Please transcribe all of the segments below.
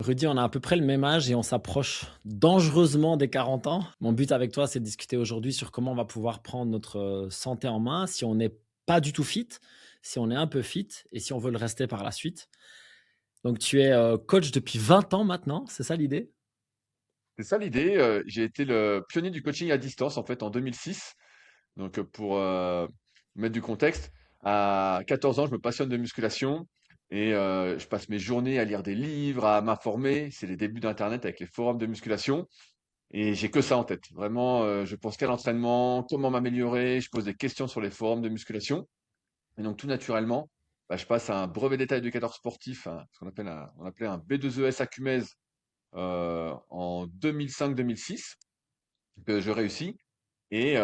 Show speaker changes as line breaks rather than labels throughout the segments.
Rudy, on a à peu près le même âge et on s'approche dangereusement des 40 ans. Mon but avec toi, c'est de discuter aujourd'hui sur comment on va pouvoir prendre notre santé en main, si on n'est pas du tout fit, si on est un peu fit et si on veut le rester par la suite. Donc, tu es coach depuis 20 ans maintenant, c'est ça l'idée?
C'est ça l'idée. J'ai été le pionnier du coaching à distance en fait en 2006. Donc pour mettre du contexte, à 14 ans, je me passionne de musculation et je passe mes journées à lire des livres, à m'informer. C'est les débuts d'Internet avec les forums de musculation et j'ai que ça en tête. Vraiment, je pense qu'à l'entraînement, comment m'améliorer. Je pose des questions sur les forums de musculation et donc tout naturellement, bah, je passe à un brevet d'état éducateur sportif, ce qu'on appelle on appelait un B2ES Acumez en 2005-2006 que je réussis. Et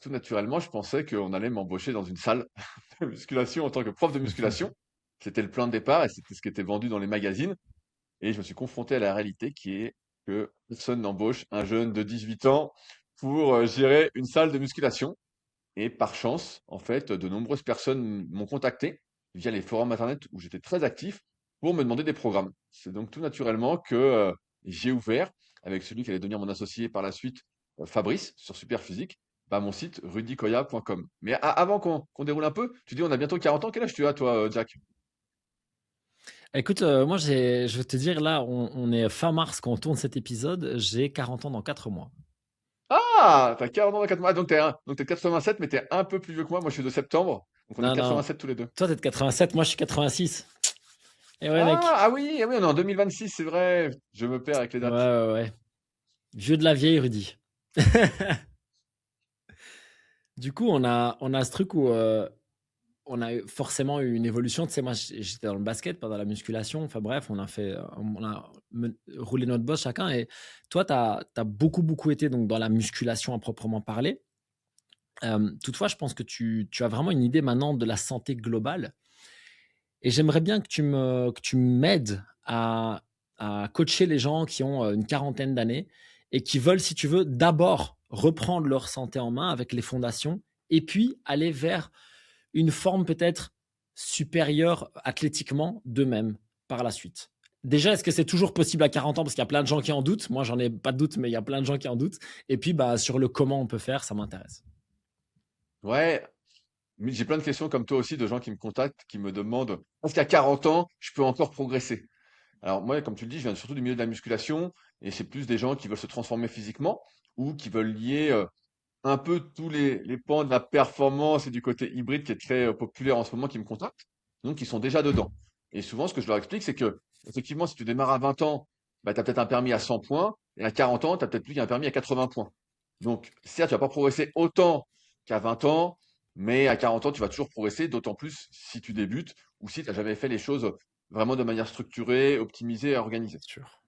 tout naturellement, je pensais qu'on allait m'embaucher dans une salle de musculation en tant que prof de musculation. C'était le plan de départ et c'était ce qui était vendu dans les magazines. Et je me suis confronté à la réalité qui est que personne n'embauche un jeune de 18 ans pour gérer une salle de musculation. Et par chance, en fait, de nombreuses personnes m'ont contacté via les forums internet où j'étais très actif pour me demander des programmes. C'est donc tout naturellement que j'ai ouvert avec celui qui allait devenir mon associé par la suite, Fabrice, sur Superphysique, bah, mon site rudykoya.com. Mais avant qu'on déroule un peu, tu dis on a bientôt 40 ans. Quel âge tu as, toi, Jack?
Écoute, moi, je vais te dire, là, on est fin mars quand on tourne cet épisode, j'ai 40 ans dans 4 mois.
Ah, t'as 40 ans dans 4 mois. Ah, donc t'es de 87, mais t'es un peu plus vieux que moi. Moi, je suis de septembre. Donc on est de
Non, non,
87 tous les deux.
toi, t'es de 87, moi, je suis 86. Et ouais,
Ah,
mec.
ah oui, on est en 2026, c'est vrai. Je me perds avec les
Ouais,
dates.
ouais, ouais. Vieux de la vieille, Rudy. Du coup, on a ce truc où on a forcément eu une évolution. Tu sais, moi, j'étais dans le basket, pas dans la musculation. Enfin bref, on a roulé notre boss chacun. Et toi, tu as beaucoup, beaucoup été donc, dans la musculation à proprement parler. Toutefois, je pense que tu as vraiment une idée maintenant de la santé globale. Et j'aimerais bien que tu m'aides à coacher les gens qui ont une quarantaine d'années et qui veulent, si tu veux, d'abord reprendre leur santé en main avec les fondations et puis aller vers une forme peut-être supérieure athlétiquement d'eux-mêmes par la suite. Déjà, est-ce que c'est toujours possible à 40 ans? Parce qu'il y a plein de gens qui en doutent. Moi, j'en ai pas de doute, mais il y a plein de gens qui en doutent. Et puis, bah, sur le comment on peut faire, ça m'intéresse.
Ouais, mais j'ai plein de questions comme toi aussi de gens qui me contactent, qui me demandent est-ce qu'à 40 ans, je peux encore progresser? Alors moi, comme tu le dis, je viens surtout du milieu de la musculation et c'est plus des gens qui veulent se transformer physiquement ou qui veulent lier un peu tous les pans de la performance et du côté hybride qui est très populaire en ce moment qui me contactent, donc ils sont déjà dedans. Et souvent, ce que je leur explique, c'est que effectivement, si tu démarres à 20 ans, bah, tu as peut-être un permis à 100 points et à 40 ans, tu as peut-être plus qu'un permis à 80 points. Donc, certes, tu vas pas progresser autant qu'à 20 ans, mais à 40 ans, tu vas toujours progresser, d'autant plus si tu débutes ou si tu n'as jamais fait les choses vraiment de manière structurée, optimisée et organisée.
C'est sûr.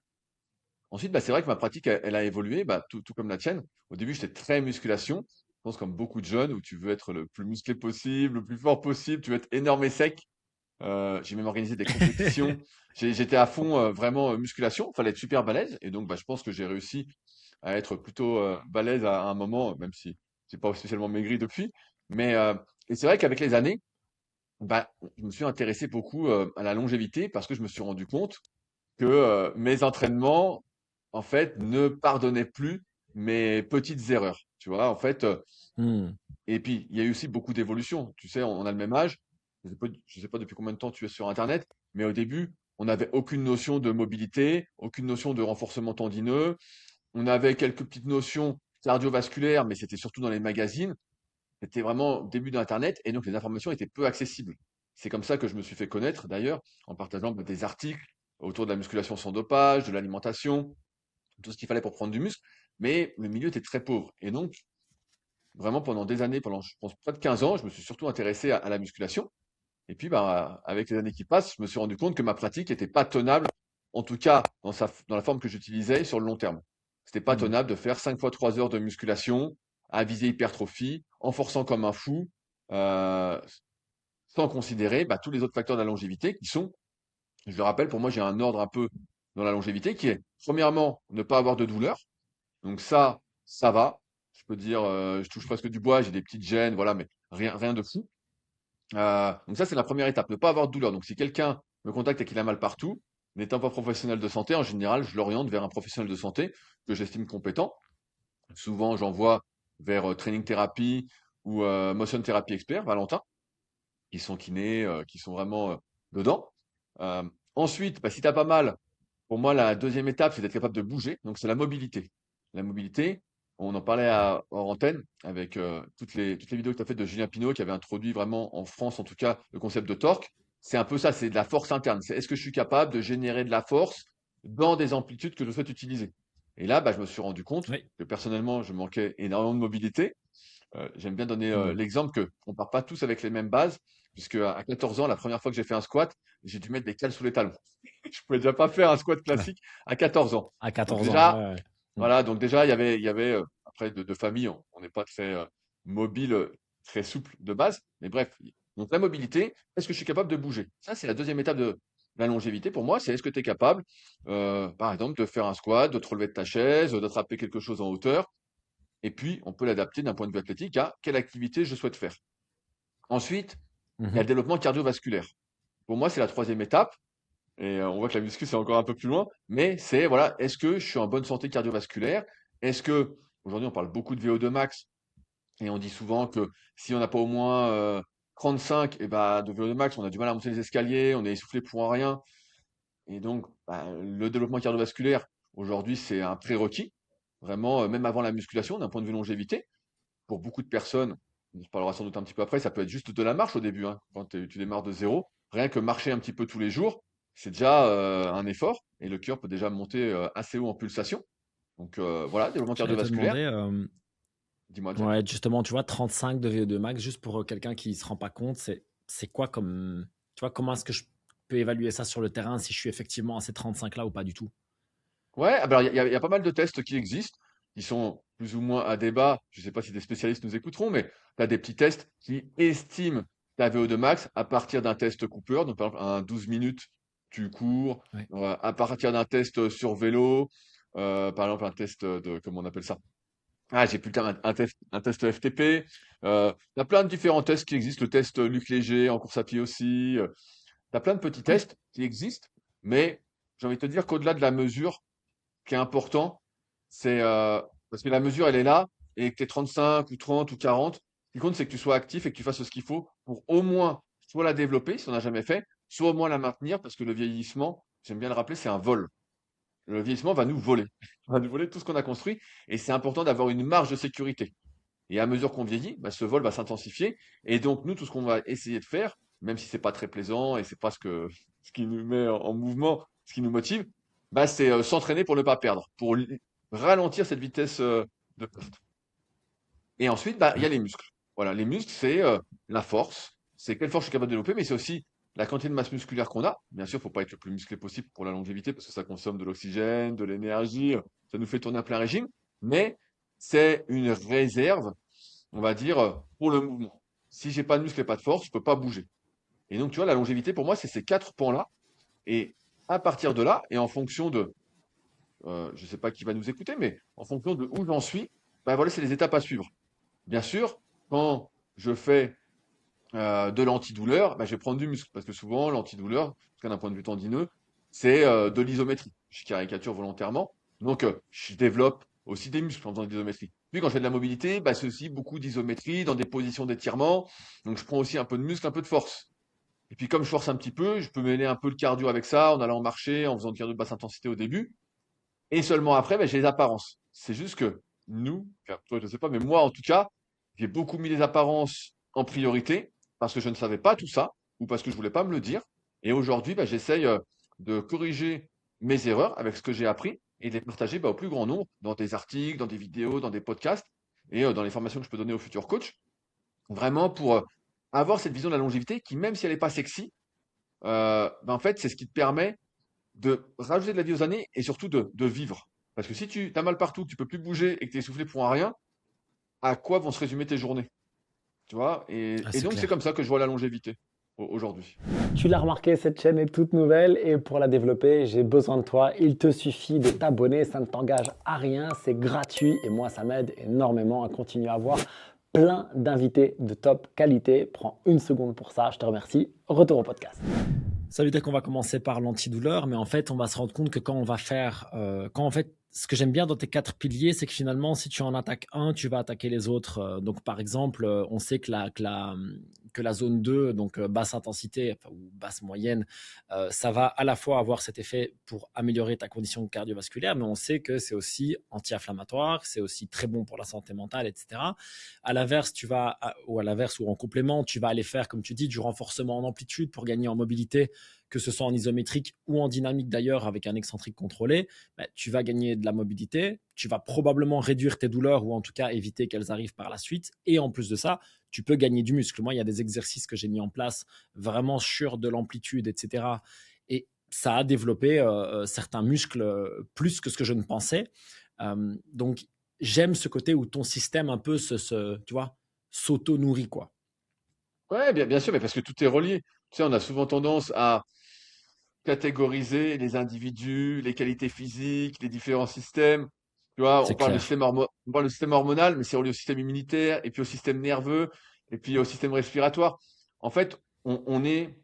Ensuite, bah, c'est vrai que ma pratique, elle a évolué, bah, tout comme la tienne. Au début, j'étais très musculation. Je pense comme beaucoup de jeunes où tu veux être le plus musclé possible, le plus fort possible, tu veux être énorme et sec. J'ai même organisé des compétitions. J'étais à fond vraiment musculation. Fallait être super balèze. Et donc, bah, je pense que j'ai réussi à être plutôt balèze à un moment, même si j'ai pas spécialement maigri depuis. Mais et c'est vrai qu'avec les années, bah, je me suis intéressé beaucoup à la longévité parce que je me suis rendu compte que mes entraînements, en fait, ne pardonnaient plus mes petites erreurs. Tu vois, en fait,
Hmm.
et puis il y a eu aussi beaucoup d'évolutions. Tu sais, on a le même âge. Je sais pas depuis combien de temps tu es sur Internet, mais au début, on n'avait aucune notion de mobilité, aucune notion de renforcement tendineux. On avait quelques petites notions cardiovasculaires, mais c'était surtout dans les magazines. C'était vraiment au début d'Internet, et donc les informations étaient peu accessibles. C'est comme ça que je me suis fait connaître, d'ailleurs, en partageant des articles autour de la musculation sans dopage, de l'alimentation, tout ce qu'il fallait pour prendre du muscle. Mais le milieu était très pauvre. Et donc, vraiment, pendant des années, pendant, je pense, près de 15 ans, je me suis surtout intéressé à la musculation. Et puis, bah, avec les années qui passent, je me suis rendu compte que ma pratique n'était pas tenable, en tout cas dans la forme que j'utilisais sur le long terme. C'était pas
Hmm.
tenable de faire 5 fois 3 heures de musculation à visée hypertrophie, en forçant comme un fou, euh, sans considérer bah, tous les autres facteurs de la longévité qui sont, je le rappelle, pour moi, j'ai un ordre un peu dans la longévité qui est, premièrement, ne pas avoir de douleur. Donc ça va. Je peux dire, je touche presque du bois, j'ai des petites gênes, voilà, mais rien de fou. Donc ça, c'est la première étape, ne pas avoir de douleur. Donc si quelqu'un me contacte et qu'il a mal partout, n'étant pas professionnel de santé, en général, je l'oriente vers un professionnel de santé que j'estime compétent. Souvent, j'envoie vers Training Therapy ou Motion Therapy Expert, Valentin, qui sont kinés, qui sont vraiment dedans. Euh, Ensuite, bah, si tu as pas mal, pour moi, la deuxième étape, c'est d'être capable de bouger. Donc, c'est la mobilité. La mobilité, on en parlait hors antenne avec toutes les vidéos que tu as faites de Julien Pinot qui avait introduit vraiment en France, en tout cas, le concept de torque. C'est un peu ça, c'est de la force interne. C'est est-ce que je suis capable de générer de la force dans des amplitudes que je souhaite utiliser? Et là, bah, je me suis rendu compte
Oui.
que personnellement, je manquais énormément de mobilité. J'aime bien donner
Mm.
l'exemple que on part pas tous avec les mêmes bases, puisque à 14 ans, la première fois que j'ai fait un squat, j'ai dû mettre des cales sous les talons. Je pouvais déjà pas faire un squat
Ouais.
classique à 14 ans.
À
Donc
14 ans.
déjà,
Ouais, ouais. Mm.
voilà, donc déjà il y avait après de famille, on n'est pas très mobile, très souple de base, mais bref. Donc la mobilité, est-ce que je suis capable de bouger? Ça, c'est la deuxième étape de la longévité pour moi, c'est est-ce que tu es capable, par exemple, de faire un squat, de te relever de ta chaise, d'attraper quelque chose en hauteur, et puis on peut l'adapter d'un point de vue athlétique à quelle activité je souhaite faire. Ensuite, il y a le
Mhm.
développement cardiovasculaire. Pour moi, c'est la troisième étape. Et on voit que la muscu, c'est encore un peu plus loin. Mais c'est, voilà, est-ce que je suis en bonne santé cardiovasculaire? Est-ce que, aujourd'hui, on parle beaucoup de VO2 max et on dit souvent que si on n'a pas au moins 35 et bah, de VO2 max, on a du mal à monter les escaliers, on est essoufflé pour un rien. Et donc, bah, le développement cardiovasculaire, aujourd'hui, c'est un prérequis. Vraiment, même avant la musculation, d'un point de vue longévité. Pour beaucoup de personnes, on se parlera sans doute un petit peu après, ça peut être juste de la marche au début, hein, quand tu démarres de zéro. Rien que marcher un petit peu tous les jours, c'est déjà un effort et le cœur peut déjà monter assez haut en pulsation. Donc voilà, développement
J'allais te
cardiovasculaire.
demander,
Dis-moi, Jack.
ouais, justement, tu vois, 35 de VO2 max, juste pour quelqu'un qui ne se rend pas compte, c'est quoi comme. Tu vois, comment est-ce que je peux évaluer ça sur le terrain si je suis effectivement à ces 35 là ou pas du tout?
Ouais, ah ben, il y a pas mal de tests qui existent, qui sont plus ou moins à débat. Je ne sais pas si des spécialistes nous écouteront, mais tu as des petits tests qui estiment ta VO2 max à partir d'un test Cooper. Donc, par exemple, un 12 minutes, tu cours.
Ouais.
À partir d'un test sur vélo, par exemple, un test de, comment on appelle ça? Ah, j'ai plus le terme, un test FTP. Il y a plein de différents tests qui existent. Le test Luc Léger en course à pied aussi. Tu as plein de petits
Oui.
tests qui existent, mais j'ai envie de te dire qu'au-delà de la mesure, qui est important, c'est parce que la mesure, elle est là, et que tu es 35 ou 30 ou 40, ce qui compte, c'est que tu sois actif et que tu fasses ce qu'il faut pour au moins soit la développer, si on n'a jamais fait, soit au moins la maintenir, parce que le vieillissement, j'aime bien le rappeler, c'est un vol. Le vieillissement va nous voler, va nous voler tout ce qu'on a construit, et c'est important d'avoir une marge de sécurité. Et à mesure qu'on vieillit, bah, ce vol va s'intensifier, et donc nous, tout ce qu'on va essayer de faire, même si c'est pas très plaisant et c'est pas ce qui nous met en mouvement, ce qui nous motive, bah, c'est s'entraîner pour ne pas perdre, pour ralentir cette vitesse de perte. Et ensuite, bah, il y a
Ouais.
les muscles. Voilà, les muscles, c'est la force, c'est quelle force je suis capable de développer, mais c'est aussi la quantité de masse musculaire qu'on a. Bien sûr, il faut pas être le plus musclé possible pour la longévité parce que ça consomme de l'oxygène, de l'énergie, ça nous fait tourner à plein régime, mais c'est une réserve, on va dire, pour le mouvement. Si j'ai pas de muscle et pas de force, je peux pas bouger. Et donc, tu vois, la longévité, pour moi, c'est ces quatre pans-là. Et à partir de là, et en fonction de, je sais pas qui va nous écouter, mais en fonction de où j'en suis, bah voilà, c'est les étapes à suivre. Bien sûr, quand je fais de l'antidouleur, bah, je vais prendre du muscle. Parce que souvent, l'antidouleur, en tout cas d'un point de vue tendineux, c'est de l'isométrie. Je caricature volontairement. Donc, je développe aussi des muscles en faisant de l'isométrie. Puis, quand je fais de la mobilité, bah, c'est aussi beaucoup d'isométrie dans des positions d'étirement. Donc, je prends aussi un peu de muscle, un peu de force. Et puis, comme je force un petit peu, je peux mêler un peu le cardio avec ça, en allant marcher, en faisant du cardio de basse intensité au début. Et seulement après, bah, j'ai les apparences. C'est juste que nous, enfin, toi, je ne sais pas, mais moi, en tout cas, j'ai beaucoup mis les apparences en priorité parce que je ne savais pas tout ça ou parce que je voulais pas me le dire. Et aujourd'hui, bah, j'essaye de corriger mes erreurs avec ce que j'ai appris et de les partager bah, au plus grand nombre dans des articles, dans des vidéos, dans des podcasts et dans les formations que je peux donner aux futurs coachs. Vraiment pour avoir cette vision de la longévité qui, même si elle n'est pas sexy, bah, en fait, c'est ce qui te permet de rajouter de la vie aux années et surtout de vivre. Parce que si tu as mal partout, que tu peux plus bouger et que tu es essoufflé pour un rien, à quoi vont se résumer tes journées? Tu vois? Et,
Ah,
et
c'est
donc, c'est
clair.
comme ça que je vois la longévité aujourd'hui.
Tu l'as remarqué, cette chaîne est toute nouvelle et pour la développer, j'ai besoin de toi. Il te suffit de t'abonner, ça ne t'engage à rien, c'est gratuit et moi, ça m'aide énormément à continuer à avoir plein d'invités de top qualité. Prends une seconde pour ça, je te remercie. Retour au podcast.
Ça veut dire qu'on va commencer par l'antidouleur, mais en fait, on va se rendre compte que quand on va faire, quand en fait, ce que j'aime bien dans tes 4 piliers, c'est que finalement, si tu en attaques un, tu vas attaquer les autres. Donc, par exemple, on sait que la zone 2, donc basse intensité enfin, ou basse moyenne, ça va à la fois avoir cet effet pour améliorer ta condition cardiovasculaire, mais on sait que c'est aussi anti-inflammatoire, c'est aussi très bon pour la santé mentale, etc. À l'inverse, ou à l'inverse, ou en complément, tu vas aller faire, comme tu dis, du renforcement en amplitude pour gagner en mobilité, que ce soit en isométrique ou en dynamique d'ailleurs avec un excentrique contrôlé. Bah, tu vas gagner de la mobilité, tu vas probablement réduire tes douleurs ou en tout cas éviter qu'elles arrivent par la suite. Et en plus de ça, tu peux gagner du muscle. Moi, il y a des exercices que j'ai mis en place vraiment sur de l'amplitude, etc. Et ça a développé certains muscles plus que ce que je ne pensais. Donc, j'aime ce côté où ton système un peu tu vois, s'auto-nourrit, quoi.
Ouais, bien sûr, mais parce que tout est relié. Tu sais, on a souvent tendance à catégoriser les individus, les qualités physiques, les différents systèmes. Tu vois,
C'est clair.
on parle de système hormonal, mais c'est relié au système immunitaire, et puis au système nerveux, et puis au système respiratoire. En fait, on est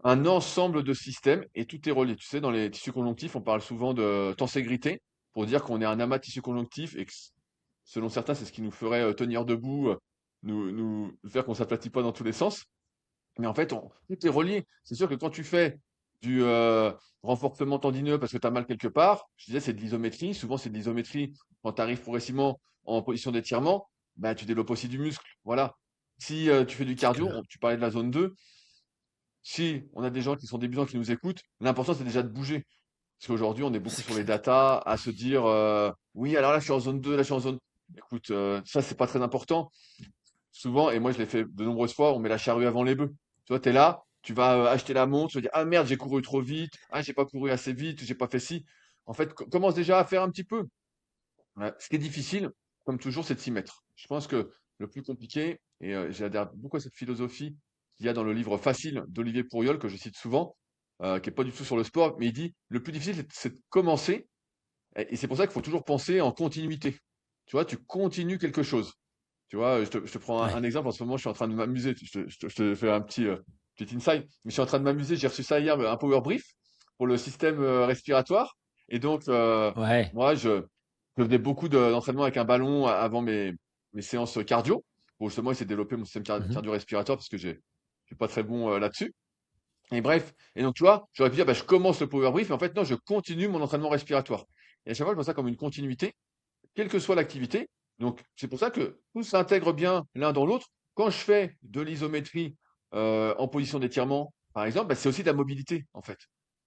un ensemble de systèmes et tout est relié. Tu sais, dans les tissus conjonctifs, on parle souvent de tenségrité pour dire qu'on est un amas de tissus conjonctifs et que selon certains, c'est ce qui nous ferait tenir debout, nous faire qu'on s'aplatit pas dans tous les sens. Mais en fait, tout est relié. C'est sûr que quand tu fais du renforcement tendineux parce que tu as mal quelque part, je disais, c'est de l'isométrie. Souvent, c'est de l'isométrie quand tu arrives progressivement en position d'étirement, bah, tu développes aussi du muscle. Voilà. Si tu fais du
C'est
cardio,
clair.
tu parlais de la zone 2. Si on a des gens qui sont débutants qui nous écoutent, l'important, c'est déjà de bouger. Parce qu'aujourd'hui, on est beaucoup
C'est
sur les
clair.
datas, à se dire, oui, alors là, je suis en zone 2, là, je suis en zone. Écoute, ça, c'est pas très important. Souvent, et moi je l'ai fait de nombreuses fois, on met la charrue avant les bœufs. Tu vois, tu es là, tu vas acheter la montre, tu vas dire, ah merde, j'ai couru trop vite, ah j'ai pas couru assez vite, j'ai pas fait ci. En fait, commence déjà à faire un petit peu. Ouais, ce qui est difficile, comme toujours, c'est de s'y mettre. Je pense que le plus compliqué, et j'adhère beaucoup à cette philosophie qu'il y a dans le livre Facile d'Olivier Pourriol, que je cite souvent, qui est pas du tout sur le sport, mais il dit, le plus difficile, c'est de commencer, et c'est pour ça qu'il faut toujours penser en continuité. Tu vois, tu continues quelque chose. Tu vois, je te prends un
Ouais.
exemple. En ce moment, je suis en train de m'amuser. Je te fais un petit insight. Mais je suis en train de m'amuser. J'ai reçu ça hier, un power brief pour le système respiratoire. Et donc,
Ouais.
moi, je faisais beaucoup d'entraînement avec un ballon avant mes séances cardio pour justement essayer de développer mon système
Mhm.
cardio-respiratoire parce que je suis pas très bon là-dessus. Et bref. Et donc, tu vois, j'aurais pu dire, bah, je commence le power brief, mais en fait, non, je continue mon entraînement respiratoire. Et à chaque fois, je vois ça comme une continuité quelle que soit l'activité. Donc, c'est pour ça que tout s'intègre bien l'un dans l'autre. Quand je fais de l'isométrie en position d'étirement, par exemple, bah, c'est aussi de la mobilité, en fait.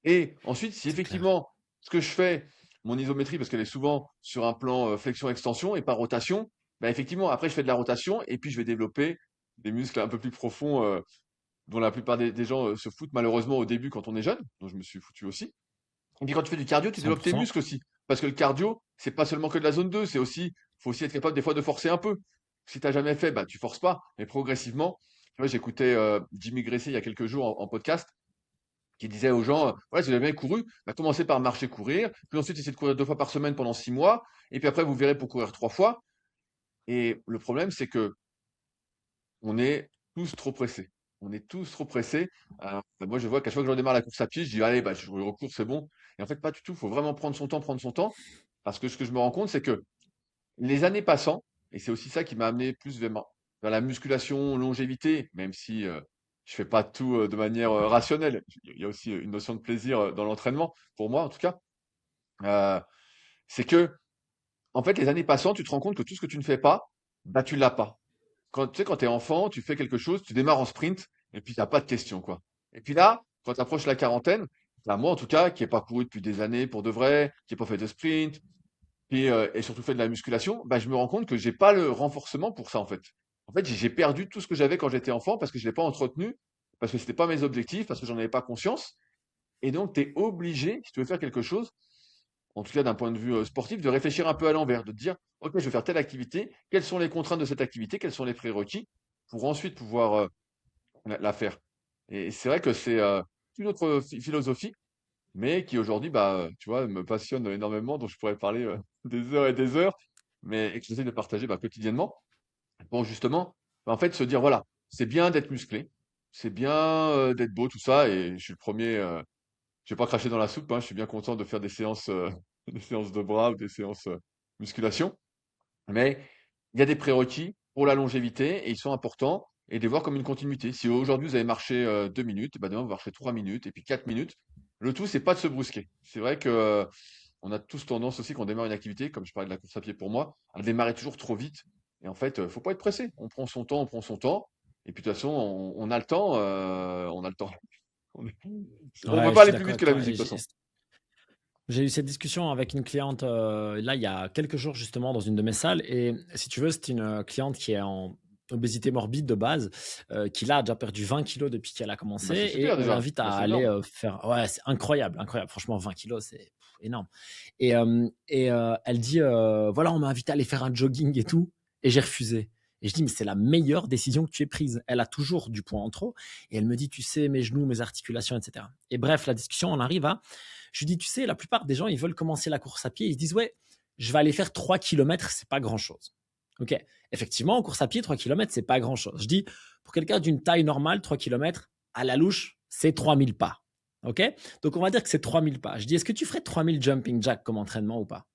Et ensuite, si
C'est clair.
effectivement, ce que je fais, mon isométrie, parce qu'elle est souvent sur un plan flexion-extension et pas rotation, bah, effectivement, après, je fais de la rotation et puis je vais développer des muscles un peu plus profonds dont la plupart des gens se foutent malheureusement au début quand on est jeune, dont je me suis foutu aussi. Et puis quand tu fais du cardio, tu développes tes
100%.
muscles aussi. Parce que le cardio, c'est pas seulement que de la zone 2, c'est aussi, faut aussi être capable des fois de forcer un peu. Si tu n'as jamais fait, bah tu forces pas, mais progressivement. Tu vois, j'écoutais Jimmy Gressé il y a quelques jours en podcast qui disait aux gens, ouais, si vous avez jamais couru, bah, commencez par marcher, courir, puis ensuite essayez de courir 2 fois par semaine pendant 6 mois, et puis après vous verrez pour courir 3 fois. Et le problème, c'est que on est tous trop pressés. On est tous trop pressés. Moi, je vois qu'à chaque fois que je redémarre la course à pied, je dis, allez, bah, je recours, c'est bon. Et en fait, pas du tout. Il faut vraiment prendre son temps, prendre son temps. Parce que ce que je me rends compte, c'est que les années passant, et c'est aussi ça qui m'a amené plus vers la musculation, longévité, même si je fais pas tout de manière rationnelle. Il y a aussi une notion de plaisir dans l'entraînement, pour moi en tout cas. Euh, c'est que, en fait, les années passant, tu te rends compte que tout ce que tu ne fais pas, bah, tu l'as pas. Quand tu sais, quand tu es enfant, tu fais quelque chose, tu démarres en sprint et puis tu as pas de questions, quoi. Et puis là, quand tu approches la quarantaine, bah, moi en tout cas, qui n'ai pas couru depuis des années pour de vrai, qui n'ai pas fait de sprint, et surtout fait de la musculation, bah, je me rends compte que j'ai pas le renforcement pour ça en fait. En fait, j'ai perdu tout ce que j'avais quand j'étais enfant parce que je l'ai pas entretenu, parce que c'était pas mes objectifs, parce que j'en avais pas conscience. Et donc, tu es obligé, si tu veux faire quelque chose, en tout cas d'un point de vue sportif, de réfléchir un peu à l'envers, de te dire, OK, je vais faire telle activité, quelles sont les contraintes de cette activité, quels sont les prérequis, pour ensuite pouvoir la faire. Et c'est vrai que c'est une autre philosophie, mais qui aujourd'hui, bah, tu vois, me passionne énormément, dont je pourrais parler des heures et des heures, mais et que j'essaie de partager bah, quotidiennement, pour justement, bah, en fait, se dire, voilà, c'est bien d'être musclé, c'est bien d'être beau, tout ça, et je suis le premier. Je vais pas cracher dans la soupe, hein, je suis bien content de faire des séances, des séances de bras ou des séances musculation. Mais il y a des prérequis pour la longévité et ils sont importants et de les voir comme une continuité. Si aujourd'hui vous avez marché 2 minutes, bah demain vous marchez 3 minutes et puis 4 minutes. Le tout, c'est pas de se brusquer. C'est vrai que on a tous tendance aussi quand on démarre une activité, comme je parlais de la course à pied pour moi, à démarrer toujours trop vite. Et en fait, faut pas être pressé. On prend son temps, on prend son temps. Et puis de toute façon, on a le temps, on a le temps. On est- on peut
Ouais, je
pas
suis
aller plus
d'accord
vite
avec
que la
toi.
musique
Et
de toute façon.
j'ai eu cette discussion avec une cliente là il y a quelques jours justement dans une de mes salles. Et si tu veux, c'est une cliente qui est en obésité morbide de base, qui là a déjà perdu 20 kilos depuis qu'elle a
Bah,
commencé.
c'est
Et
super
on
déjà.
l'invite
Bah,
à
c'est
aller
énorme.
faire. Ouais, c'est incroyable, incroyable. Franchement, 20 kilos, c'est énorme. Elle dit voilà, on m'a invité à aller faire un jogging et tout. Et j'ai refusé. Et je dis, mais c'est la meilleure décision que tu aies prise. Elle a toujours du poids en trop. Et elle me dit, tu sais, mes genoux, mes articulations, etc. Et bref, la discussion, on arrive à je lui dis, tu sais, la plupart des gens, ils veulent commencer la course à pied. Ils se disent, ouais, je vais aller faire 3 kilomètres, c'est pas grand-chose. Ok, effectivement, en course à pied, 3 kilomètres, c'est pas grand-chose. Je dis, pour quelqu'un d'une taille normale, 3 kilomètres, à la louche, c'est 3000 pas. Ok, donc on va dire que c'est 3000 pas. Je dis, est-ce que tu ferais 3000 jumping jack comme entraînement ou pas?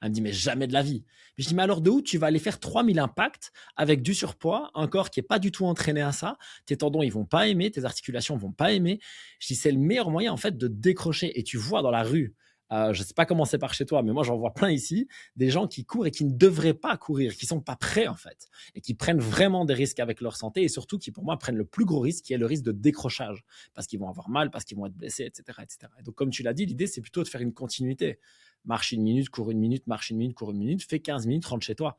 Elle me dit, mais jamais de la vie. Je dis, mais alors de où tu vas aller faire 3000 impacts avec du surpoids, un corps qui n'est pas du tout entraîné à ça, tes tendons, ils vont pas aimer, tes articulations vont pas aimer. Je dis, c'est le meilleur moyen en fait de décrocher. Et tu vois dans la rue, je ne sais pas comment c'est par chez toi, mais moi j'en vois plein ici, des gens qui courent et qui ne devraient pas courir, qui sont pas prêts en fait, et qui prennent vraiment des risques avec leur santé, et surtout qui pour moi prennent le plus gros risque, qui est le risque de décrochage, parce qu'ils vont avoir mal, parce qu'ils vont être blessés, etc., etc. Et donc comme tu l'as dit, l'idée c'est plutôt de faire une continuité. Marche une minute, cours une minute, marche une minute, cours une minute, fais 15 minutes, rentre chez toi.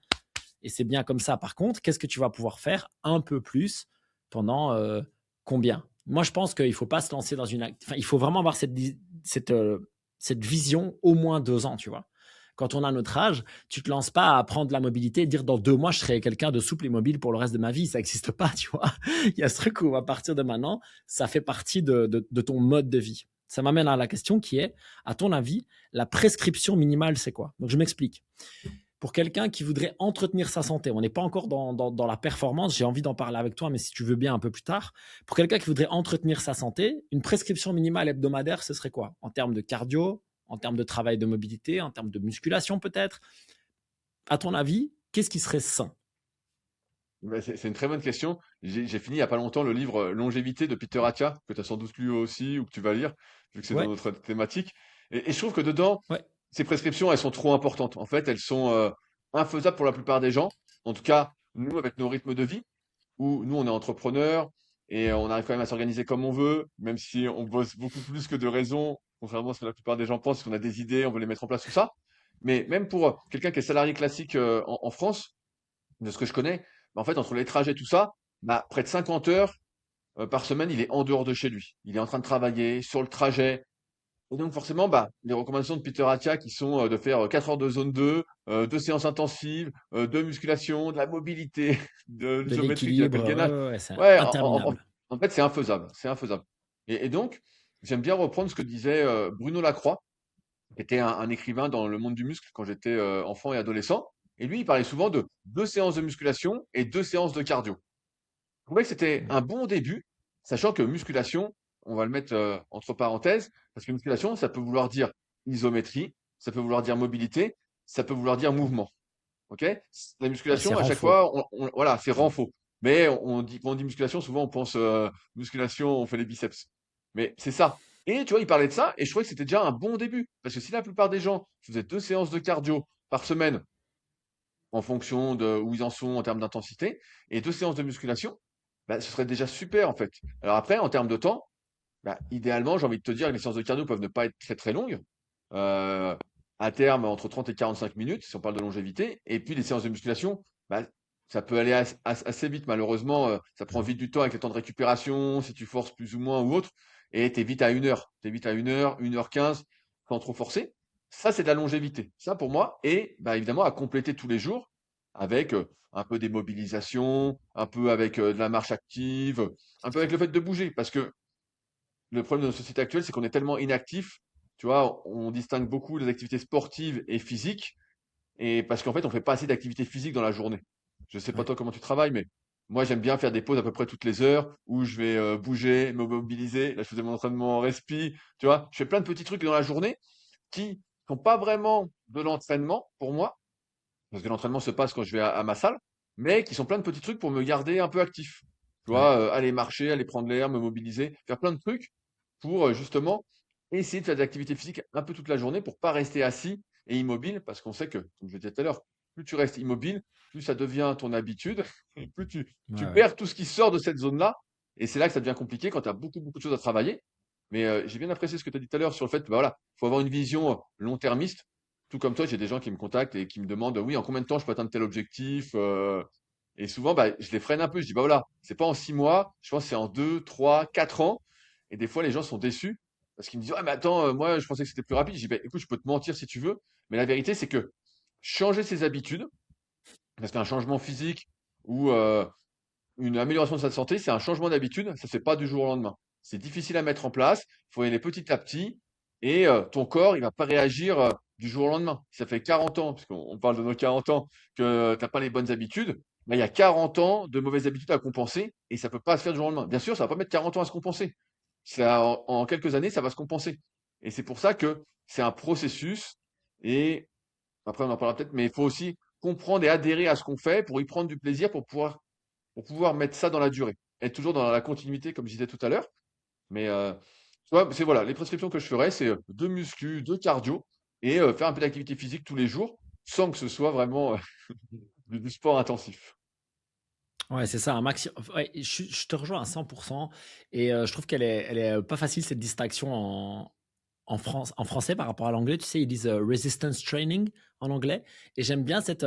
Et c'est bien comme ça. Par contre, qu'est-ce que tu vas pouvoir faire un peu plus pendant combien? Moi, je pense qu'il ne faut pas se lancer dans une. Enfin, il faut vraiment avoir cette, cette vision au moins 2 ans, tu vois. Quand on a notre âge, tu ne te lances pas à apprendre la mobilité et dire dans 2 mois, je serai quelqu'un de souple et mobile pour le reste de ma vie. Ça n'existe pas, tu vois. Il y a ce truc où à partir de maintenant, ça fait partie de ton mode de vie. Ça m'amène à la question qui est, à ton avis, la prescription minimale, c'est quoi? Donc, je m'explique. Pour quelqu'un qui voudrait entretenir sa santé, on n'est pas encore dans la performance, j'ai envie d'en parler avec toi, mais si tu veux bien un peu plus tard. Pour quelqu'un qui voudrait entretenir sa santé, une prescription minimale hebdomadaire, ce serait quoi? En termes de cardio, en termes de travail de mobilité, en termes de musculation peut-être? À ton avis, qu'est-ce qui serait sain?
Bah, c'est une très bonne question. J'ai fini il y a pas longtemps le livre Longévité de Peter Attia, que tu as sans doute lu aussi ou que tu vas lire, vu que c'est dans
Ouais,
notre thématique. Et je trouve que dedans,
ouais,
ces prescriptions, elles sont trop importantes. En fait, elles sont infaisables pour la plupart des gens. En tout cas, nous, avec nos rythmes de vie, où nous, on est entrepreneurs et on arrive quand même à s'organiser comme on veut, même si on bosse beaucoup plus que de raison, contrairement à ce que la plupart des gens pensent, qu'on a des idées, on veut les mettre en place, tout ça. Mais même pour quelqu'un qui est salarié classique en France, de ce que je connais, bah, en fait, entre les trajets, tout ça, bah, près de 50 heures par semaine, il est en dehors de chez lui. Il est en train de travailler sur le trajet. Et donc, forcément, bah, les recommandations de Peter Attia qui sont de faire 4 heures de zone 2, 2 séances intensives, de musculation, de la mobilité, de
de
l'isométrique, qu'il
l'équilibre,
appelle gainage.
ouais, ouais, c'est
Ouais,
interminable.
en fait, c'est infaisable. C'est infaisable. Et donc, j'aime bien reprendre ce que disait Bruno Lacroix, qui était un écrivain dans le monde du muscle quand j'étais enfant et adolescent. Et lui, il parlait souvent de 2 séances de musculation et 2 séances de cardio. Je trouvais que c'était un bon début, sachant que musculation, on va le mettre entre parenthèses, parce que musculation, ça peut vouloir dire isométrie, ça peut vouloir dire mobilité, ça peut vouloir dire mouvement. Ok? La
Ouais, c'est
musculation, à chaque
renfort,
fois,
quoi.
voilà, c'est renfort. Mais on dit, quand on dit musculation, souvent on pense musculation, on fait les biceps. Mais c'est ça. Et tu vois, il parlait de ça, et je trouvais que c'était déjà un bon début. Parce que si la plupart des gens faisaient 2 séances de cardio par semaine, en fonction de où ils en sont en termes d'intensité, et 2 séances de musculation, bah, ce serait déjà super en fait. Alors après, en termes de temps, bah, idéalement, j'ai envie de te dire que les séances de cardio peuvent ne pas être très très longues. Euh, à terme, entre 30 et 45 minutes, si on parle de longévité. Et puis les séances de musculation, bah, ça peut aller assez vite. Malheureusement, ça prend vite du temps avec les temps de récupération, si tu forces plus ou moins ou autre. Et tu es vite à 1 heure. Tu es vite à 1 heure, 1h15, sans trop forcer. Ça, c'est de la longévité. Ça, pour moi. Et bah, évidemment, à compléter tous les jours avec un peu des mobilisations, un peu avec de la marche active, un peu avec le fait de bouger. Parce que le problème de notre société actuelle, c'est qu'on est tellement inactif. Tu vois, on distingue beaucoup les activités sportives et physiques, et parce qu'en fait, on fait pas assez d'activités physiques dans la journée. Je sais pas
Ouais.
toi comment tu travailles, mais moi, j'aime bien faire des pauses à peu près toutes les heures où je vais bouger, me mobiliser. Là, je faisais mon entraînement en respi, tu vois. Je fais plein de petits trucs dans la journée qui sont pas vraiment de l'entraînement pour moi, parce que l'entraînement se passe quand je vais à ma salle, mais qui sont plein de petits trucs pour me garder un peu actif. Tu
Ouais.
vois, aller marcher, aller prendre l'air, me mobiliser, faire plein de trucs pour justement essayer de faire des activités physiques un peu toute la journée pour pas rester assis et immobile, parce qu'on sait que, comme je le disais tout à l'heure, plus tu restes immobile, plus ça devient ton habitude, et plus tu
Ouais.
perds tout ce qui sort de cette zone-là. Et c'est là que ça devient compliqué quand tu as beaucoup, beaucoup de choses à travailler. Mais j'ai bien apprécié ce que tu as dit tout à l'heure sur le fait que bah, voilà, faut avoir une vision long-termiste. Tout comme toi, j'ai des gens qui me contactent et qui me demandent, oui, en combien de temps je peux atteindre tel objectif et souvent, bah, je les freine un peu. Je dis, bah voilà, c'est pas en 6 mois, je pense que c'est en 2, 3, 4 ans. Et des fois, les gens sont déçus parce qu'ils me disent, ouais, mais attends, moi, je pensais que c'était plus rapide. Je dis, bah, écoute, je peux te mentir si tu veux, mais la vérité, c'est que changer ses habitudes, parce qu'un changement physique ou une amélioration de sa santé, c'est un changement d'habitude, ça ne se fait pas du jour au lendemain. C'est difficile à mettre en place, il faut y aller petit à petit, et ton corps, il va pas réagir du jour au lendemain. Si ça fait 40 ans, parce qu'on parle de nos 40 ans, que tu n'as pas les bonnes habitudes, bah, il y a 40 ans de mauvaises habitudes à compenser, et ça peut pas se faire du jour au lendemain. Bien sûr, ça va pas mettre 40 ans à se compenser. En quelques années, ça va se compenser. Et c'est pour ça que c'est un processus, et après on en parlera peut-être, mais il faut aussi comprendre et adhérer à ce qu'on fait pour y prendre du plaisir, pour pouvoir mettre ça dans la durée. Être toujours dans la continuité, comme je disais tout à l'heure. Mais tu vois, c'est voilà, les prescriptions que je ferais, c'est de muscu, de cardio et faire un peu d'activité physique tous les jours, sans que ce soit vraiment du sport intensif.
Ouais, c'est ça, un maxi ouais, je te rejoins à 100 et je trouve qu'elle est pas facile cette distinction en français par rapport à l'anglais. Tu sais, ils disent, resistance training en anglais et j'aime bien cette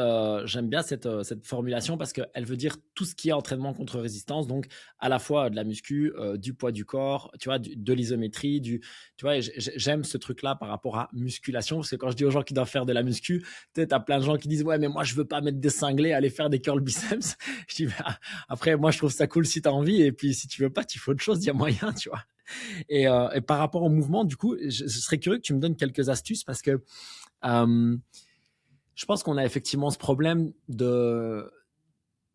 formulation parce qu'elle veut dire tout ce qui est entraînement contre résistance, donc à la fois de la muscu, du poids du corps, tu vois? De l'isométrie, tu vois? Et j'aime ce truc-là par rapport à musculation parce que quand je dis aux gens qui doivent faire de la muscu, tu sais, tu as plein de gens qui disent: «Ouais, mais moi je veux pas mettre des cinglés, aller faire des curls biceps». Je dis: «Bah, après moi je trouve ça cool si tu as envie et puis si tu veux pas, tu fais autre chose, il y a moyen», tu vois? Et par rapport au mouvement, du coup, je serais curieux que tu me donnes quelques astuces parce que euh, je pense qu'on a effectivement ce problème de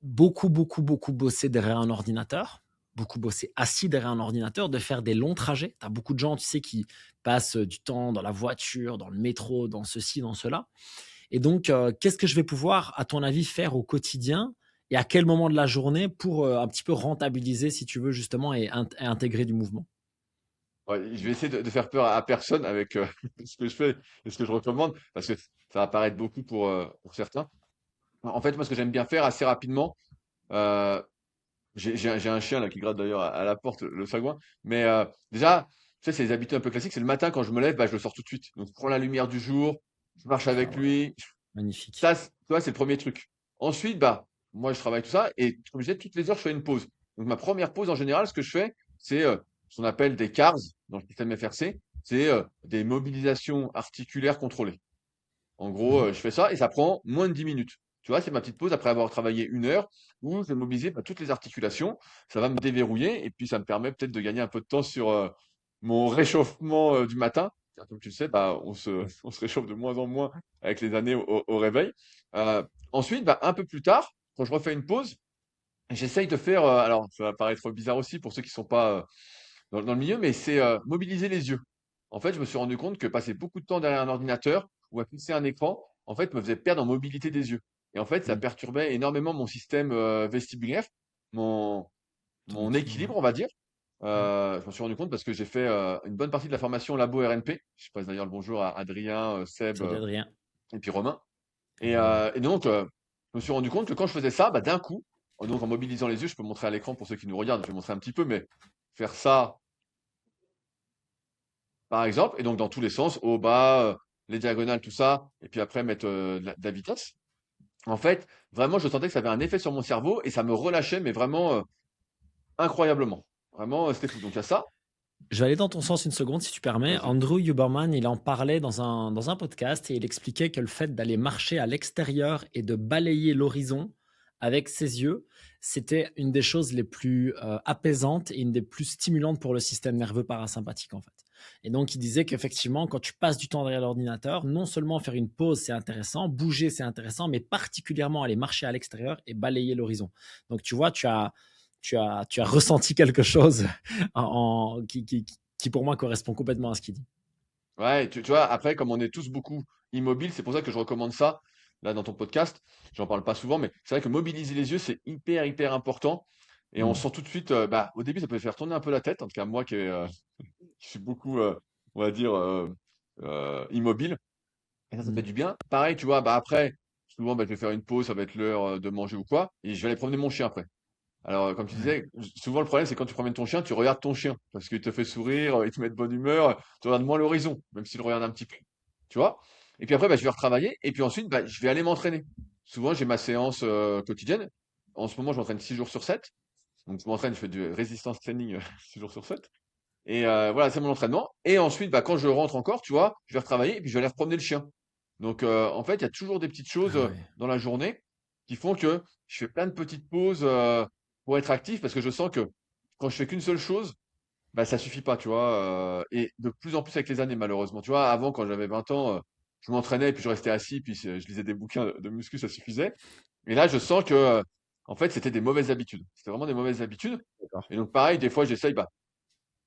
beaucoup, beaucoup, beaucoup bosser derrière un ordinateur, beaucoup bosser assis derrière un ordinateur, de faire des longs trajets. Tu as beaucoup de gens, tu sais, qui passent du temps dans la voiture, dans le métro, dans ceci, dans cela. Et donc, qu'est-ce que je vais pouvoir, à ton avis, faire au quotidien et à quel moment de la journée pour un petit peu rentabiliser, si tu veux, justement, et intégrer du mouvement?
Ouais, je vais essayer de faire peur à personne avec ce que je fais et ce que je recommande, parce que ça va paraître beaucoup pour certains. En fait, moi, ce que j'aime bien faire assez rapidement, euh, j'ai un chien là qui gratte d'ailleurs à la porte, le sagouin. Mais déjà, tu sais, c'est les habitudes un peu classiques. C'est le matin quand je me lève, bah, je le sors tout de suite. Donc, je prends la lumière du jour, je marche
Ah
avec
ouais,
lui.
magnifique.
Ça, tu vois, c'est le premier truc. Ensuite, bah, moi, je travaille tout ça et comme je disais, toutes les heures, je fais une pause. Donc, ma première pause, en général, ce que je fais, c'est ce qu'on appelle des CARS dans le système FRC. C'est des mobilisations articulaires contrôlées. En gros,
Mhm.
je fais ça et ça prend moins de 10 minutes. Tu vois, c'est ma petite pause après avoir travaillé 1 heure où je vais mobiliser bah, toutes les articulations. Ça va me déverrouiller et puis ça me permet peut-être de gagner un peu de temps sur mon réchauffement du matin. Car comme tu le sais, bah, on se réchauffe de moins en moins avec les années au réveil. Euh, Ensuite, bah, un peu plus tard, quand je refais une pause, j'essaye de faire, alors ça va paraître bizarre aussi pour ceux qui sont pas dans le milieu, mais c'est mobiliser les yeux. En fait, je me suis rendu compte que passer beaucoup de temps derrière un ordinateur ou à fixer un écran, en fait, me faisait perdre en mobilité des yeux. Et en fait, ça
Mm.
perturbait énormément mon système vestibulaire, mon,
Ton
mon
équilibre,
équilibre,
ouais.
on va dire.
Mm.
Je m'en suis rendu compte parce que j'ai fait une bonne partie de la formation Labo RNP. Je passe d'ailleurs le bonjour à Adrien, Seb
Salut Adrien.
et puis Romain. Et,
Évidemment.
euh, et donc, je me suis rendu compte que quand je faisais ça, bah, d'un coup, donc en mobilisant les yeux, je peux montrer à l'écran pour ceux qui nous regardent, je vais montrer un petit peu, mais faire ça par exemple, et donc dans tous les sens, haut, bas, les diagonales, tout ça, et puis après mettre de la vitesse. En fait, vraiment, je sentais que ça avait un effet sur mon cerveau et ça me relâchait, mais vraiment incroyablement. Vraiment, c'était fou. Donc il y a ça.
Je vais aller dans ton sens une seconde, si tu permets.
Vas-y.
Andrew Huberman, il en parlait dans un podcast et il expliquait que le fait d'aller marcher à l'extérieur et de balayer l'horizon avec ses yeux, c'était une des choses les plus apaisantes et une des plus stimulantes pour le système nerveux parasympathique, en fait. Et donc, il disait qu'effectivement, quand tu passes du temps derrière l'ordinateur, non seulement faire une pause, c'est intéressant, bouger, c'est intéressant, mais particulièrement aller marcher à l'extérieur et balayer l'horizon. Donc, tu vois, tu as ressenti quelque chose qui, pour moi, correspond complètement à ce qu'il dit.
Ouais, tu vois, après, comme on est tous beaucoup immobiles, c'est pour ça que je recommande ça, là, dans ton podcast. J'en parle pas souvent, mais c'est vrai que mobiliser les yeux, c'est hyper, hyper important. Et on
Mm.
sent tout de suite, au début, ça peut faire tourner un peu la tête, en tout cas, moi qui suis beaucoup, on va dire, immobile. Et ça fait
Mm.
du bien. Pareil, tu vois, après, souvent, je vais faire une pause, ça va être l'heure de manger ou quoi, et je vais aller promener mon chien après. Alors, comme tu
Ouais.
disais, souvent le problème, c'est quand tu promènes ton chien, tu regardes ton chien parce qu'il te fait sourire, il te met de bonne humeur, tu regardes moins l'horizon, même s'il regarde un petit peu. Tu vois? Et puis après, je vais retravailler et puis ensuite, je vais aller m'entraîner. Souvent, j'ai ma séance quotidienne. En ce moment, je m'entraîne 6 jours sur 7. Donc, je m'entraîne, je fais du resistance training 6 jours sur 7. Et voilà, c'est mon entraînement. Et ensuite, quand je rentre encore, tu vois, je vais retravailler et puis je vais aller repromener le chien. Donc, en fait, il y a toujours des petites choses
Ah ouais.
dans la journée qui font que je fais plein de petites pauses pour être actif parce que je sens que quand je fais qu'une seule chose, ça suffit pas, tu vois. Et de plus en plus avec les années, malheureusement. Tu vois, avant, quand j'avais 20 ans, je m'entraînais et puis je restais assis, puis je lisais des bouquins de muscu, ça suffisait. Et là, je sens que, en fait, c'était des mauvaises habitudes. C'était vraiment des mauvaises habitudes.
D'accord.
Et donc, pareil, des fois, j'essaye,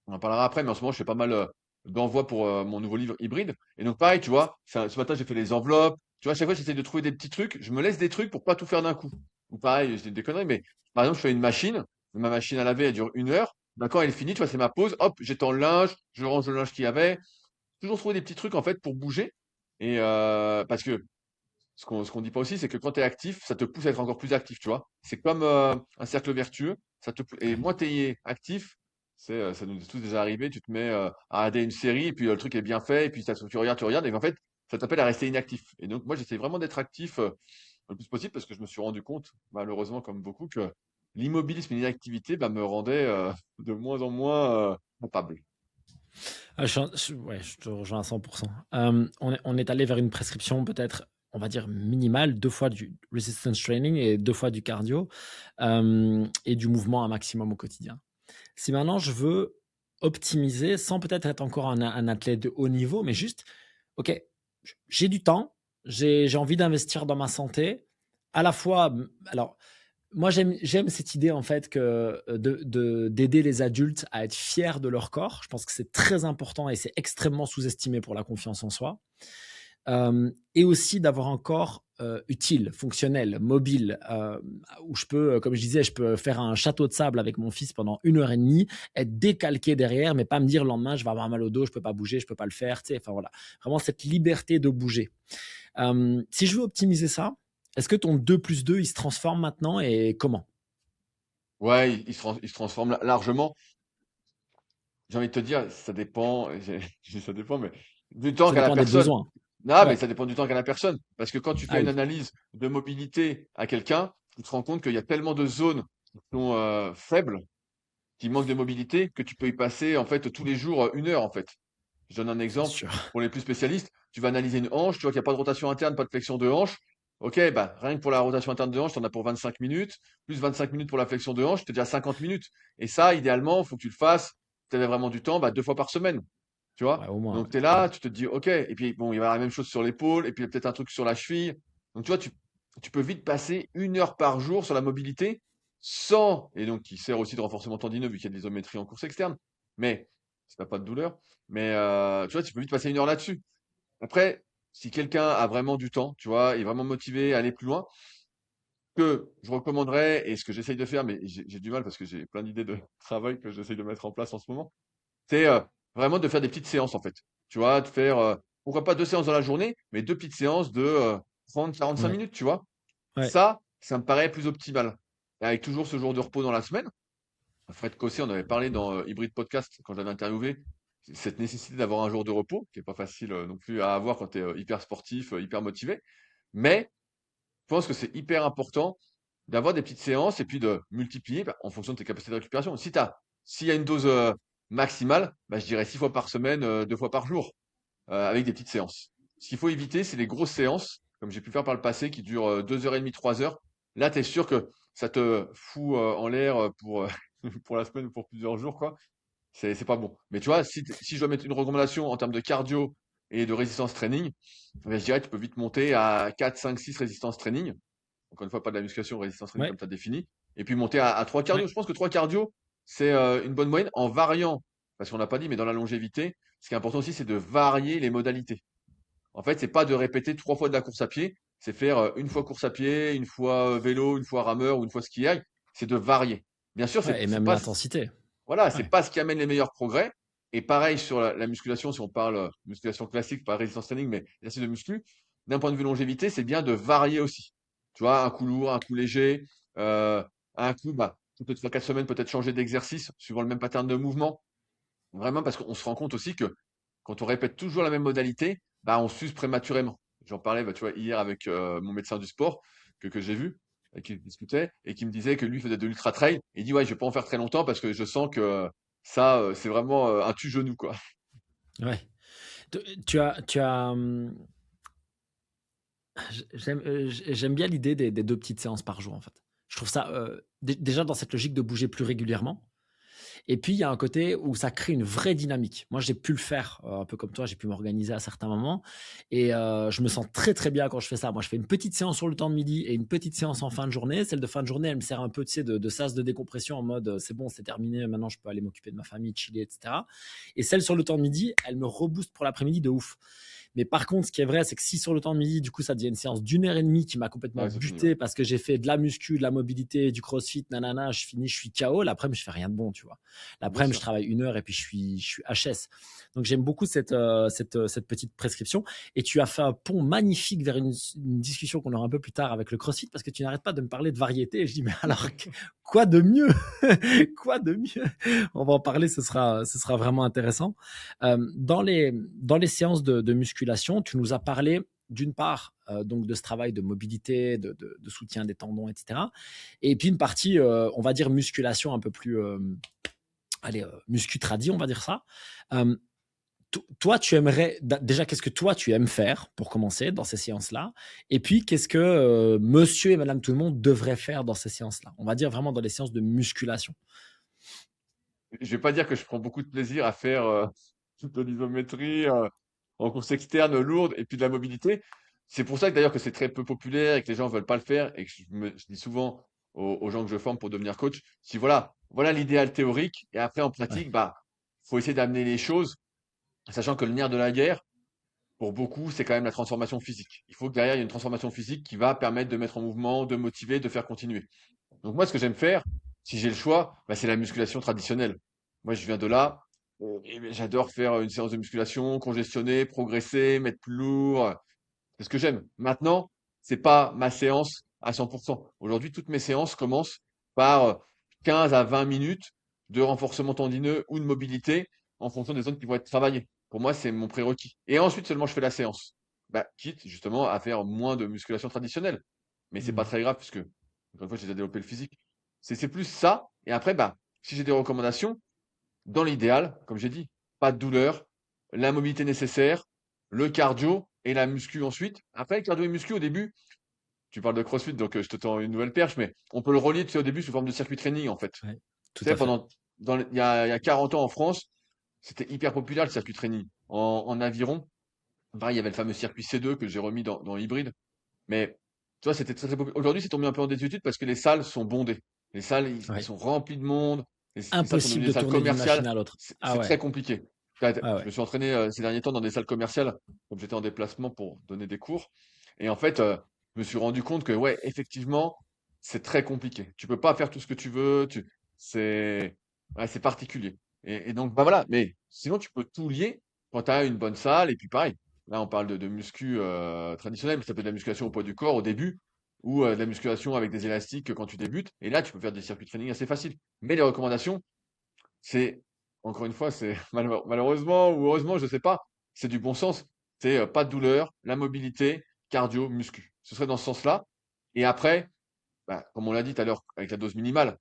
on en parlera après, mais en ce moment, je fais pas mal d'envois pour mon nouveau livre hybride. Et donc, pareil, tu vois, ce matin, j'ai fait les enveloppes. Tu vois, à chaque fois, j'essaie de trouver des petits trucs. Je me laisse des trucs pour pas tout faire d'un coup. Ou pareil, je dis des conneries, mais par exemple, je fais une machine. Ma machine à laver, elle dure 1 heure. D'accord, elle est finie, tu vois, c'est ma pause. Hop, j'étends le linge, je range le linge qu'il y avait. Toujours trouver des petits trucs, en fait, pour bouger. Et parce que ce qu'on dit pas aussi, c'est que quand tu es actif, ça te pousse à être encore plus actif, tu vois. C'est comme un cercle vertueux. Et
Ouais.
moins tu es actif, ça nous est tous déjà arrivé, tu te mets à regarder une série et puis le truc est bien fait et puis tu regardes et en fait, ça t'appelle à rester inactif. Et donc moi, j'essaie vraiment d'être actif le plus possible parce que je me suis rendu compte, malheureusement comme beaucoup, que l'immobilisme et l'inactivité me rendaient de moins en moins capable.
Ah, ouais, je te rejoins à 100%. On est allé vers une prescription peut-être, on va dire minimale, 2 fois du resistance training et 2 fois du cardio, et du mouvement un maximum au quotidien. Si maintenant je veux optimiser, sans peut-être être encore un athlète de haut niveau, mais juste, ok, j'ai du temps, j'ai envie d'investir dans ma santé, à la fois, alors moi, j'aime cette idée en fait d'aider les adultes à être fiers de leur corps. Je pense que c'est très important et c'est extrêmement sous-estimé pour la confiance en soi. Et aussi d'avoir un corps utile, fonctionnel, mobile, où je peux, comme je disais, je peux faire un château de sable avec mon fils pendant 1 heure et demie, être décalqué derrière, mais pas me dire le lendemain, je vais avoir mal au dos, je peux pas bouger, je peux pas le faire. Tu sais, enfin voilà, vraiment cette liberté de bouger. Si je veux optimiser ça, est-ce que ton 2 plus 2, il se transforme maintenant et comment?
Ouais, il se transforme largement. J'ai envie de te dire, ça dépend, ça dépend, mais du temps
Ça
qu'a la
dépend des
personne.
besoins.
Non, mais
Ouais.
ça dépend du temps qu'a la personne. Parce que quand tu
Ah
fais une
oui,
analyse de mobilité à quelqu'un, tu te rends compte qu'il y a tellement de zones qui sont faibles, qui manquent de mobilité, que tu peux y passer en fait tous les jours 1 heure en fait. Je donne un
c'est
exemple
sûr.
pour les plus spécialistes. Tu vas analyser une hanche, tu vois qu'il n'y a pas de rotation interne, pas de flexion de hanche. Ok, rien que pour la rotation interne de hanche, tu en as pour 25 minutes, plus 25 minutes pour la flexion de hanche, tu es déjà à 50 minutes. Et ça, idéalement, il faut que tu le fasses, tu avais vraiment du temps, 2 fois par semaine. Tu
Ouais,
vois?
au moins,
Donc
ouais.
tu es là, tu te dis, ok. Et puis bon, il va y avoir la même chose sur l'épaule, et puis peut-être un truc sur la cheville. Donc tu vois, tu peux vite passer 1 heure par jour sur la mobilité sans, et donc qui sert aussi de renforcement tendineux vu qu'il y a de l'isométrie en course externe. Mais, si t'as pas de douleur, mais tu vois, tu peux vite passer 1 heure là-dessus. Après, si quelqu'un a vraiment du temps, tu vois, est vraiment motivé à aller plus loin, que je recommanderais, et ce que j'essaye de faire, mais j'ai du mal parce que j'ai plein d'idées de travail que j'essaye de mettre en place en ce moment, c'est vraiment de faire des petites séances en fait. Tu vois, de faire, pourquoi pas 2 séances dans la journée, mais 2 petites séances de 30-45
Ouais,
minutes, tu vois.
ouais.
Ça me paraît plus optimal. Et avec toujours ce jour de repos dans la semaine. Fred Cossé, on avait parlé dans Hybrid Podcast quand j'avais interviewé, cette nécessité d'avoir un jour de repos, qui est pas facile non plus à avoir quand tu es hyper sportif, hyper motivé. Mais je pense que c'est hyper important d'avoir des petites séances et puis de multiplier en fonction de tes capacités de récupération. S'il y a une dose maximale, je dirais 6 fois par semaine, 2 fois par jour, avec des petites séances. Ce qu'il faut éviter, c'est les grosses séances, comme j'ai pu faire par le passé, qui durent 2 heures et demie, 3 heures. Là, tu es sûr que ça te fout en l'air pour, pour la semaine ou pour plusieurs jours, quoi. c'est pas bon. Mais tu vois, si je dois mettre une recommandation en termes de cardio et de résistance training, ben, je dirais que tu peux vite monter à 4, 5, 6 résistance training. Encore une fois, pas de la musculation, résistance training
Ouais,
comme tu as défini. Et puis monter à 3
ouais,
cardio. Je pense que 3 cardio, c'est une bonne moyenne en variant. Parce qu'on n'a pas dit, mais dans la longévité, ce qui est important aussi, c'est de varier les modalités. En fait, c'est pas de répéter 3 fois de la course à pied, c'est faire une fois course à pied, une fois vélo, une fois rameur ou une fois skiing. C'est de varier. Bien sûr,
ouais, et
c'est
même
pas,
l'intensité.
voilà, c'est
Ouais,
pas ce qui amène les meilleurs progrès. Et pareil sur la musculation, si on parle musculation classique, pas résistance training, mais exercice de muscu, d'un point de vue longévité, c'est bien de varier aussi. Tu vois, un coup lourd, un coup léger, euh, un coup, bah, toutes les 3-4 semaines, peut-être changer d'exercice, suivant le même pattern de mouvement. Vraiment, parce qu'on se rend compte aussi que quand on répète toujours la même modalité, bah, on s'use prématurément. J'en parlais, bah, tu vois, hier avec mon médecin du sport que j'ai vu, et qui discutait, et qui me disait que lui faisait de l'ultra trail. Il dit, ouais, je vais pas en faire très longtemps parce que je sens que ça, c'est vraiment un tue-genou, quoi.
ouais. Tu as, j'aime bien l'idée des 2 petites séances par jour, en fait. Je trouve ça, déjà dans cette logique de bouger plus régulièrement. Et puis, il y a un côté où ça crée une vraie dynamique. Moi, j'ai pu le faire, un peu comme toi, j'ai pu m'organiser à certains moments et je me sens très, très bien quand je fais ça. Moi, je fais une petite séance sur le temps de midi et une petite séance en fin de journée. Celle de fin de journée, elle me sert un peu, tu sais, de sas de décompression en mode, c'est bon, c'est terminé, maintenant je peux aller m'occuper de ma famille, chiller et cetera, et celle sur le temps de midi, elle me rebooste pour l'après-midi de ouf. Mais par contre, ce qui est vrai, c'est que si sur le temps de midi, du coup, ça devient une séance d'1 heure et demie qui m'a complètement
Ouais, c'est fini, ouais.
buté parce que j'ai fait de la muscu, de la mobilité, du crossfit, nanana, je finis, je suis KO. L'après-midi, je fais rien de bon, tu vois.
Bien
L'après-midi, je
sûr.
travaille 1 heure et puis je suis HS. Donc, j'aime beaucoup cette petite prescription. Et tu as fait un pont magnifique vers une discussion qu'on aura un peu plus tard avec le CrossFit parce que tu n'arrêtes pas de me parler de variété. Et je dis, mais alors, quoi de mieux? Quoi de mieux? On va en parler, ce sera vraiment intéressant. Dans les séances de musculation, tu nous as parlé d'une part donc de ce travail de mobilité, de soutien des tendons, etc. Et puis une partie, on va dire musculation un peu plus, allez, muscu tradi, on va dire ça. Euh, Toi, tu aimerais déjà, qu'est-ce que toi tu aimes faire pour commencer dans ces séances-là? Et puis, qu'est-ce que monsieur et madame tout le monde devraient faire dans ces séances-là? On va dire vraiment dans les séances de musculation.
Je vais pas dire que je prends beaucoup de plaisir à faire de l'isométrie en course externe lourde et puis de la mobilité. C'est pour ça que d'ailleurs que c'est très peu populaire et que les gens veulent pas le faire et que je dis souvent aux gens que je forme pour devenir coach, si voilà l'idéal théorique et après en
Ouais,
pratique, bah, faut essayer d'amener les choses, sachant que le nerf de la guerre, pour beaucoup, c'est quand même la transformation physique. Il faut que derrière, il y ait une transformation physique qui va permettre de mettre en mouvement, de motiver, de faire continuer. Donc moi, ce que j'aime faire, si j'ai le choix, bah, c'est la musculation traditionnelle. Moi, je viens de là, et ben, j'adore faire une séance de musculation, congestionner, progresser, mettre plus lourd. C'est ce que j'aime. Maintenant, c'est pas ma séance à 100%. Aujourd'hui, toutes mes séances commencent par 15 à 20 minutes de renforcement tendineux ou de mobilité en fonction des zones qui vont être travaillées. Pour moi, c'est mon prérequis. Et ensuite seulement je fais la séance. Bah, quitte justement à faire moins de musculation traditionnelle. Mais c'est pas
mmh,
très grave puisque, encore une fois, j'ai déjà développé le physique. C'est plus ça. Et après, bah, si j'ai des recommandations, dans l'idéal, comme j'ai dit, pas de douleur, la mobilité nécessaire, le cardio et la muscu ensuite. Après, le cardio et muscu au début, tu parles de CrossFit, donc je te tends une nouvelle perche, mais on peut le relier, tu sais, au début sous forme de circuit training, en fait.
ouais, tout
Tu sais,
à fait.
il y a 40 ans en France, c'était hyper populaire le circuit training. En aviron, pareil, il y avait le fameux circuit C2 que j'ai remis dans Hybride. Mais tu vois, c'était très, très populaire. Aujourd'hui, c'est tombé un peu en désuétude parce que les salles sont bondées. Les salles, ils
Ouais.
sont remplis de monde. Les salles sont
Impossible
devenues des
de
salles
tourner d'une
commerciales.
machine à l'autre. Ah
C'est très
ouais,
compliqué.
ouais,
Je
ouais.
me suis entraîné ces derniers temps dans des salles commerciales, comme j'étais en déplacement pour donner des cours. Et en fait, je me suis rendu compte que, ouais, effectivement, c'est très compliqué. Tu peux pas faire tout ce que tu veux. C'est, ouais, c'est particulier. Et donc, bah voilà. Mais sinon, tu peux tout lier quand tu as une bonne salle. Et puis, pareil. Là, on parle de muscu traditionnel, mais ça peut être de la musculation au poids du corps au début ou de la musculation avec des élastiques quand tu débutes. Et là, tu peux faire des circuits de training assez faciles. Mais les recommandations, c'est, encore une fois, c'est malheureusement ou heureusement, je sais pas, c'est du bon sens. C'est pas de douleur, la mobilité, cardio, muscu. Ce serait dans ce sens-là. Et après, bah, comme on l'a dit tout à l'heure, avec la dose minimale,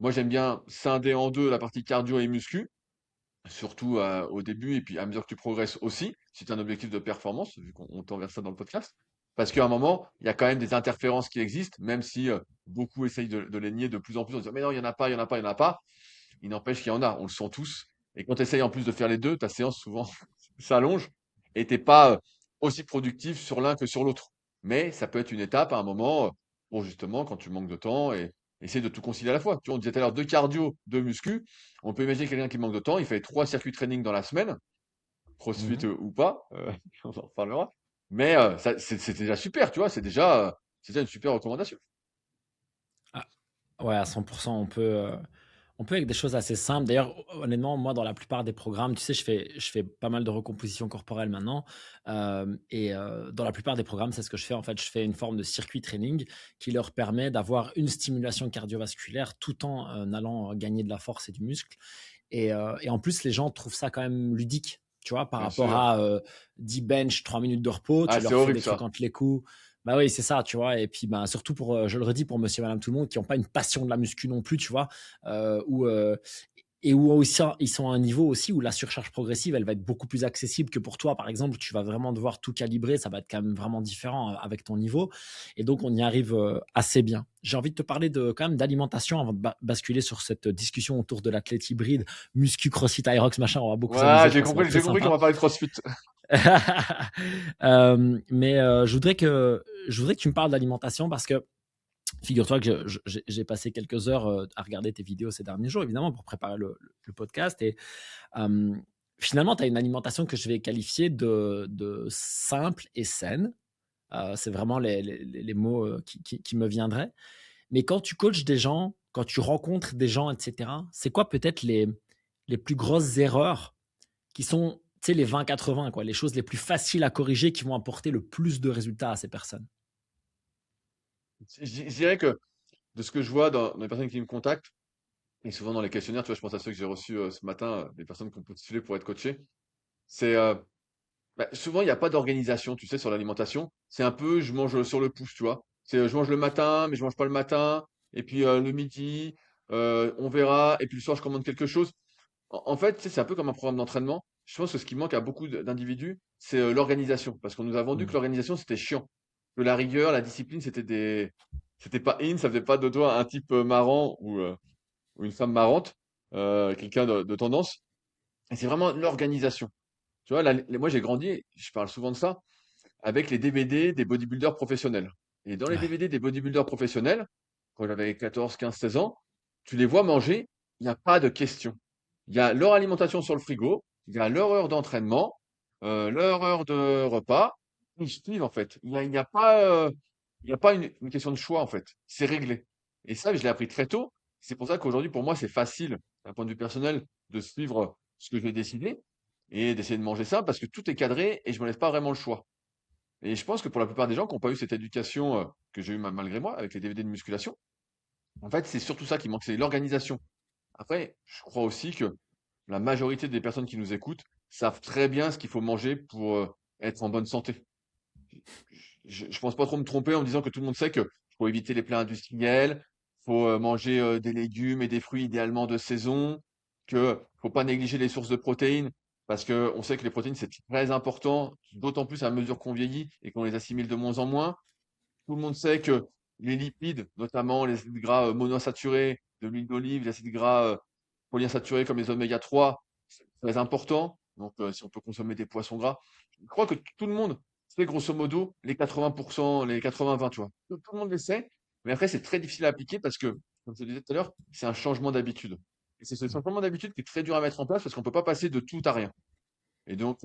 moi j'aime bien scinder en deux la partie cardio et muscu, surtout au début et puis à mesure que tu progresses aussi, si tu as un objectif de performance, vu qu'on tend vers ça dans le podcast. Parce qu'à un moment, il y a quand même des interférences qui existent, même si beaucoup essayent de les nier de plus en plus en disant mais non, il n'y en a pas, il n'y en a pas, il n'y en a pas. Il n'empêche qu'il y en a, on le sent tous. Et quand tu essayes en plus de faire les deux, ta séance souvent s'allonge et t'es pas aussi productif sur l'un que sur l'autre. Mais ça peut être une étape à un moment pour justement quand tu manques de temps et essayer de tout concilier à la fois. Tu vois, on disait tout à l'heure deux cardio, deux muscu. On peut imaginer quelqu'un qui manque de temps, il fait 3 circuits training dans la semaine, CrossFit
Mhm.
ou pas, on en reparlera. Mais c'est déjà super, tu vois, c'est déjà une super recommandation.
Ah, ouais, à 100%, on peut avec des choses assez simples. D'ailleurs, honnêtement, moi, dans la plupart des programmes, tu sais, je fais pas mal de recomposition corporelle maintenant. Dans la plupart des programmes, c'est ce que je fais. En fait, je fais une forme de circuit training qui leur permet d'avoir une stimulation cardiovasculaire tout en allant gagner de la force et du muscle. Et en plus, les gens trouvent ça quand même ludique. Tu vois, par
Bien
rapport
sûr.
à 10 bench, 3 minutes de repos,
Ah,
tu
c'est
leur fais
horrible
des trucs
ça.
entre les coups. Bah oui, c'est ça, tu vois. Et puis, bah, surtout pour, je le redis, pour monsieur et madame tout le monde qui n'ont pas une passion de la muscu non plus, tu vois. euh, où, euh, et où aussi, ils sont à un niveau aussi où la surcharge progressive, elle va être beaucoup plus accessible que pour toi. Par exemple, tu vas vraiment devoir tout calibrer. Ça va être quand même vraiment différent avec ton niveau. Et donc, on y arrive assez bien. J'ai envie de te parler quand même d'alimentation avant de basculer sur cette discussion autour de l'athlète hybride, muscu, crossfit, Irox, machin. On va beaucoup
Ouais,
s'amuser. Je pense que ça va être très
j'ai compris qu'on
sympa.
va parler de CrossFit.
Je voudrais que tu me parles d'alimentation parce que figure-toi que j'ai passé quelques heures à regarder tes vidéos ces derniers jours, évidemment, pour préparer le podcast. Et euh, finalement, tu as une alimentation que je vais qualifier de simple et saine. C'est vraiment les mots qui me viendraient. Mais quand tu coaches des gens, quand tu rencontres des gens, etc., c'est quoi peut-être les plus grosses erreurs qui sont, tu sais, les 20-80, quoi, les choses les plus faciles à corriger qui vont apporter le plus de résultats à ces personnes?
Je dirais que de ce que je vois dans les personnes qui me contactent, et souvent dans les questionnaires, tu vois, je pense à ceux que j'ai reçus ce matin, des personnes qui ont postulé pour être coachées, c'est souvent il n'y a pas d'organisation, tu sais, sur l'alimentation. C'est un peu je mange sur le pouce, tu vois. C'est je mange le matin, mais je mange pas le matin, et puis le midi, on verra, et puis le soir je commande quelque chose. En fait, tu sais, c'est un peu comme un programme d'entraînement. Je pense que ce qui manque à beaucoup d'individus, c'est l'organisation, parce qu'on nous a vendu que
Mm.
l'organisation c'était chiant, que la rigueur, la discipline, c'était pas in, ça faisait pas de toi un type marrant ou une femme marrante, quelqu'un de tendance. Et c'est vraiment l'organisation. Tu vois, moi j'ai grandi, je parle souvent de ça, avec les DVD des bodybuilders professionnels. Et dans les
Ouais.
DVD des bodybuilders professionnels, quand j'avais 14, 15, 16 ans, tu les vois manger, il n'y a pas de question. Il y a leur alimentation sur le frigo, il y a leur heure d'entraînement, leur heure de repas, ils suivent en fait. Il y a pas une question de choix en fait. C'est réglé. Et ça, je l'ai appris très tôt. C'est pour ça qu'aujourd'hui, pour moi, c'est facile, d'un point de vue personnel, de suivre ce que je vais décider et d'essayer de manger ça parce que tout est cadré et je me laisse pas vraiment le choix. Et je pense que pour la plupart des gens qui n'ont pas eu cette éducation que j'ai eue malgré moi avec les DVD de musculation, en fait, c'est surtout ça qui manque, c'est l'organisation. Après, je crois aussi que la majorité des personnes qui nous écoutent savent très bien ce qu'il faut manger pour être en bonne santé. Je pense pas trop me tromper en me disant que tout le monde sait que faut éviter les plats industriels, faut manger des légumes et des fruits idéalement de saison, que faut pas négliger les sources de protéines parce que on sait que les protéines c'est très important, d'autant plus à mesure qu'on vieillit et qu'on les assimile de moins en moins. Tout le monde sait que les lipides, notamment les acides gras monoinsaturés, de l'huile d'olive, les acides gras polyinsaturés comme les oméga 3, c'est très important. Donc, si on peut consommer des poissons gras, je crois que tout le monde sait grosso modo les 80%, les 80-20, tu vois. Tout le monde le sait, mais après, c'est très difficile à appliquer parce que, comme je te disais tout à l'heure, c'est un changement d'habitude. Et c'est ce changement d'habitude qui est très dur à mettre en place parce qu'on peut pas passer de tout à rien. Et donc,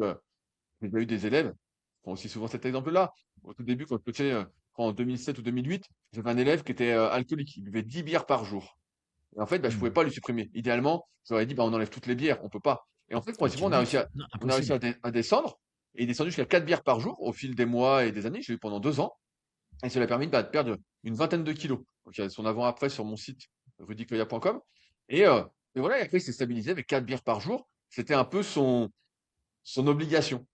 j'ai déjà eu des élèves qui prends aussi souvent cet exemple-là. Au tout début, quand je coachais, en 2007 ou 2008, j'avais un élève qui était alcoolique. Il buvait 10 bières par jour. Et en fait, je pouvais
Mm.
pas lui supprimer. Idéalement, j'aurais dit, on enlève toutes les bières. On peut pas. Et en fait,
Quel
progressivement,
but? Non,
on a réussi
impossible.
à descendre. Et il est descendu jusqu'à 4 bières par jour au fil des mois et des années. J'ai eu pendant 2 ans. Et ça lui a permis de perdre une vingtaine de kilos. Donc, il y a son avant-après sur mon site, rudicoya.com. Et, euh, et voilà, et après, il s'est stabilisé avec 4 bières par jour. C'était un peu son obligation.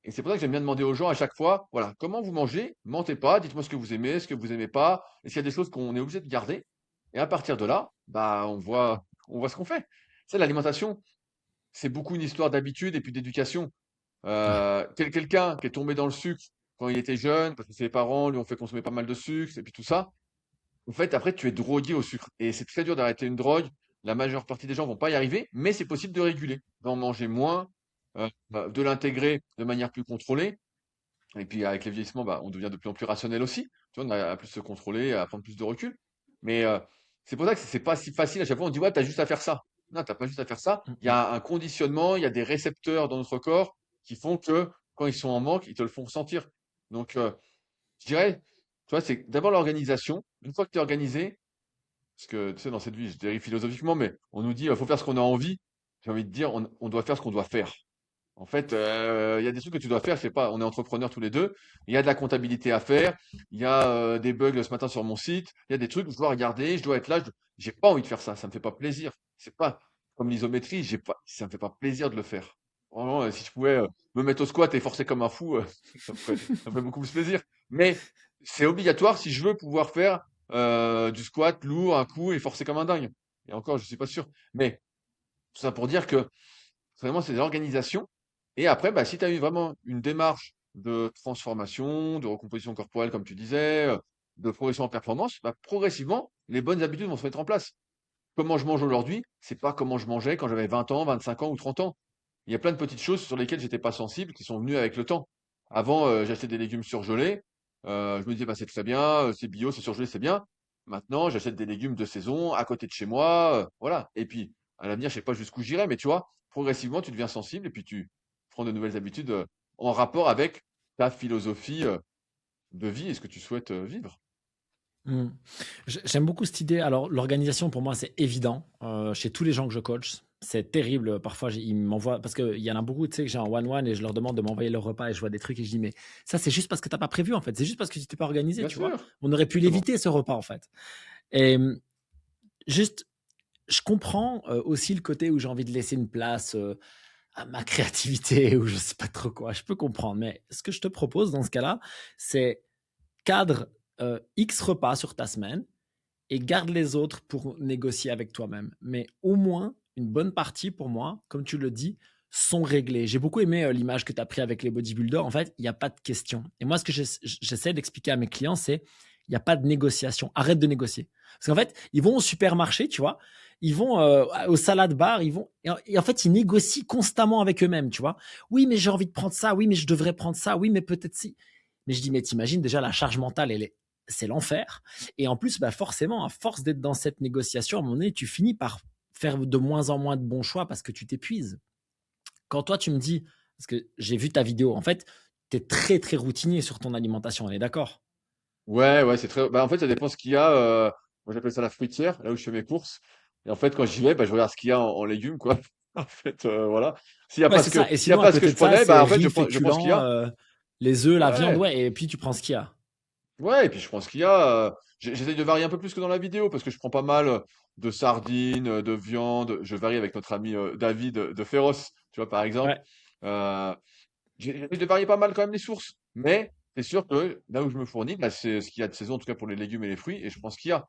Et c'est pour ça que j'aime bien demander aux gens à chaque fois, voilà, comment vous mangez? Mentez pas, dites-moi ce que vous aimez pas, et s'il y a des choses qu'on est obligé de garder. Et à partir de là, on voit ce qu'on fait. C'est l'alimentation, c'est beaucoup une histoire d'habitude et puis d'éducation.
Ouais.
Quelqu'un qui est tombé dans le sucre quand il était jeune, parce que ses parents lui ont fait consommer pas mal de sucre, et puis tout ça, en fait, après, tu es drogué au sucre. Et c'est très dur d'arrêter une drogue la majeure partie des gens vont pas y arriver, mais c'est possible de réguler, d'en manger moins, de l'intégrer de manière plus contrôlée. Et puis avec le vieillissement, on devient de plus en plus rationnel aussi. Tu vois, on a à plus se contrôler, à prendre plus de recul. Mais c'est pour ça que c'est pas si facile. À chaque fois, on dit ouais, t'as juste à faire ça. Non, t'as pas juste à faire ça.
Mm,
Il y a un conditionnement, il y a des récepteurs dans notre corps qui font que quand ils sont en manque, ils te le font ressentir. Donc, je dirais, tu vois, c'est d'abord l'organisation. Une fois que tu es organisé, parce que tu sais, dans cette vie, je dérive philosophiquement, mais on nous dit, il faut faire ce qu'on a envie. J'ai envie de dire, on doit faire ce qu'on doit faire. En fait, il y a des trucs que tu dois faire. Je sais pas, on est entrepreneurs tous les deux. Il y a de la comptabilité à faire. Il y a des bugs ce matin sur mon site. Il y a des trucs que je dois regarder. Je dois être là. J'ai pas envie de faire ça. Ça me fait pas plaisir. C'est pas comme l'isométrie. Ça me fait pas plaisir de le faire. Vraiment, si je pouvais me mettre au squat et forcer comme un fou, ça me ferait beaucoup plus plaisir. Mais c'est obligatoire si je veux pouvoir faire du squat lourd, un coup et forcer comme un dingue. Et encore, je suis pas sûr. Mais tout ça pour dire que vraiment, c'est de l'organisation. Et après, si tu as eu vraiment une démarche de transformation, de recomposition corporelle, comme tu disais, de progression en performance, progressivement, les bonnes habitudes vont se mettre en place. Comment je mange aujourd'hui, c'est pas comment je mangeais quand j'avais 20 ans, 25 ans ou 30 ans. Il y a plein de petites choses sur lesquelles j'étais pas sensible qui sont venues avec le temps. Avant, j'achetais des légumes surgelés. Je me disais, c'est très bien, c'est bio, c'est surgelé, c'est bien. Maintenant, j'achète des légumes de saison à côté de chez moi. Voilà. Et puis, à l'avenir, je sais pas jusqu'où j'irai, mais tu vois, progressivement, tu deviens sensible et puis tu prends de nouvelles habitudes en rapport avec ta philosophie de vie et ce que tu souhaites vivre.
mm. J'aime beaucoup cette idée. Alors, l'organisation, pour moi, c'est évident. Chez tous les gens que je coach, c'est terrible. Parfois, ils m'envoient, parce qu'il y en a beaucoup, tu sais, que j'ai en one-one et je leur demande de m'envoyer leur repas et je vois des trucs et je dis, mais ça, c'est juste parce que tu n'as pas prévu, en fait. C'est juste parce que tu t'es pas organisé,
Bien
tu vois.
sûr,
On aurait pu
exactement.
l'éviter, ce repas, en fait. Et juste, je comprends aussi le côté où j'ai envie de laisser une place à ma créativité ou je sais pas trop quoi. Je peux comprendre. Mais ce que je te propose dans ce cas-là, c'est cadre X repas sur ta semaine et garde les autres pour négocier avec toi-même. Mais au moins, une bonne partie pour moi, comme tu le dis, sont réglés. J'ai beaucoup aimé l'image que tu as pris avec les bodybuilders. En fait, il n'y a pas de question. Et moi, ce que j'essaie d'expliquer à mes clients, c'est il n'y a pas de négociation. Arrête de négocier. Parce qu'en fait, ils vont au supermarché, tu vois, ils vont au salade bar, et en fait, ils négocient constamment avec eux-mêmes, tu vois. Oui, mais j'ai envie de prendre ça. Oui, mais je devrais prendre ça. Oui, mais peut-être si. Mais je dis, mais t'imagines déjà la charge mentale, c'est l'enfer. Et en plus, forcément, à force d'être dans cette négociation, à un moment donné, tu finis par faire de moins en moins de bons choix parce que tu t'épuises. Quand toi, tu me dis, parce que j'ai vu ta vidéo, en fait, tu es très, très routinier sur ton alimentation, on est d'accord?
Ouais, ouais, c'est très. En fait, ça dépend ce qu'il y a. Moi, j'appelle ça la fruitière, là où je fais mes courses. Et en fait, quand j'y vais, je regarde ce qu'il y a en légumes, quoi. En fait, voilà.
Ouais, c'est ça. Et
S'il y a
sinon, à
pas ce que
côté
je
de ça,
prenais,
c'est
en fait,
riz,
je prends ce qu'il y
féculents,
a.
les œufs, la viande,
Ouais,
ouais, et puis tu prends ce qu'il y a.
ouais. Et puis, je prends ce qu'il y a. J'essaye de varier un peu plus que dans la vidéo parce que je prends pas mal de sardines, de viande. Je varie avec notre ami David de Féroce, tu vois, par exemple.
Ouais,
Euh, J'essaie de varier pas mal quand même les sources. Mais c'est sûr que là où je me fournis, c'est ce qu'il y a de saison, en tout cas pour les légumes et les fruits, et je pense qu'il y a.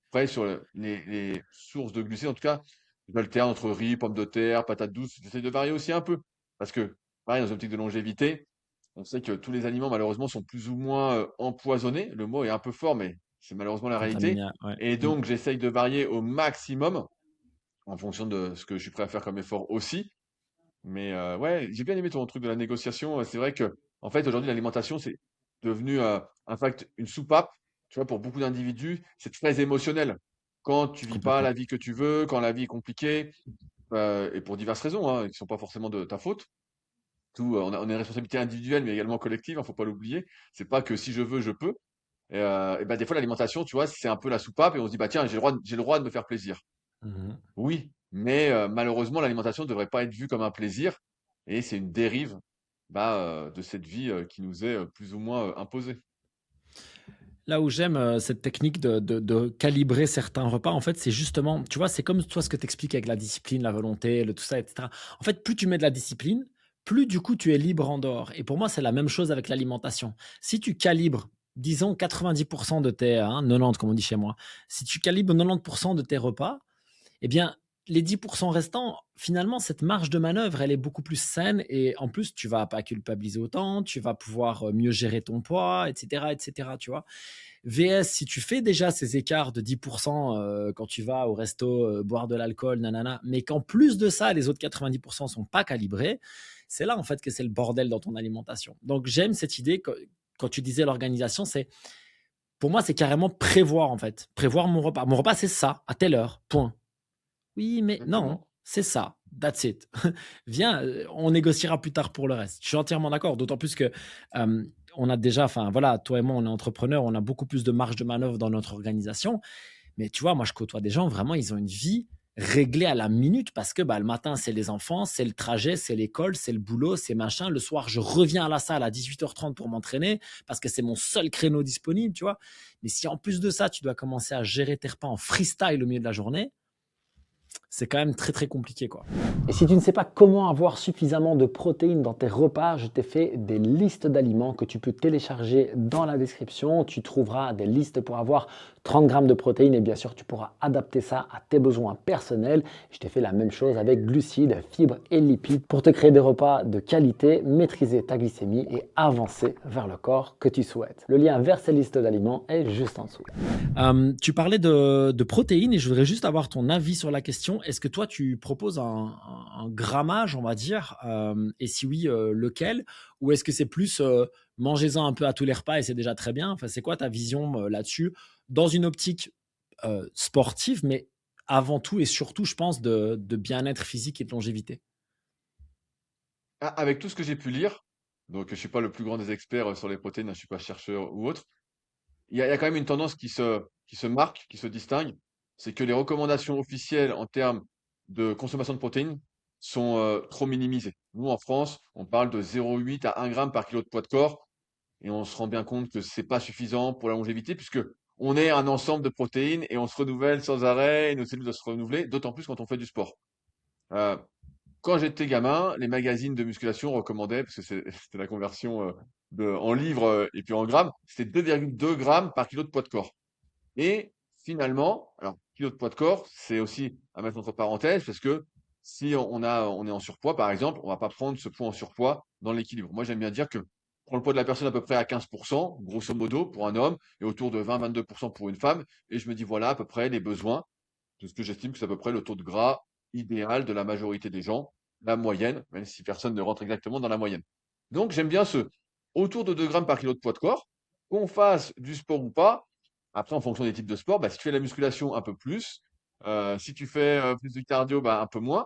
Après, sur les sources de glucides, en tout cas, j'alterne entre riz, pommes de terre, patates douces. J'essaie de varier aussi un peu. Parce que, pareil, dans une optique de longévité, on sait que tous les aliments, malheureusement, sont plus ou moins empoisonnés. Le mot est un peu fort, mais c'est malheureusement la réalité.
contaminé, ouais.
Et
Mm.
donc, j'essaye de varier au maximum en fonction de ce que je suis prêt à faire comme effort aussi. Mais ouais, j'ai bien aimé ton truc de la négociation. C'est vrai que, en fait, aujourd'hui, l'alimentation, c'est devenu un fact, une soupape. Tu vois, pour beaucoup d'individus, c'est très émotionnel. Quand tu vis pas la
Complètement.
vie que tu veux, quand la vie est compliquée, et pour diverses raisons, hein, qui sont pas forcément de ta faute. On a une responsabilité individuelle, mais également collective. Faut pas l'oublier. C'est pas que si je veux, je peux. Et des fois, l'alimentation, tu vois, c'est un peu la soupape, et on se dit, bah tiens, j'ai le droit de me faire plaisir.
Mhm.
Oui, mais malheureusement, l'alimentation ne devrait pas être vue comme un plaisir et c'est une dérive de cette vie qui nous est plus ou moins imposée.
Là où j'aime cette technique de calibrer certains repas, en fait, c'est justement, tu vois, c'est comme toi ce que tu expliques avec la discipline, la volonté, tout ça, etc. En fait, plus tu mets de la discipline, plus du coup tu es libre en dehors. Et pour moi, c'est la même chose avec l'alimentation. Si tu calibres, disons 90% de tes, 90 comme on dit chez moi, si tu calibres 90% de tes repas, eh bien, les 10% restants, finalement, cette marge de manœuvre, elle est beaucoup plus saine et en plus, tu vas pas culpabiliser autant, tu vas pouvoir mieux gérer ton poids, etc., tu vois. VS, si tu fais déjà ces écarts de 10% quand tu vas au resto boire de l'alcool, nanana, mais qu'en plus de ça, les autres 90% sont pas calibrés, c'est là en fait que c'est le bordel dans ton alimentation. Donc j'aime cette idée quand tu disais l'organisation, pour moi, c'est carrément prévoir en fait. Prévoir mon repas. Mon repas, c'est ça, à telle heure, point. Oui, mais non,
Exactement.
c'est ça. That's it. Viens, on négociera plus tard pour le reste. Je suis entièrement d'accord. D'autant plus que on a déjà, enfin voilà, toi et moi, on est entrepreneurs, on a beaucoup plus de marge de manœuvre dans notre organisation. Mais tu vois, moi, je côtoie des gens, vraiment, ils ont une vie réglée à la minute parce que le matin, c'est les enfants, c'est le trajet, c'est l'école, c'est le boulot, c'est machin. Le soir, je reviens à la salle à 18h30 pour m'entraîner parce que c'est mon seul créneau disponible, tu vois. Mais si en plus de ça, tu dois commencer à gérer tes repas en freestyle au milieu de la journée, c'est quand même très, très compliqué, quoi.
Et si tu ne sais pas comment avoir suffisamment de protéines dans tes repas, je t'ai fait des listes d'aliments que tu peux télécharger dans la description. Tu trouveras des listes pour avoir 30 grammes de protéines et bien sûr, tu pourras adapter ça à tes besoins personnels. Je t'ai fait la même chose avec glucides, fibres et lipides pour te créer des repas de qualité, maîtriser ta glycémie et avancer vers le corps que tu souhaites. Le lien vers ces listes d'aliments est juste en dessous.
Tu parlais de protéines et je voudrais juste avoir ton avis sur la question. Est-ce que toi, tu proposes un grammage, on va dire, et si oui, lequel? Ou est-ce que c'est plus mangez-en un peu à tous les repas et c'est déjà très bien? Enfin, c'est quoi ta vision là-dessus dans une optique sportive, mais avant tout et surtout, je pense, de bien-être physique et de longévité?
Avec tout ce que j'ai pu lire, donc je suis pas le plus grand des experts sur les protéines, hein, je suis pas chercheur ou autre. Il y a quand même une tendance qui se marque, qui se distingue, c'est que les recommandations officielles en termes de consommation de protéines sont trop minimisées. Nous, en France, on parle de 0,8 à 1 gramme par kilo de poids de corps, et on se rend bien compte que c'est pas suffisant pour la longévité, puisque on est un ensemble de protéines et on se renouvelle sans arrêt, et nos cellules doivent se renouveler, d'autant plus quand on fait du sport. Euh, Quand j'étais gamin, les magazines de musculation recommandaient, parce que c'était la conversion en livres et puis en grammes, c'était 2,2 grammes par kilo de poids de corps. Et finalement, alors, kilo de poids de corps, c'est aussi à mettre entre parenthèses, parce que si on est en surpoids, par exemple, on va pas prendre ce poids en surpoids dans l'équilibre. Moi, j'aime bien dire que prend le poids de la personne à peu près à 15%, grosso modo, pour un homme, et autour de 20-22% pour une femme. Et je me dis, voilà, à peu près les besoins de ce que j'estime que c'est à peu près le taux de gras idéal de la majorité des gens, la moyenne, même si personne ne rentre exactement dans la moyenne. Donc, j'aime bien autour de 2 grammes par kilo de poids de corps, qu'on fasse du sport ou pas. Après, en fonction des types de sport, si tu fais de la musculation, un peu plus. Si tu fais plus de cardio, un peu moins.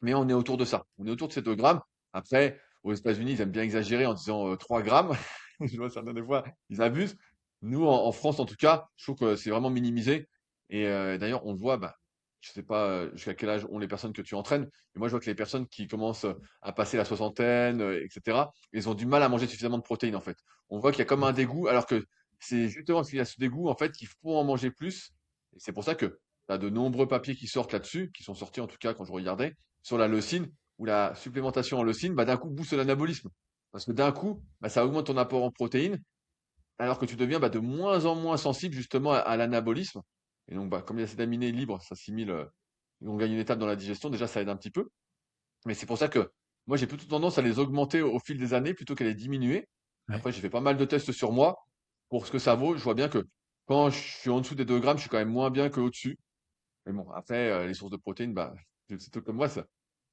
Mais on est autour de ça. On est autour de ces 2 grammes. Après, aux États-Unis, ils aiment bien exagérer en disant 3 grammes. Je vois certains des fois, ils abusent. Nous, en France, en tout cas, je trouve que c'est vraiment minimisé. Et d'ailleurs, on le voit, je sais pas jusqu'à quel âge ont les personnes que tu entraînes, mais moi, je vois que les personnes qui commencent à passer la soixantaine, etc., ils ont du mal à manger suffisamment de protéines, en fait. On voit qu'il y a comme un dégoût, alors que c'est justement parce qu'il y a ce dégoût, en fait, qu'il faut en manger plus. Et c'est pour ça que tu as de nombreux papiers qui sortent là-dessus, qui sont sortis en tout cas quand je regardais, sur la leucine, ou la supplémentation en leucine, d'un coup, booste l'anabolisme. Parce que d'un coup, ça augmente ton apport en protéines, alors que tu deviens de moins en moins sensible justement à l'anabolisme. Et donc, comme les acides aminés libres s'assimilent, on gagne une étape dans la digestion, déjà ça aide un petit peu. Mais c'est pour ça que moi j'ai plutôt tendance à les augmenter au fil des années plutôt qu'à les diminuer.
Ouais.
Après, j'ai fait pas mal de tests sur moi. Pour ce que ça vaut, je vois bien que quand je suis en dessous des 2 grammes, je suis quand même moins bien qu'au-dessus. Mais bon, après, les sources de protéines, c'est tout comme moi, ça.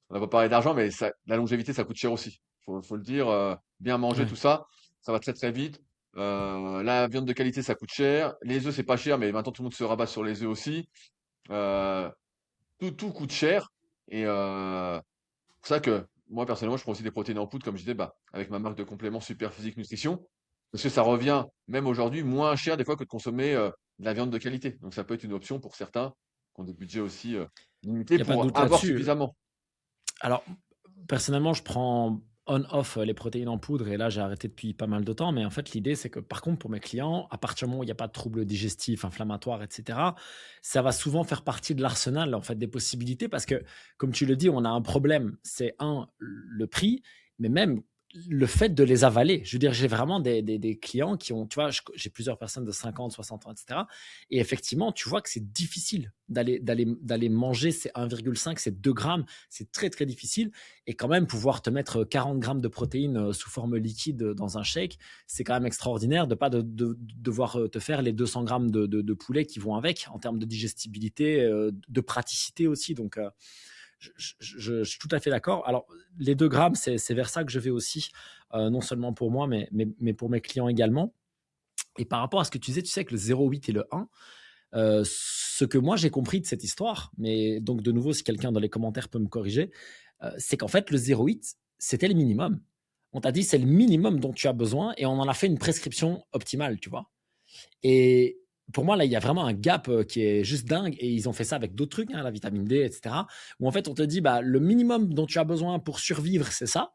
On n'a pas parlé d'argent, mais la longévité, ça coûte cher aussi. Faut le dire, bien manger,
Ouais.
tout ça, ça va très très vite. La viande de qualité, ça coûte cher. Les œufs, c'est pas cher, mais maintenant tout le monde se rabat sur les œufs aussi. Euh, tout coûte cher. Et c'est pour ça que moi, personnellement, je prends aussi des protéines en poudre, comme je disais, avec ma marque de compléments Super Physique Nutrition. Parce que ça revient, même aujourd'hui, moins cher des fois que de consommer de la viande de qualité. Donc ça peut être une option pour certains qui ont des budgets aussi limités
Il n'y a pas de
pour
doute
avoir
là-dessus.
suffisamment.
Alors, personnellement, je prends on-off les protéines en poudre et là, j'ai arrêté depuis pas mal de temps. Mais en fait, l'idée, c'est que par contre, pour mes clients, à partir du moment où il n'y a pas de troubles digestifs, inflammatoires, etc., ça va souvent faire partie de l'arsenal en fait, des possibilités parce que, comme tu le dis, on a un problème. C'est le prix, mais même le fait de les avaler. Je veux dire, j'ai vraiment des clients qui ont, tu vois, j'ai plusieurs personnes de 50, 60 ans, etc. Et effectivement, tu vois que c'est difficile d'aller manger ces 1,5, ces 2 grammes. C'est très, très difficile. Et quand même, pouvoir te mettre 40 grammes de protéines sous forme liquide dans un shake, c'est quand même extraordinaire de pas devoir te faire les 200 grammes de poulet qui vont avec en termes de digestibilité, de praticité aussi. Donc, je suis tout à fait d'accord. Alors, les 2 grammes, c'est vers ça que je vais aussi, non seulement pour moi, mais pour mes clients également. Et par rapport à ce que tu disais, tu sais que le 0,8 et le 1, ce que moi j'ai compris de cette histoire, mais donc de nouveau, si quelqu'un dans les commentaires peut me corriger, c'est qu'en fait, le 0,8, c'était le minimum. On t'a dit c'est le minimum dont tu as besoin et on en a fait une prescription optimale, tu vois. Et pour moi, là, il y a vraiment un gap qui est juste dingue. Et ils ont fait ça avec d'autres trucs, hein, la vitamine D, etc. Où en fait, on te dit, bah, le minimum dont tu as besoin pour survivre, c'est ça.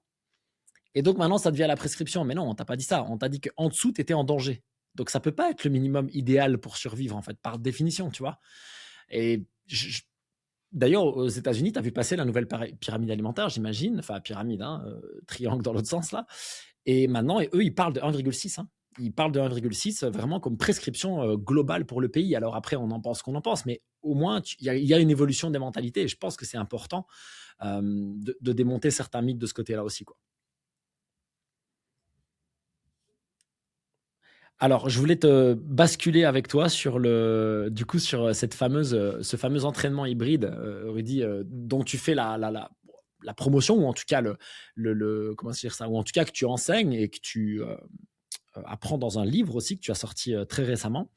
Et donc maintenant, ça devient la prescription. Mais non, on t'a pas dit ça. On t'a dit qu'en dessous, tu étais en danger. Donc ça peut pas être le minimum idéal pour survivre, en fait, par définition, tu vois. Et d'ailleurs, aux États-Unis, tu as vu passer la nouvelle pyramide alimentaire, j'imagine. Enfin, pyramide, hein, triangle dans l'autre sens, là. Et maintenant, eux, ils parlent de 1,6. Hein. Ils parlent de 1,6 vraiment comme prescription globale pour le pays. Alors après, on en pense qu'on en pense, mais au moins, il y a une évolution des mentalités. Et je pense que c'est important de démonter certains mythes de ce côté-là aussi, quoi. Alors, je voulais te basculer avec toi sur du coup, sur ce fameux entraînement hybride, Rudy, dont tu fais la promotion, ou en tout cas comment dire ça, ou en tout cas que tu enseignes et que tu apprends dans un livre aussi que tu as sorti très récemment.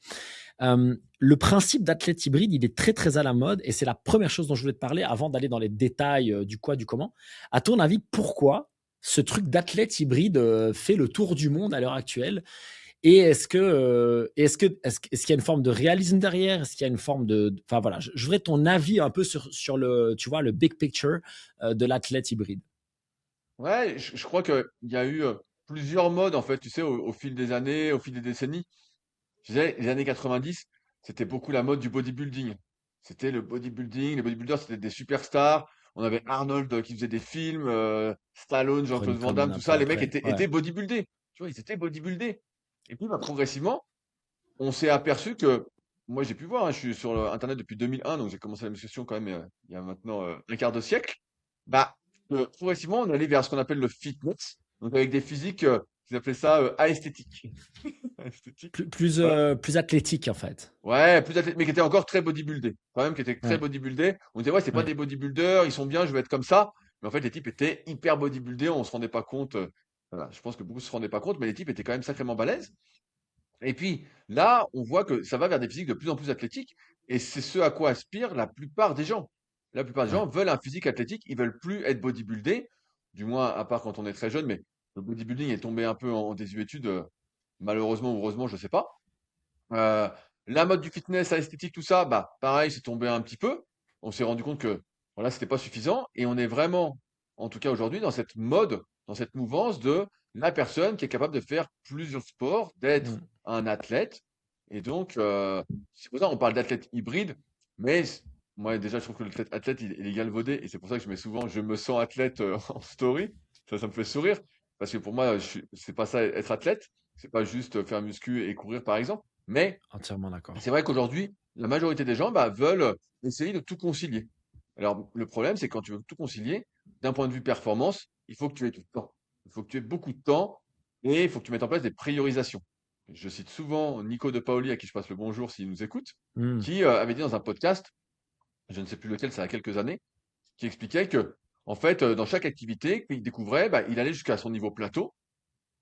Le principe d'athlète hybride, il est très très à la mode et c'est la première chose dont je voulais te parler avant d'aller dans les détails du quoi, du comment. À ton avis, pourquoi ce truc d'athlète hybride fait le tour du monde à l'heure actuelle? Et est-ce qu'il y a une forme de réalisme derrière? Est-ce qu'il y a une forme enfin voilà, je voudrais ton avis un peu sur tu vois, le big picture de l'athlète hybride.
Ouais, je crois qu'il y a eu plusieurs modes, en fait, tu sais, au fil des années, au fil des décennies. Je disais, les années 90, c'était beaucoup la mode du bodybuilding. C'était le bodybuilding, les bodybuilders, c'était des superstars. On avait Arnold qui faisait des films, Stallone, Jean-Claude
Ronnie
Van
Coleman
Damme,
un
tout
peu
ça. Les mecs
après. Ouais.
étaient bodybuildés. Tu vois, ils étaient bodybuildés. Et puis, bah, progressivement, on s'est aperçu que, moi j'ai pu voir, hein, je suis sur Internet depuis 2001, donc j'ai commencé la musculation quand même il y a maintenant un quart de siècle. Bah, progressivement, on allait vers ce qu'on appelle le fitness, donc avec des physiques, ils appelaient ça aesthétique. Esthétique. Voilà.
Plus athlétique en fait.
Ouais, plus athlétique, mais qui était encore très bodybuildé. Quand même, qui était très
Ouais,
bodybuildé. On disait, ouais, c'est pas
ouais.
des bodybuilders, ils sont bien, je vais être comme ça. Mais en fait, les types étaient hyper bodybuildés, on se rendait pas compte. Voilà, je pense que beaucoup se rendaient pas compte, mais les types étaient quand même sacrément balèzes. Et puis là, on voit que ça va vers des physiques de plus en plus athlétiques, et c'est ce à quoi aspirent la plupart des gens. La plupart des
Ouais.
gens veulent un physique athlétique, ils veulent plus être bodybuildés, du moins à part quand on est très jeune, mais le bodybuilding est tombé un peu en désuétude, malheureusement ou heureusement, je sais pas. Euh, la mode du fitness, à l'esthétique, tout ça, bah pareil, c'est tombé un petit peu. On s'est rendu compte que voilà, c'était pas suffisant, et on est vraiment, en tout cas aujourd'hui, dans cette mode, dans cette mouvance de la personne qui est capable de faire plusieurs sports, d'être
Mm.
un athlète. Et donc, c'est pour ça qu'on parle d'athlète hybride, mais moi déjà, je trouve que l'athlète athlète, il est galvaudé, et c'est pour ça que je mets souvent, je me sens athlète en story. Ça me fait sourire, parce que pour moi, c'est pas ça être athlète, c'est pas juste faire muscu et courir par exemple. Mais
Entièrement d'accord.
c'est vrai qu'aujourd'hui, la majorité des gens bah, veulent essayer de tout concilier. Alors, le problème, c'est quand tu veux tout concilier, d'un point de vue performance, il faut que tu aies du temps. Il faut que tu aies beaucoup de temps et il faut que tu mettes en place des priorisations. Je cite souvent Nico de Paoli, à qui je passe le bonjour s'il nous écoute,
Mm.
qui avait dit dans un podcast, je ne sais plus lequel, ça a quelques années, qui expliquait que, en fait, dans chaque activité qu'il découvrait, bah, il allait jusqu'à son niveau plateau.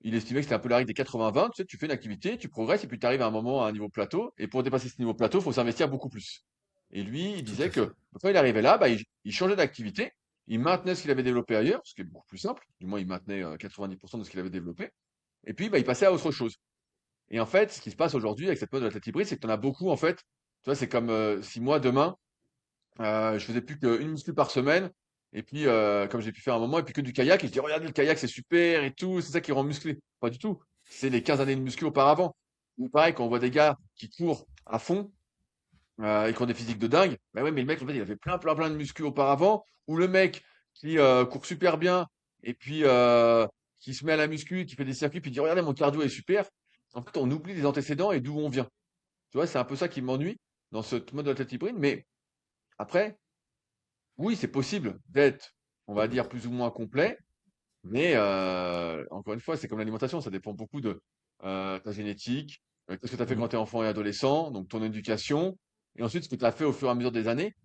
Il estimait que c'était un peu la règle des 80-20. Tu sais, tu fais une activité, tu progresses et puis tu arrives à un moment à un niveau plateau. Et pour dépasser ce niveau plateau, il faut s'investir beaucoup plus. Et lui, il
Tout
disait
à
que
fait.
quand il arrivait là, bah, il changeait d'activité. Il maintenait ce qu'il avait développé ailleurs, ce qui est beaucoup plus simple. Du moins, il maintenait 90% de ce qu'il avait développé. Et puis, bah, il passait à autre chose. Et en fait, ce qui se passe aujourd'hui avec cette mode de la tête hybride, c'est que tu en as beaucoup, en fait. Tu vois, c'est comme si moi, demain, je faisais plus qu'une muscu par semaine. Et puis, comme j'ai pu faire un moment, et puis que du kayak, et je dis, regardez, le kayak, c'est super et tout, c'est ça qui rend musclé. Pas du tout. C'est les 15 années de muscu auparavant. Ou pareil, quand on voit des gars qui courent à fond, et qui ont des physiques de dingue, bah ouais, mais le mec, en fait, il avait plein de muscu auparavant. Ou le mec qui court super bien, et puis qui se met à la muscu, qui fait des circuits, puis dit regardez, mon cardio est super. En fait, on oublie les antécédents et d'où on vient. Tu vois, c'est un peu ça qui m'ennuie dans ce mode d'athlète hybride. Mais après, oui, c'est possible d'être, on va dire, plus ou moins complet. Mais encore une fois, c'est comme l'alimentation, ça dépend beaucoup de ta génétique, qu'est-ce que tu as fait quand
Mhm.
tu es enfant et adolescent, donc ton éducation, et ensuite ce que tu as fait au fur et à mesure des années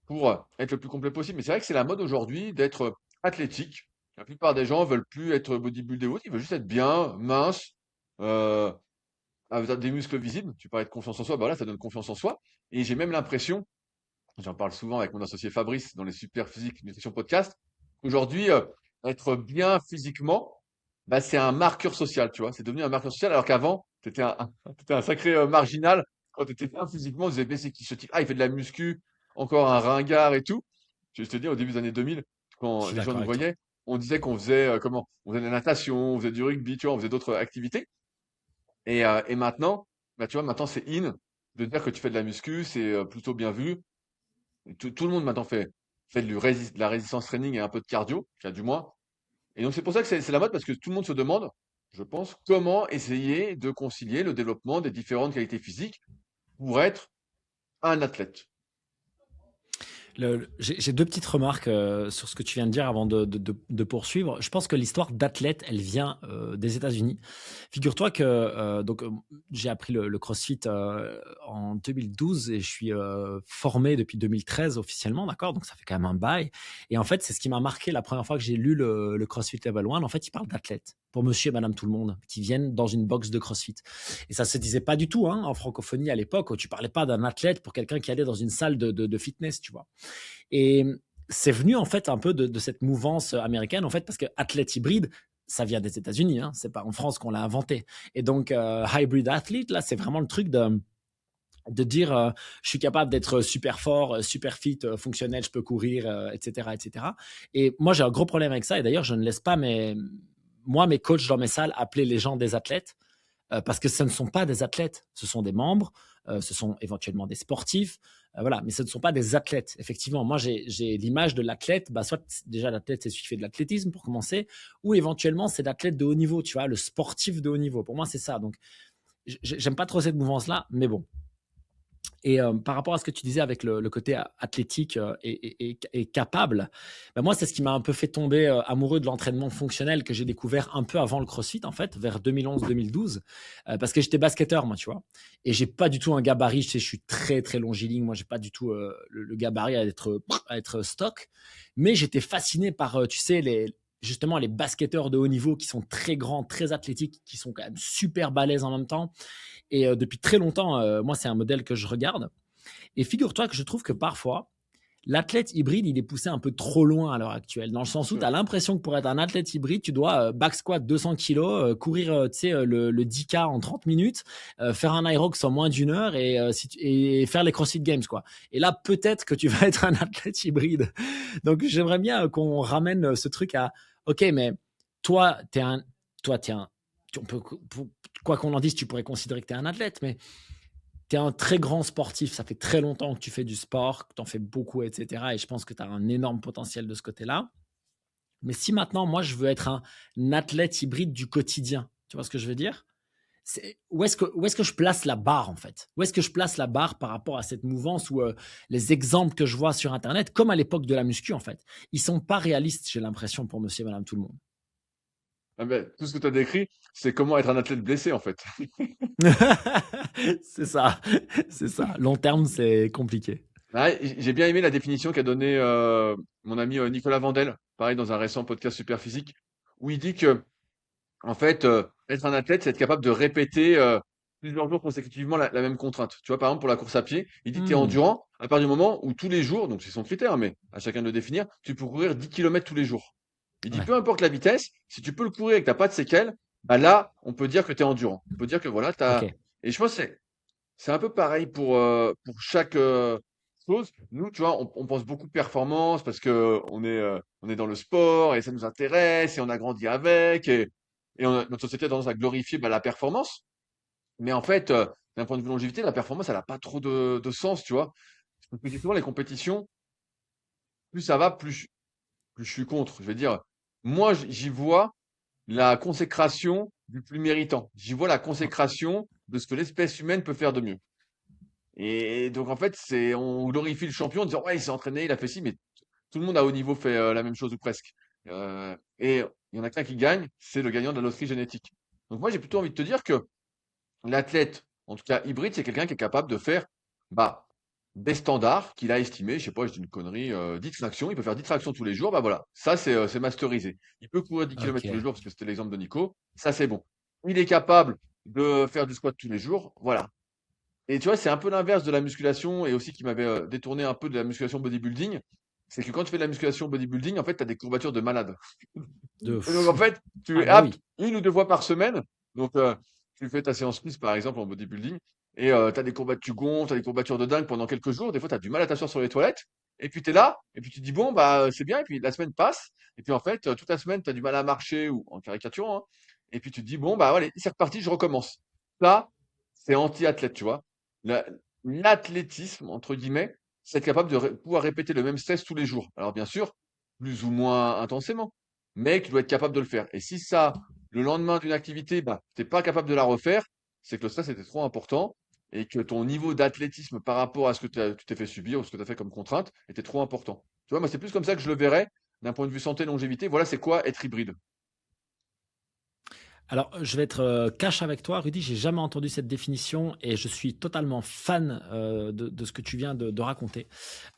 pour être le plus complet possible. Mais c'est vrai que c'est la mode aujourd'hui d'être athlétique. La plupart des gens veulent plus être bodybuildé ou autre, ils veulent juste être bien, mince, euh, avec des muscles visibles. Tu parlais de confiance en soi, bah voilà, ça donne confiance en soi. Et j'ai même l'impression, j'en parle souvent avec mon associé Fabrice dans les Super Physique Nutrition Podcast, qu'aujourd'hui, être bien physiquement, bah, c'est un marqueur social, tu vois. C'est devenu un marqueur social, alors qu'avant, t'étais t'étais un sacré marginal. Quand tu étais bien physiquement, on disait, mais c'est qui ce type? Ah, il fait de la muscu, encore un ringard et tout. Je te dis, au début des années 2000,
Je
quand
suis
les gens
d'accord
nous
avec toi.
voyaient, on disait qu'on faisait comment? On faisait de la natation, on faisait du rugby, tu vois, on faisait d'autres activités. Et maintenant, bah, tu vois, maintenant c'est in de dire que tu fais de la muscu, c'est plutôt bien vu. Et tout le monde maintenant fait de la résistance training et un peu de cardio, enfin, du moins. Et donc c'est pour ça que c'est la mode parce que tout le monde se demande, je pense, comment essayer de concilier le développement des différentes qualités physiques pour être un athlète.
J'ai deux petites remarques sur ce que tu viens de dire avant de poursuivre. Je pense que l'histoire d'athlète, elle vient des États-Unis. Figure-toi que j'ai appris le CrossFit en 2012 et je suis formé depuis 2013 officiellement, d'accord? Donc ça fait quand même un bail. Et en fait, c'est ce qui m'a marqué la première fois que j'ai lu le CrossFit Level 1. En fait, il parle d'athlète pour monsieur et madame tout le monde qui viennent dans une box de CrossFit. Et ça se disait pas du tout hein, en francophonie à l'époque où tu parlais pas d'un athlète pour quelqu'un qui allait dans une salle de fitness, tu vois. Et c'est venu en fait un peu de cette mouvance américaine en fait parce que athlète hybride, ça vient des États-Unis, hein, c'est pas en France qu'on l'a inventé. Et donc hybrid athlete là, c'est vraiment le truc de dire je suis capable d'être super fort, super fit, fonctionnel, je peux courir, etc., etc. Et moi j'ai un gros problème avec ça. Et d'ailleurs je ne laisse pas mes coachs dans mes salles appeler les gens des athlètes parce que ce ne sont pas des athlètes, ce sont des membres, ce sont éventuellement des sportifs, voilà, mais ce ne sont pas des athlètes. Effectivement, moi j'ai l'image de l'athlète, bah, soit déjà l'athlète c'est celui qui fait de l'athlétisme pour commencer, ou éventuellement c'est l'athlète de haut niveau, tu vois, le sportif de haut niveau. Pour moi c'est ça. Donc j'aime pas trop cette mouvance-là, mais bon. Et par rapport à ce que tu disais avec le côté athlétique et capable, ben moi, c'est ce qui m'a un peu fait tomber amoureux de l'entraînement fonctionnel que j'ai découvert un peu avant le CrossFit, en fait, vers 2011-2012, parce que j'étais basketteur, moi, tu vois. Et j'ai pas du tout un gabarit, je suis très, très longiligne. Moi, j'ai pas du tout le gabarit à être stock. Mais j'étais fasciné par, tu sais, justement les basketteurs de haut niveau qui sont très grands, très athlétiques, qui sont quand même super balèzes en même temps. Et depuis très longtemps, moi, c'est un modèle que je regarde. Et figure-toi que je trouve que parfois, l'athlète hybride, il est poussé un peu trop loin à l'heure actuelle, dans le
Bien
sens où tu
sûr.
as l'impression que pour être un athlète hybride, tu dois back squat 200 kilos, courir le 10K en 30 minutes, faire un Irox en moins d'une heure et faire les CrossFit Games, quoi. Et là, peut-être que tu vas être un athlète hybride. Donc, j'aimerais bien qu'on ramène ce truc à, OK, mais toi, t'es un, on peut, quoi qu'on en dise, tu pourrais considérer que tu es un athlète, mais tu es un très grand sportif. Ça fait très longtemps que tu fais du sport, que tu en fais beaucoup, etc. Et je pense que tu as un énorme potentiel de ce côté-là. Mais si maintenant, moi, je veux être un athlète hybride du quotidien, tu vois ce que je veux dire? Où est-ce que je place la barre, en fait? Où est-ce que je place la barre par rapport à cette mouvance où les exemples que je vois sur Internet, comme à l'époque de la muscu, en fait, ils sont pas réalistes, j'ai l'impression, pour monsieur et madame tout le monde.
Ah ben, tout ce que tu as décrit, c'est comment être un athlète blessé, en fait.
C'est ça, c'est ça. Long terme, c'est compliqué.
Ouais, j'ai bien aimé la définition qu'a donnée mon ami Nicolas Vandel, pareil, dans un récent podcast Super Physique, où il dit que en fait, être un athlète, c'est être capable de répéter plusieurs jours consécutivement la même contrainte. Tu vois, par exemple, pour la course à pied, il dit que tu es
Hmm,
endurant à partir du moment où tous les jours, donc c'est son critère, mais à chacun de le définir, tu peux courir 10 kilomètres tous les jours. Il dit,
ouais,
peu importe la vitesse, si tu peux le courir et que tu n'as pas de séquelles, bah là, on peut dire que tu es endurant. On peut dire que voilà, tu
ok.
as... Et je pense que c'est un peu pareil pour chaque chose. Nous, tu vois, on pense beaucoup performance parce que on est dans le sport et ça nous intéresse et on a grandi avec notre société a tendance à glorifier bah, la performance. Mais en fait, d'un point de vue longévité, la performance, elle n'a pas trop de sens, tu vois. Parce que souvent, les compétitions, plus ça va, plus je suis contre. Je veux dire, moi, j'y vois la consécration du plus méritant. J'y vois la consécration de ce que l'espèce humaine peut faire de mieux. Et donc, en fait, on glorifie le champion en disant, ouais, il s'est entraîné, il a fait ci, mais tout le monde à haut niveau fait la même chose ou presque. Et il y en a qu'un qui gagne, c'est le gagnant de la loterie génétique. Donc, moi, j'ai plutôt envie de te dire que l'athlète, en tout cas hybride, c'est quelqu'un qui est capable de faire bah, des standards qu'il a estimés. Je sais pas, je dis une connerie, 10 tractions. Il peut faire 10 tractions tous les jours. Bah voilà, ça c'est masterisé. Il peut courir 10 km tous les
Ok.
jours parce que c'était l'exemple de Nico. Ça c'est bon. Il est capable de faire du squat tous les jours. Voilà. Et tu vois, c'est un peu l'inverse de la musculation et aussi qui m'avait détourné un peu de la musculation bodybuilding. C'est que quand tu fais de la musculation bodybuilding, en fait, tu as des courbatures de malade.
De
Et donc, en
fou.
fait, tu
Ah
es
bah
apte
oui.
1 ou 2 fois par semaine. Donc, tu fais ta séance Smith, par exemple, en bodybuilding, et tu as des courbatures, tu gonfles, tu as des courbatures de dingue pendant quelques jours. Des fois, tu as du mal à t'asseoir sur les toilettes. Et puis, tu es là, et puis tu te dis, bon, bah, c'est bien. Et puis, la semaine passe. Et puis, en fait, toute la semaine, tu as du mal à marcher, ou en caricaturant, hein. Et puis, tu te dis, bon, bah, allez, c'est reparti, je recommence. Ça, c'est anti-athlète, tu vois. La- L'athlétisme, entre guillemets, c'est être capable de pouvoir répéter le même stress tous les jours. Alors, bien sûr, plus ou moins intensément, mais tu dois être capable de le faire. Et si ça, le lendemain d'une activité, bah, t'es pas capable de la refaire, c'est que le stress était trop important et que ton niveau d'athlétisme par rapport à ce que tu t'es fait subir ou ce que tu as fait comme contrainte était trop important. Tu vois, moi, c'est plus comme ça que je le verrais d'un point de vue santé, longévité. Voilà, c'est quoi être hybride.
Alors, je vais être cash avec toi, Rudy. J'ai jamais entendu cette définition et je suis totalement fan de ce que tu viens de raconter.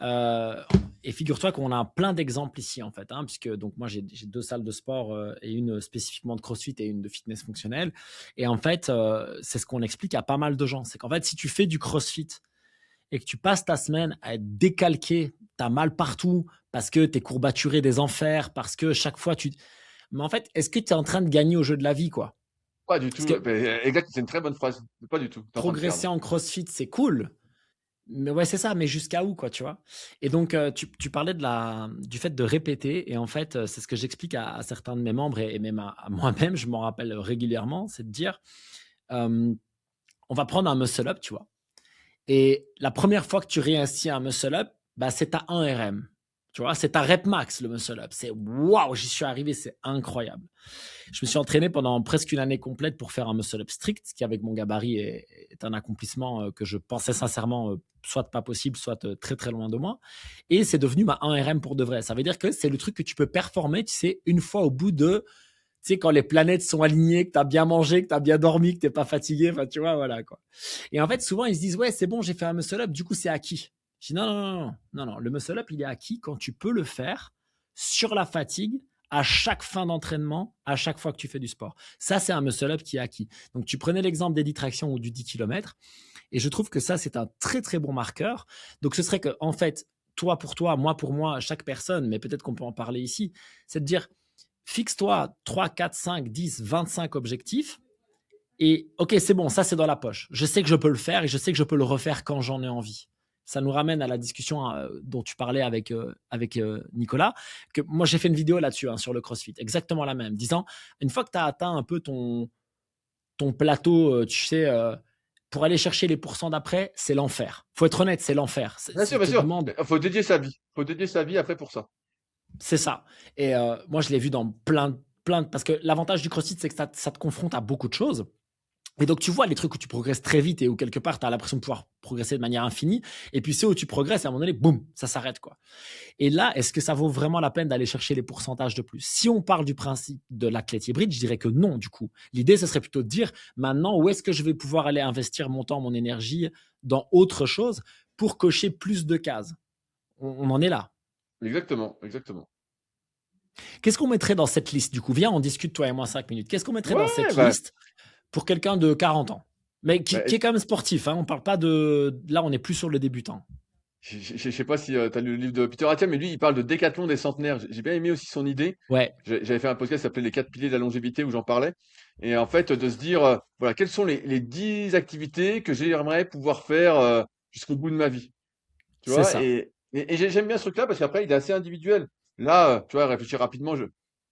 Euh, et figure-toi qu'on a plein d'exemples ici, en fait, hein, puisque donc moi j'ai 2 salles de sport et une spécifiquement de CrossFit et une de fitness fonctionnel. Et en fait, c'est ce qu'on explique à pas mal de gens. C'est qu'en fait, si tu fais du CrossFit et que tu passes ta semaine à être décalqué, tu as mal partout parce que tu es courbaturé des enfers, parce que chaque fois tu. Mais en fait, est-ce que tu es en train de gagner au jeu de la vie, quoi?
Pas du
Parce
tout.
que
Exact, c'est une très bonne phrase. Pas du tout. T'es en train de
progresser
perdre.
en CrossFit, c'est cool. Mais ouais, c'est ça, mais jusqu'à où, quoi, tu vois? Et donc, tu parlais du fait de répéter, et en fait, c'est ce que j'explique à certains de mes membres et même à moi-même, je m'en rappelle régulièrement, c'est de dire, euh, on va prendre un muscle-up, tu vois. Et la première fois que tu réinstilles un muscle-up, bah, c'est ta 1 RM. Tu vois, c'est ta rep max, le muscle-up. C'est waouh, j'y suis arrivé, c'est incroyable. Je me suis entraîné pendant presque une année complète pour faire un muscle-up strict, ce qui, avec mon gabarit, est un accomplissement que je pensais sincèrement soit pas possible, soit très très loin de moi. Et c'est devenu ma 1 RM pour de vrai. Ça veut dire que c'est le truc que tu peux performer, tu sais, une fois au bout de, tu sais, quand les planètes sont alignées, que tu as bien mangé, que tu as bien dormi, que tu n'es pas fatigué, enfin, tu vois, voilà, quoi. Et en fait, souvent, ils se disent, ouais, c'est bon, j'ai fait un muscle-up, du coup, c'est acquis. Je dis, non, non, non, non, non, non, le muscle-up, il est acquis quand tu peux le faire sur la fatigue, à chaque fin d'entraînement, à chaque fois que tu fais du sport. Ça, c'est un muscle-up qui est acquis. Donc, tu prenais l'exemple des 10 tractions ou du 10 km, et je trouve que ça, c'est un très, très bon marqueur. Donc, ce serait que, en fait, toi pour toi, moi pour moi, chaque personne, mais peut-être qu'on peut en parler ici, c'est de dire, fixe-toi 3, 4, 5, 10, 25 objectifs. Et ok, c'est bon, ça c'est dans la poche. Je sais que je peux le faire et je sais que je peux le refaire quand j'en ai envie. Ça nous ramène à la discussion dont tu parlais avec Nicolas, que moi j'ai fait une vidéo là-dessus, hein, sur le CrossFit, exactement la même, disant, une fois que tu as atteint un peu ton plateau, tu sais, pour aller chercher les pourcents d'après, c'est l'enfer. Faut être honnête, c'est l'enfer.
Bien sûr,
Il
bien
te
sûr.
demande.
Faut dédier sa vie. Faut dédier sa vie après pour ça.
C'est ça. Et moi, je l'ai vu dans parce que l'avantage du CrossFit, c'est que ça te confronte à beaucoup de choses. Et donc, tu vois les trucs où tu progresses très vite et où quelque part, tu as l'impression de pouvoir progresser de manière infinie. Et puis, ceux où tu progresses, à un moment donné, boum, ça s'arrête, quoi. Et là, est-ce que ça vaut vraiment la peine d'aller chercher les pourcentages de plus? Si on parle du principe de l'athlète hybride, je dirais que non, du coup. L'idée, ce serait plutôt de dire, maintenant, où est-ce que je vais pouvoir aller investir mon temps, mon énergie dans autre chose pour cocher plus de cases? On en est là.
Exactement, exactement.
Qu'est-ce qu'on mettrait dans cette liste, du coup? Viens, on discute, toi et moi, 5 minutes. Qu'est-ce qu'on mettrait dans
Ouais,
cette
bah,
liste pour quelqu'un de 40 ans, mais
bah,
qui est quand même sportif, hein. On parle pas de. Là, on n'est plus sur le débutant.
je sais pas si tu as lu le livre de Peter Attia, mais lui, il parle de décathlon des centenaires. J'ai bien aimé aussi son idée.
Ouais,
J'avais fait un podcast qui s'appelait Les 4 piliers de la longévité où j'en parlais. Et en fait, de se dire, voilà, quelles sont les 10 activités que j'aimerais pouvoir faire jusqu'au bout de ma vie. Tu
c'est
vois,
ça.
et j'aime bien ce truc-là parce qu'après, il est assez individuel. Là, tu vois, réfléchir rapidement,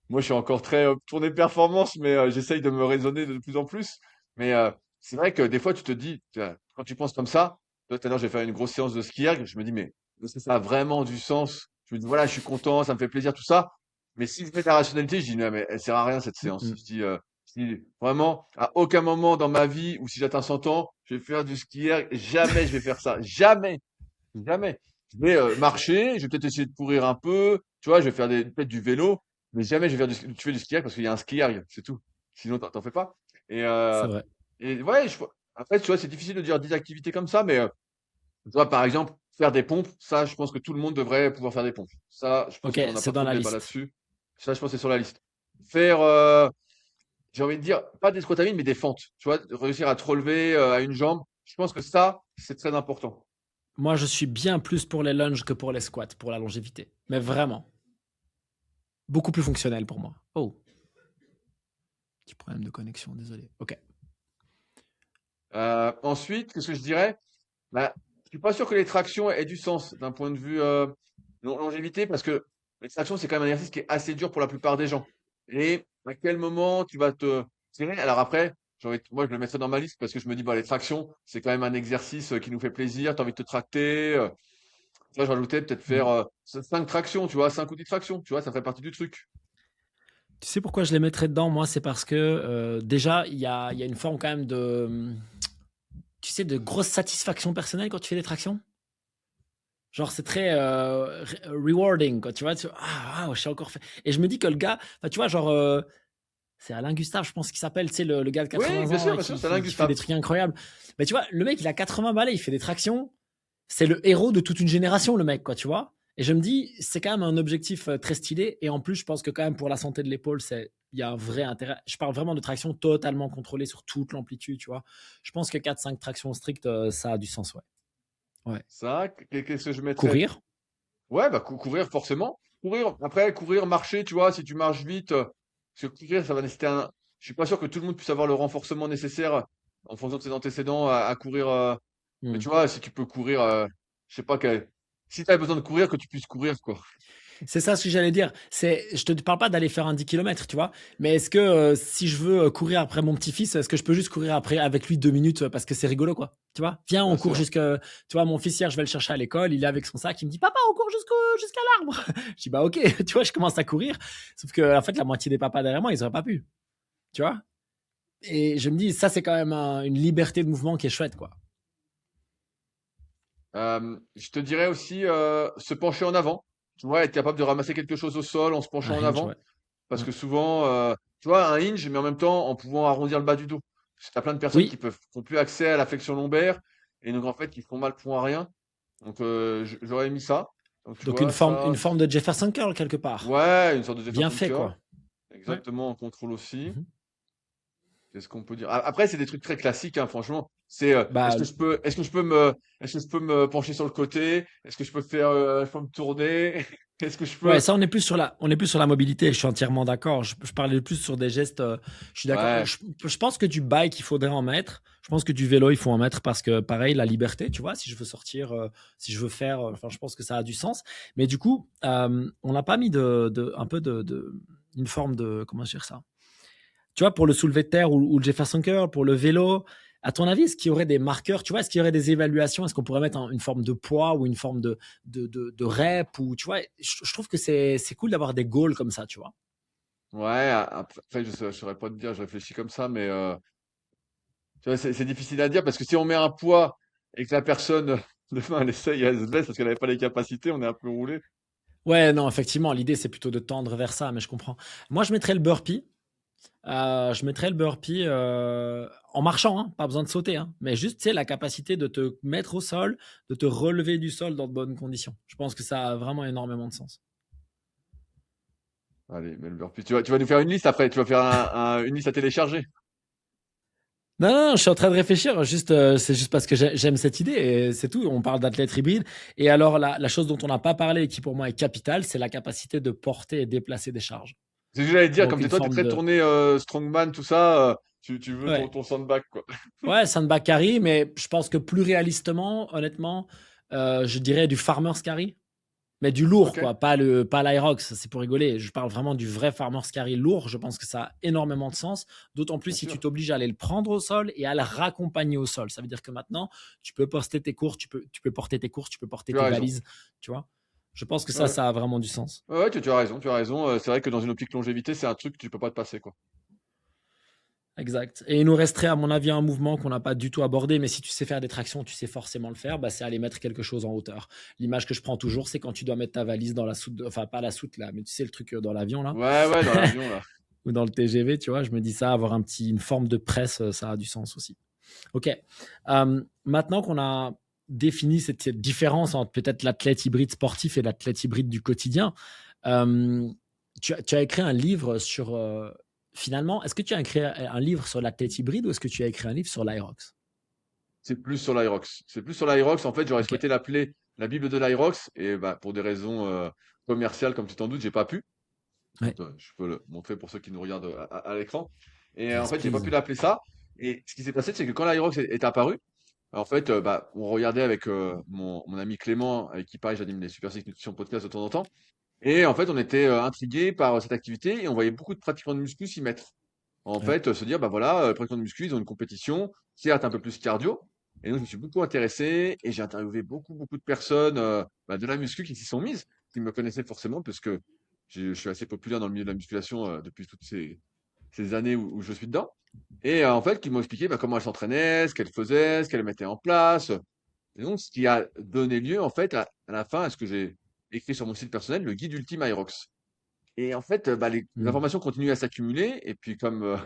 moi, je suis encore très tourné performance, mais j'essaye de me raisonner de plus en plus. Mais c'est vrai que des fois, tu te dis, tu vois, quand tu penses comme ça, toi, tout à l'heure, j'ai fait une grosse séance de ski erg, je me dis, mais est-ce que ça a vraiment du sens? Je me dis, voilà, je suis content, ça me fait plaisir, tout ça. Mais si je mets de la rationalité, je dis: «Non, mais elle sert à rien cette séance».
Mm.
Je dis: «Vraiment, à aucun moment dans ma vie ou si j'atteins 100 ans, je vais faire du ski erg. Jamais je vais faire ça. Jamais, jamais. Je vais, marcher, je vais peut-être essayer de courir un peu, tu vois? Je vais faire peut-être du vélo, mais jamais je vais faire tu fais du ski erg parce qu'il y a un ski erg, c'est tout. Sinon tu en fais pas et
C'est vrai.
ouais, après, tu vois, c'est difficile de dire 10 activités comme ça, mais tu vois, par exemple, faire des pompes, ça, je pense que tout le monde devrait pouvoir faire des pompes. Ça, je pense
Ok,
qu'on n'a
c'est
pas
dans
trop de
la
débat
liste.
là-dessus. Ça, je pense que c'est sur la liste. Faire, j'ai envie de dire, pas des squats à vide, mais des fentes. Tu vois, réussir à te relever à une jambe. Je pense que ça, c'est très important.
Moi, je suis bien plus pour les lunges que pour les squats, pour la longévité. Mais vraiment, beaucoup plus fonctionnel pour moi. Oh, petit problème de connexion, désolé. Ok.
Ensuite, qu'est-ce que je dirais? Bah, je suis pas sûr que les tractions aient du sens d'un point de vue longévité parce que les tractions, c'est quand même un exercice qui est assez dur pour la plupart des gens. Et à quel moment tu vas te tirer? Alors après, moi, je le mettrais dans ma liste parce que je me dis, bah, les tractions, c'est quand même un exercice qui nous fait plaisir. Tu as envie de te tracter. Là, je rajoutais peut-être faire
Mhm.
5 tractions, tu vois, 5 ou 10 tractions, tu vois, ça ferait partie du truc.
Tu sais pourquoi je les mettrais dedans, moi? C'est parce que déjà, il y a une forme quand même de, tu sais, de grosse satisfaction personnelle quand tu fais des tractions. Genre, c'est très rewarding, quoi. Tu vois, ah, wow, je suis encore fait. Et je me dis que le gars, enfin, tu vois, genre, c'est Alain Gustave, je pense qu'il s'appelle, tu sais, le gars de
Oui,
80 ans là,
bien sûr,
qui,
c'est Alain
qui, qui fait des
Gustave.
trucs incroyables. Mais tu vois, le mec, il a 80 balais, il fait des tractions. C'est le héros de toute une génération, le mec, quoi, tu vois. Et je me dis, c'est quand même un objectif très stylé. Et en plus, je pense que quand même pour la santé de l'épaule, il y a un vrai intérêt. Je parle vraiment de traction totalement contrôlée sur toute l'amplitude, tu vois. Je pense que 4-5 tractions strictes, ça a du sens, ouais. Ouais.
Ça, qu'est-ce que je mettrais?
Courir.
Ouais, bah courir forcément. Courir, après courir, marcher, tu vois, si tu marches vite, parce que courir, ça va nécessiter un. Je suis pas sûr que tout le monde puisse avoir le renforcement nécessaire en fonction de ses antécédents à courir. Mais
Hmm.
tu vois, si tu peux courir, je sais pas si tu as besoin de courir, que tu puisses courir, quoi.
C'est ça ce que j'allais dire. Je te parle pas d'aller faire un 10 km, tu vois. Mais est-ce que si je veux courir après mon petit-fils, est-ce que je peux juste courir après avec lui 2 minutes parce que c'est rigolo, quoi. Tu vois, viens, on
Bien
court
sûr.
jusque. Tu vois, mon fils hier, je vais le chercher à l'école, il est avec son sac, il me dit, papa, on court jusqu'à l'arbre. Je dis, bah ok, tu vois, je commence à courir. Sauf que en fait, la moitié des papas derrière moi, ils auraient pas pu. Tu vois. Et je me dis, ça, c'est quand même une liberté de mouvement qui est chouette, quoi.
Je te dirais aussi se pencher en avant. Tu vois, être capable de ramasser quelque chose au sol en se
Un
penchant en
hinge,
avant.
ouais.
Parce
Ouais.
que souvent, tu vois, un hinge, mais en même temps, en pouvant arrondir le bas du dos. Parce que t'as plein de personnes
Oui.
qui ont plus accès à la flexion lombaire et donc en fait, qui font mal pour un rien. Donc, j'aurais mis ça. Donc, tu
Donc
vois, ça,
une forme de Jefferson Curl quelque part.
ouais, une sorte de
Bien
Jefferson
fait,
curl.
quoi. Ouais.
Exactement, en contrôle aussi.
Mhm.
Qu'est-ce qu'on peut dire? Après, c'est des trucs très classiques, hein, franchement.
Bah,
est-ce que je peux me pencher sur le côté? Est-ce que je peux me tourner? Est-ce que je
ouais,
peux?
ça, on est plus sur la mobilité. Je suis entièrement d'accord. Je parlais plus sur des gestes. Je suis d'accord.
Ouais,
Je pense que du bike, il faudrait en mettre. Je pense que du vélo, il faut en mettre parce que, pareil, la liberté, tu vois, si je veux sortir, si je veux faire, enfin, je pense que ça a du sens. Mais du coup, on n'a pas mis un peu une forme de, comment dire ça? Tu vois, pour le soulevé de terre ou le Jefferson Curl, pour le vélo, à ton avis, est-ce qu'il y aurait des marqueurs, tu vois, est-ce qu'il y aurait des évaluations, est-ce qu'on pourrait mettre une forme de poids ou une forme de rep ou, tu vois, je trouve que c'est cool d'avoir des goals comme ça, tu vois.
ouais, après, je saurais pas te dire, je réfléchis comme ça, mais tu vois, c'est difficile à dire parce que si on met un poids et que la personne, demain, elle essaye, elle se blesse parce qu'elle n'avait pas les capacités, on est un peu roulé.
Ouais, non, effectivement, l'idée, c'est plutôt de tendre vers ça, mais je comprends. Moi, je mettrais le burpee. Je mettrais le burpee en marchant, hein, pas besoin de sauter, hein, mais juste, tu sais, la capacité de te mettre au sol, de te relever du sol dans de bonnes conditions. Je pense que ça a vraiment énormément de sens.
Allez, mais le burpee. Tu vas nous faire une liste après, tu vas faire une liste à télécharger.
Non, non, non, je suis en train de réfléchir. Juste, c'est juste parce que j'aime cette idée et c'est tout. On parle d'athlète hybride. Et alors, la chose dont on n'a pas parlé et qui pour moi est capitale, c'est la capacité de porter et déplacer des charges.
C'est ce que j'allais te dire,
Donc,
comme
une
toi, t'es
forme
très
de.
tourné strongman, tout ça, tu veux
Ouais,
ton sandbag, quoi.
ouais, sandbag carry, mais je pense que plus réalistement, honnêtement, je dirais du farmer's carry. Mais du lourd,
Ok,
quoi, pas l'Irox, c'est pour rigoler. Je parle vraiment du vrai farmer's carry lourd. Je pense que ça a énormément de sens. D'autant plus
bien
si tu
sûr.
t'obliges à aller le prendre au sol et à le raccompagner au sol. Ça veut dire que maintenant, tu peux porter tes courses, tu peux porter tes
Tu as
tes
raison.
valises, tu vois. Je pense que
Ouais, ouais.
ça a vraiment du sens.
Ouais, ouais, tu as raison, tu as raison. C'est vrai que dans une optique longévité, c'est un truc que tu peux pas te passer, quoi.
Exact. Et il nous resterait, à mon avis, un mouvement qu'on n'a pas du tout abordé, mais si tu sais faire des tractions, tu sais forcément le faire, bah, c'est aller mettre quelque chose en hauteur. L'image que je prends toujours, c'est quand tu dois mettre ta valise dans la soute, enfin pas la soute là, mais tu sais le truc dans l'avion là,
Ouais, ouais, dans l'avion, là.
ou dans le TGV, tu vois, je me dis ça, avoir une forme de presse, ça a du sens aussi. Ok. Maintenant qu'on a défini cette différence entre peut-être l'athlète hybride sportif et l'athlète hybride du quotidien, euh, tu as écrit un livre sur. Finalement, est-ce que tu as écrit un livre sur l'athlète hybride ou est-ce que tu as écrit un livre sur l'Aerox?
C'est plus sur l'Aerox. C'est plus sur l'Aerox. En fait, j'aurais
Ok.
souhaité l'appeler la Bible de l'Aerox. Et bah, pour des raisons commerciales, comme tu t'en doutes, j'ai pas pu.
Ouais.
Je peux le montrer pour ceux qui nous regardent à l'écran. Et en
Yes,
fait, j'ai pas
please.
pu l'appeler ça. Et ce qui s'est passé, c'est que quand l'Aerox est apparu, en fait, bah, on regardait avec mon ami Clément, avec qui pareil, j'anime les Super Six Nutrition Podcast de temps en temps. Et en fait, on était intrigués par cette activité et on voyait beaucoup de pratiquants de muscu s'y mettre. En
Ouais.
fait, se dire, bah voilà, les pratiquants de muscu, ils ont une compétition, certes un peu plus cardio. Et donc, je me suis beaucoup intéressé et j'ai interviewé beaucoup de personnes bah, de la muscu qui s'y sont mises, qui me connaissaient forcément, parce que je suis assez populaire dans le milieu de la musculation depuis toutes ces années où je suis dedans. Et en fait, qui m'ont expliqué bah, comment elles s'entraînaient, ce qu'elles faisaient, ce qu'elles mettaient en place. Et donc, ce qui a donné lieu, en fait, à la fin, à ce que j'ai écrit sur mon site personnel, le guide ultime Aerox. Et en fait, bah, les
Hmm.
informations continuent à s'accumuler. Et puis, comme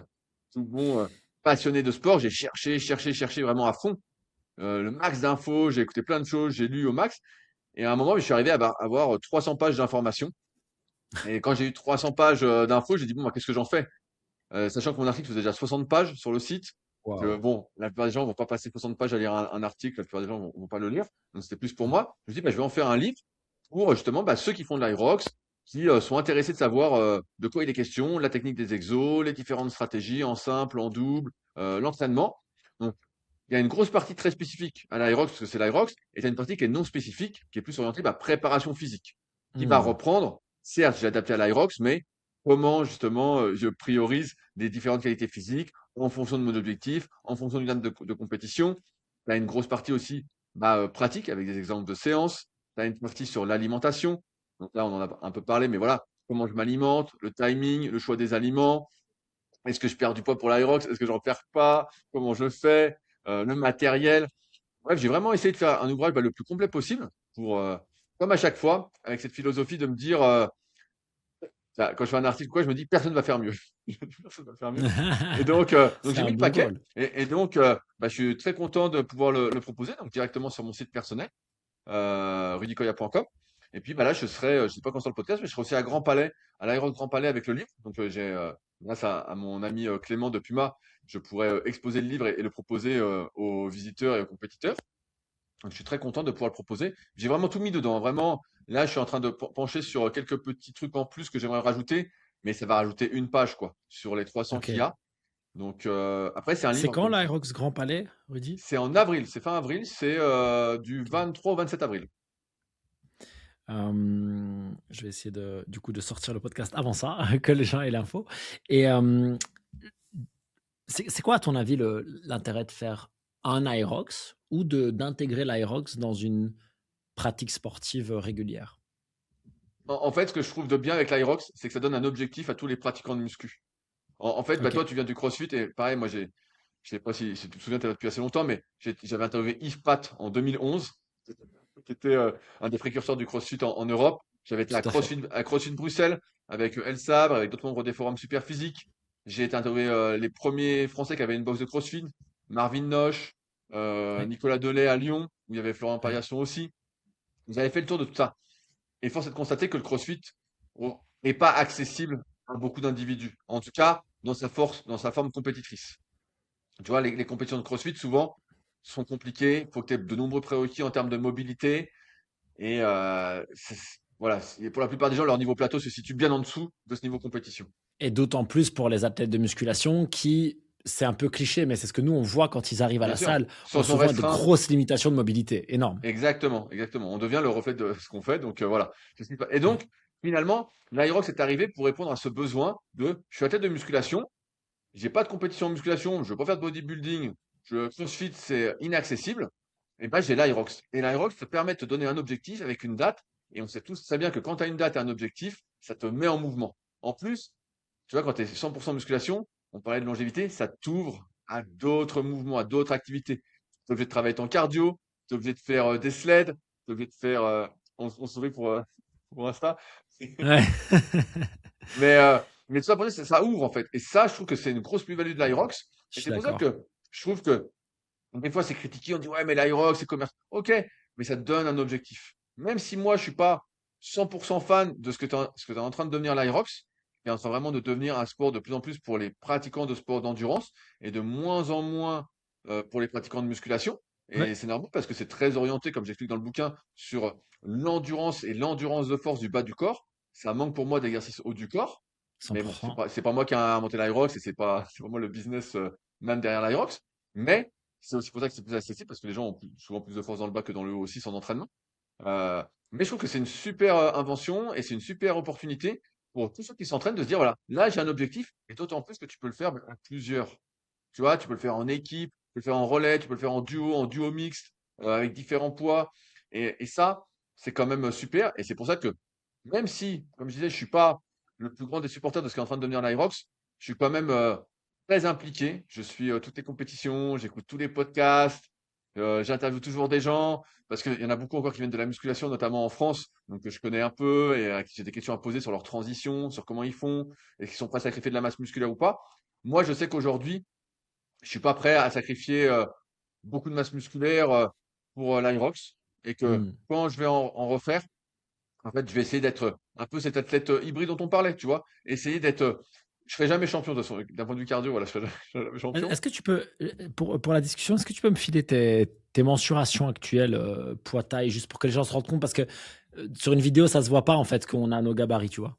tout bon passionné de sport, j'ai cherché vraiment à fond. Le max d'infos, j'ai écouté plein de choses, j'ai lu au max. Et à un moment, je suis arrivé à avoir 300 pages d'informations. Et quand j'ai eu 300 pages d'infos, j'ai dit, bon, bah, qu'est-ce que j'en fais? Sachant que mon article faisait déjà 60 pages sur le site, que
Wow.
bon, la plupart des gens vont pas passer 60 pages à lire un article, la plupart des gens vont pas le lire. Donc c'était plus pour moi. Je me dis, bah, je vais en faire un livre pour justement bah, ceux qui font de l'Irox, qui sont intéressés de savoir de quoi il est question, la technique des exos, les différentes stratégies en simple, en double, l'entraînement. Donc il y a une grosse partie très spécifique à l'Irox, parce que c'est l'Irox, et il y a une partie qui est non spécifique, qui est plus orientée bah, préparation physique, qui va
Hmm.
reprendre, certes, j'ai adapté à l'Irox, mais comment justement je priorise des différentes qualités physiques en fonction de mon objectif, en fonction du de compétition. Tu as une grosse partie aussi bah, pratique avec des exemples de séances. Tu as une partie sur l'alimentation. Donc là, on en a un peu parlé, mais voilà, comment je m'alimente, le timing, le choix des aliments. Est-ce que je perds du poids pour l'Aerox? Est-ce que j'en perds pas? Comment je fais? Le matériel. Bref, j'ai vraiment essayé de faire un ouvrage bah, le plus complet possible pour, comme à chaque fois, avec cette philosophie de me dire, quand je fais un article, quoi, je me dis, personne ne va faire mieux. Personne va faire mieux. Et donc
C'est
j'ai
un
mis le
bon
paquet.
goal.
Et donc, bah, je suis très content de pouvoir le proposer, donc directement sur mon site personnel, rudicoya.com. Et puis, bah, là, je sais pas quand sort le podcast, mais je serai aussi à Grand Palais, à l'aéroport de Grand Palais avec le livre. Donc, grâce à mon ami Clément de Puma, je pourrais exposer le livre et le proposer aux visiteurs et aux compétiteurs. Donc, je suis très content de pouvoir le proposer. J'ai vraiment tout mis dedans. Vraiment, là, je suis en train de pencher sur quelques petits trucs en plus que j'aimerais rajouter, mais ça va rajouter une page, quoi, sur les 300
Ok.
qu'il y a. Donc, après, c'est un
C'est
livre,
quand
comme
l'Aerox Grand Palais, Rudy?
c'est en avril, c'est fin avril, c'est du
Ok.
23 au 27 avril.
Je vais essayer du coup de sortir le podcast avant ça, que les gens aient l'info. Et c'est quoi, à ton avis, l'intérêt de faire un Aerox ou d'intégrer l'Aerox dans une pratique sportive régulière?
En fait, ce que je trouve de bien avec l'Irox, c'est que ça donne un objectif à tous les pratiquants de muscu. En fait, bah,
Ok,
toi, tu viens du CrossFit et pareil, moi, je sais pas si tu te souviens, tu es là depuis assez longtemps, mais j'avais interviewé Yves Pat en 2011, qui était un des précurseurs du CrossFit en Europe. J'avais été
tout à fait.
À CrossFit Bruxelles avec El Sabre, avec d'autres membres des forums super physiques. J'ai été interviewé les premiers Français qui avaient une box de CrossFit, Marvin Noche,
Ouais,
Nicolas Delay à Lyon, où il y avait Florent
ouais.
Pariasson aussi. Vous avez fait le tour de tout ça. Et force est de constater que le CrossFit n'est pas accessible à beaucoup d'individus. En tout cas, dans sa force, dans sa forme compétitrice. Tu vois, les compétitions de CrossFit, souvent, sont compliquées. Il faut que tu aies de nombreux prérequis en termes de mobilité. Et voilà, pour la plupart des gens, leur niveau plateau se situe bien en dessous de ce niveau compétition.
Et d'autant plus pour les athlètes de musculation qui, c'est un peu cliché, mais c'est ce que nous, on voit quand ils arrivent à
Bien
la
sûr,
salle, ont
sont
souvent de
restreints.
grosses limitations de mobilité, énormes.
Exactement, exactement. On devient le reflet de ce qu'on fait. Donc voilà. Et donc, finalement, l'Irox est arrivé pour répondre à ce besoin de je suis athlète de musculation, j'ai pas de compétition en musculation, je veux pas faire de bodybuilding, CrossFit, c'est inaccessible. Et ben, j'ai l'Irox. Et l'Irox te permet de te donner un objectif avec une date Et on sait tous très bien que quand tu as une date et un objectif, ça te met en mouvement. En plus, tu vois, quand tu es 100% musculation, on parlait de longévité, ça t'ouvre à d'autres mouvements, à d'autres activités. Tu es obligé de travailler ton cardio, tu es obligé de faire des sleds, tu es obligé de faire. On sourit pour Insta.
Ouais.
Mais, euh, mais tout ça pour dire, ça ouvre en fait. Et ça, je trouve que c'est une grosse plus-value de l'Irox.
Je
Et
suis
c'est pour ça
d'accord.
que je trouve que des fois c'est critiqué, on dit ouais, mais l'Irox, c'est commerce. Ok, mais ça te donne un objectif. Même si moi, je suis pas 100% fan de ce que tu es en train de devenir l'Irox, et en train vraiment de devenir un sport de plus en plus pour les pratiquants de sport d'endurance et de moins en moins pour les pratiquants de musculation.
Ouais,
Et c'est normal parce que c'est très orienté, comme j'explique dans le bouquin, sur l'endurance et l'endurance de force du bas du corps. Ça manque pour moi d'exercice haut du corps. Mais bon,
100%.
c'est pas moi qui ai inventé l'Irox et c'est pas moi le business man derrière l'Irox. Mais c'est aussi pour ça que c'est plus accessible parce que les gens ont souvent plus de force dans le bas que dans le haut aussi sans entraînement. Mais je trouve que c'est une super invention et c'est une super opportunité pour tous ceux qui s'entraînent de se dire voilà, là j'ai un objectif et d'autant plus que tu peux le faire à plusieurs. Tu vois, tu peux le faire en équipe, tu peux le faire en relais, tu peux le faire en duo mixte, avec différents poids. Et ça, c'est quand même super. Et c'est pour ça que même si, comme je disais, je suis pas le plus grand des supporters de ce qui est en train de devenir l'Irox, je suis quand même très impliqué. Je suis toutes les compétitions, j'écoute tous les podcasts, j'interviewe toujours des gens, parce qu'il y en a beaucoup encore qui viennent de la musculation, notamment en France, donc que je connais un peu et à qui j'ai des questions à poser sur leur transition, sur comment ils font, et qui sont prêts à sacrifier de la masse musculaire ou pas. Moi, je sais qu'aujourd'hui, je suis pas prêt à sacrifier beaucoup de masse musculaire pour l'Irox, et que
Hmm.
quand je vais en refaire, en fait, je vais essayer d'être un peu cet athlète hybride dont on parlait, tu vois. Essayer d'être. Je serai jamais champion de toute façon. D'un point de vue cardio, voilà, je serai jamais champion.
Est-ce que tu peux, pour la discussion, est-ce que tu peux me filer tes mensurations actuelles, poids-taille, juste pour que les gens se rendent compte? Parce que sur une vidéo, ça se voit pas en fait qu'on a nos gabarits, tu vois.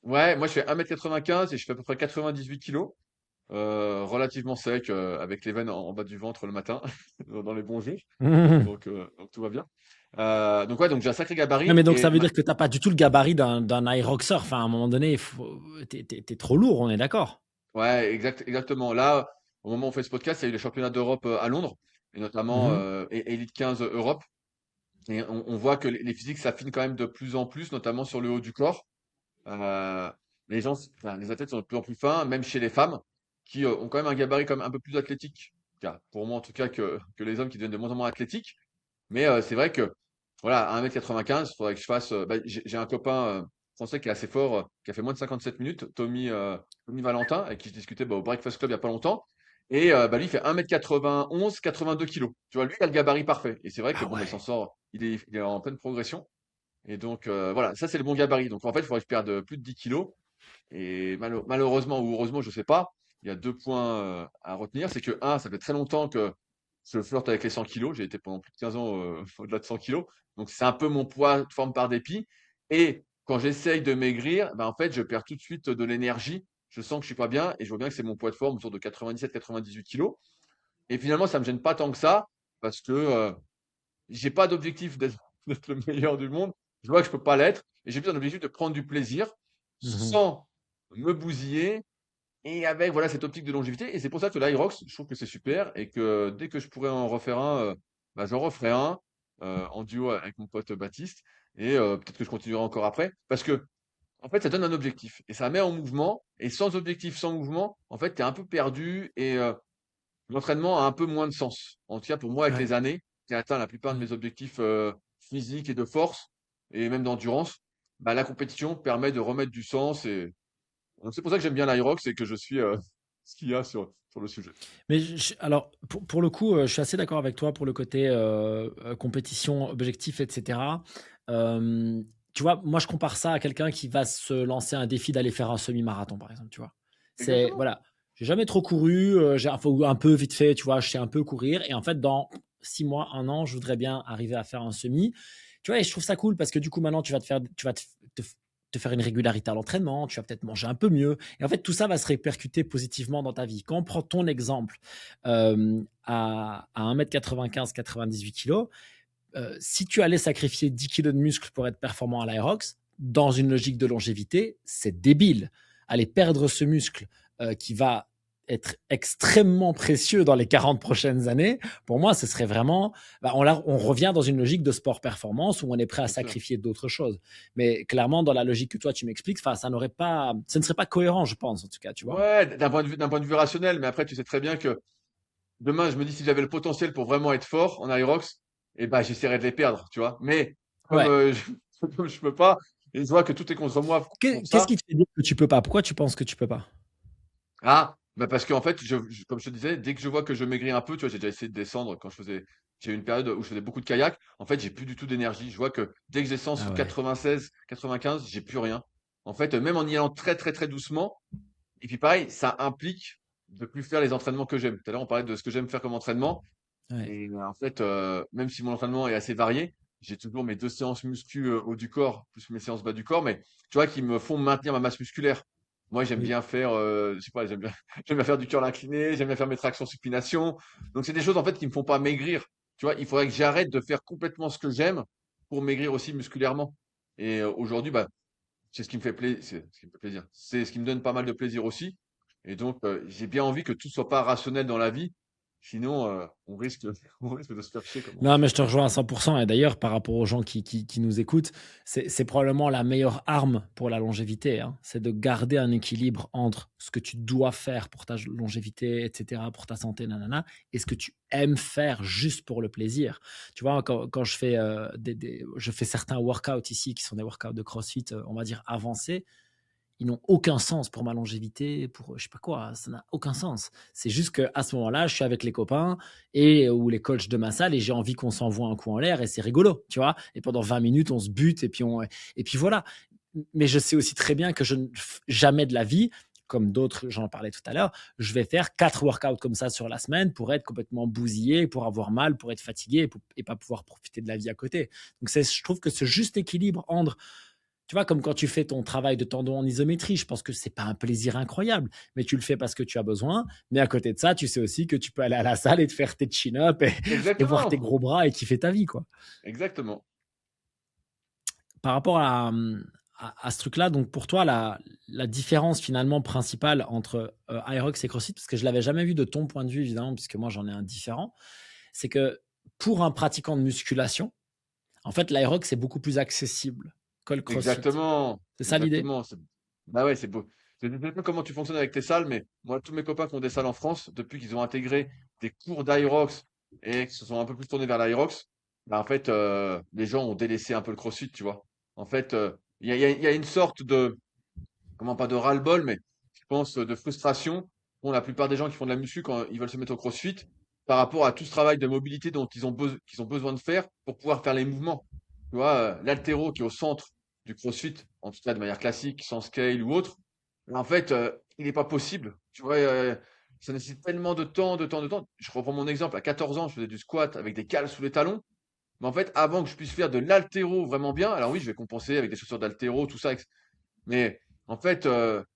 Ouais, moi je fais 1m95 et je fais à peu près 98 kilos. Relativement sec, avec les veines en bas du ventre le matin, dans les bons jours. Donc tout va bien. Donc ouais, donc j'ai un sacré
Non,
gabarit
mais donc ça
et
veut dire que t'as pas du tout le gabarit d'un Iroxer. Enfin, à un moment donné, t'es trop lourd, on est d'accord.
ouais, exactement. Là, au moment où on fait ce podcast, il y a eu les championnats d'Europe à Londres, et notamment
Mhm.
Elite 15 Europe. Et on voit que les physiques s'affinent quand même de plus en plus, notamment sur le haut du corps. Euh, les gens, enfin, les athlètes sont de plus en plus fins, même chez les femmes, qui ont quand même un gabarit comme un peu plus athlétique, car pour moi en tout cas que les hommes qui deviennent de moins en moins athlétiques. Mais c'est vrai que voilà, à 1m95, il faudrait que je fasse. Bah, j'ai un copain français qui est assez fort, qui a fait moins de 57 minutes, Tommy Valentin, avec qui je discutais au Breakfast Club il n'y a pas longtemps. Et bah, lui, il fait 1m91, 82 kilos. Tu vois, lui, il a le gabarit parfait. Et c'est vrai que
Ah
bon, bah, il
ouais.
s'en sort, il est en pleine progression. Et donc, voilà, ça, c'est le bon gabarit. Donc, en fait, il faudrait que je perde plus de 10 kilos. Et malheureusement ou heureusement, je sais pas, il y a deux points à retenir. C'est que, un, ça fait très longtemps que je flirte avec les 100 kilos. J'ai été pendant plus de 15 ans au-delà de 100 kilos. Donc, c'est un peu mon poids de forme par dépit. Et quand j'essaye de maigrir, ben, en fait, je perds tout de suite de l'énergie. Je sens que je suis pas bien et je vois bien que c'est mon poids de forme autour de 97-98 kilos. Et finalement, ça me gêne pas tant que ça parce que j'ai pas d'objectif d'être d'être le meilleur du monde. Je vois que je peux pas l'être et j'ai plus un objectif de prendre du plaisir
Mhm.
sans me bousiller et avec voilà cette optique de longévité. Et c'est pour ça que l'Irox, je trouve que c'est super et que dès que je pourrais en refaire un, bah, j'en referai un en duo avec mon pote Baptiste et peut-être que je continuerai encore après parce que en fait ça donne un objectif et ça met en mouvement et sans objectif, sans mouvement, en fait tu es un peu perdu et l'entraînement a un peu moins de sens. En tout cas, pour moi, avec
Ouais.
les années, j'ai atteint la plupart de
Mm.
mes objectifs physiques et de force, et même d'endurance. Bah, la compétition permet de remettre du sens. Et donc, c'est pour ça que j'aime bien l'Irox et que je suis ce qu'il y a sur le sujet.
Mais alors, pour le coup, je suis assez d'accord avec toi pour le côté compétition, objectif, etc. Euh, Tu vois, moi, je compare ça à quelqu'un qui va se lancer un défi d'aller faire un semi-marathon, par exemple, tu vois. C'est,
Exactement.
voilà, j'ai jamais trop couru, j'ai un peu vite fait, tu vois, je sais un peu courir. Et en fait, dans 6 mois, un an, je voudrais bien arriver à faire un semi. Tu vois, et je trouve ça cool parce que du coup, maintenant, tu vas te faire une régularité à l'entraînement, tu vas peut-être manger un peu mieux. Et en fait, tout ça va se répercuter positivement dans ta vie. Quand on prend ton exemple à 1m95, 98 kg, si tu allais sacrifier 10 kg de muscle pour être performant à l'Aerox, dans une logique de longévité, c'est débile. Aller perdre ce muscle qui va être extrêmement précieux dans les 40 prochaines années, pour moi, ce serait vraiment, on revient dans une logique de sport performance où on est prêt à
Bien sûr.
sacrifier d'autres choses. Mais clairement, dans la logique que toi, tu m'expliques, ça ne serait pas cohérent, je pense, en tout cas, tu vois.
Ouais, d'un point de vue rationnel, mais après, tu sais très bien que demain, je me dis si j'avais le potentiel pour vraiment être fort en Aerox, eh ben, j'essaierais de les perdre, tu vois. Mais comme,
Ouais.
comme je peux pas, et je vois que tout est contre moi pour
Qu'est-ce
ça.
qui te fait dire que tu peux pas? Pourquoi tu penses que tu peux pas?
Ah, bah parce qu'en fait, comme je te disais, dès que je vois que je maigris un peu, tu vois, j'ai déjà essayé de descendre j'ai eu une période où je faisais beaucoup de kayak. En fait, j'ai plus du tout d'énergie. Je vois que dès que je descends
Ah
sous
ouais.
96, 95, j'ai plus rien. En fait, même en y allant très, très, très doucement, et puis pareil, ça implique de plus faire les entraînements que j'aime. Tout à l'heure, on parlait de ce que j'aime faire comme entraînement.
Ouais.
Et en fait, même si mon entraînement est assez varié, j'ai toujours mes 2 séances muscu, haut du corps, plus mes séances bas du corps, mais tu vois, qui me font maintenir ma masse musculaire. Moi, j'aime
Oui.
bien faire, je sais pas, j'aime bien faire du curl incliné, j'aime bien faire mes tractions supination. Donc c'est des choses, en fait, qui me font pas maigrir. Tu vois, il faudrait que j'arrête de faire complètement ce que j'aime pour maigrir aussi musculairement. Et aujourd'hui, bah, c'est ce qui me fait c'est ce qui me fait plaisir. C'est ce qui me donne pas mal de plaisir aussi. Et donc, j'ai bien envie que tout soit pas rationnel dans la vie. Sinon, on risque, on risque de se faire chier, comme on
Non,
dit.
mais je te rejoins à 100%. Et d'ailleurs, par rapport aux gens qui nous écoutent, c'est probablement la meilleure arme pour la longévité, hein. C'est de garder un équilibre entre ce que tu dois faire pour ta longévité, etc., pour ta santé, nanana, et ce que tu aimes faire juste pour le plaisir. Tu vois, quand je fais, je fais certains workouts ici qui sont des workouts de CrossFit, on va dire avancés, ils n'ont aucun sens pour ma longévité, pour je sais pas quoi, ça n'a aucun sens. C'est juste qu'à ce moment-là, je suis avec les copains ou les coachs de ma salle et j'ai envie qu'on s'envoie un coup en l'air et c'est rigolo, tu vois. Et pendant 20 minutes, on se bute et puis voilà. Mais je sais aussi très bien que jamais de la vie, comme d'autres, j'en parlais tout à l'heure, je vais faire 4 workouts comme ça sur la semaine pour être complètement bousillé, pour avoir mal, pour être fatigué et pas pouvoir profiter de la vie à côté. Donc je trouve que ce juste équilibre entre tu vois, comme quand tu fais ton travail de tendon en isométrie, je pense que c'est pas un plaisir incroyable, mais tu le fais parce que tu as besoin. Mais à côté de ça, tu sais aussi que tu peux aller à la salle et te faire tes chin-ups et voir tes
Exactement,
gros bras et kiffer ta vie, quoi.
exactement.
Par rapport à ce truc-là, donc pour toi, la différence finalement principale entre Aerox et CrossFit, parce que je l'avais jamais vu de ton point de vue, évidemment, puisque moi j'en ai un différent, c'est que pour un pratiquant de musculation, en fait, l'Aerox est beaucoup plus accessible que le CrossFit.
Exactement,
C'est ça l'idée?
exactement. Bah ouais, c'est beau. Je ne sais pas comment tu fonctionnes avec tes salles, mais moi, tous mes copains qui ont des salles en France, depuis qu'ils ont intégré des cours d'Aerox et qui se sont un peu plus tournés vers l'Aerox, bah en fait, les gens ont délaissé un peu le CrossFit, tu vois. En fait, il y a une sorte de, comment pas de ras-le-bol, mais je pense de frustration pour la plupart des gens qui font de la muscu quand ils veulent se mettre au CrossFit par rapport à tout ce travail de mobilité dont qu'ils ont besoin de faire pour pouvoir faire les mouvements. Tu vois, l'haltéro qui est au centre du CrossFit, en tout cas de manière classique, sans scale ou autre, en fait, il n'est pas possible. Tu vois, ça nécessite tellement de temps, de temps, de temps. Je reprends mon exemple. À 14 ans, je faisais du squat avec des cales sous les talons. Mais en fait, avant que je puisse faire de l'haltéro vraiment bien, alors oui, je vais compenser avec des chaussures d'haltéro, tout ça, mais en fait,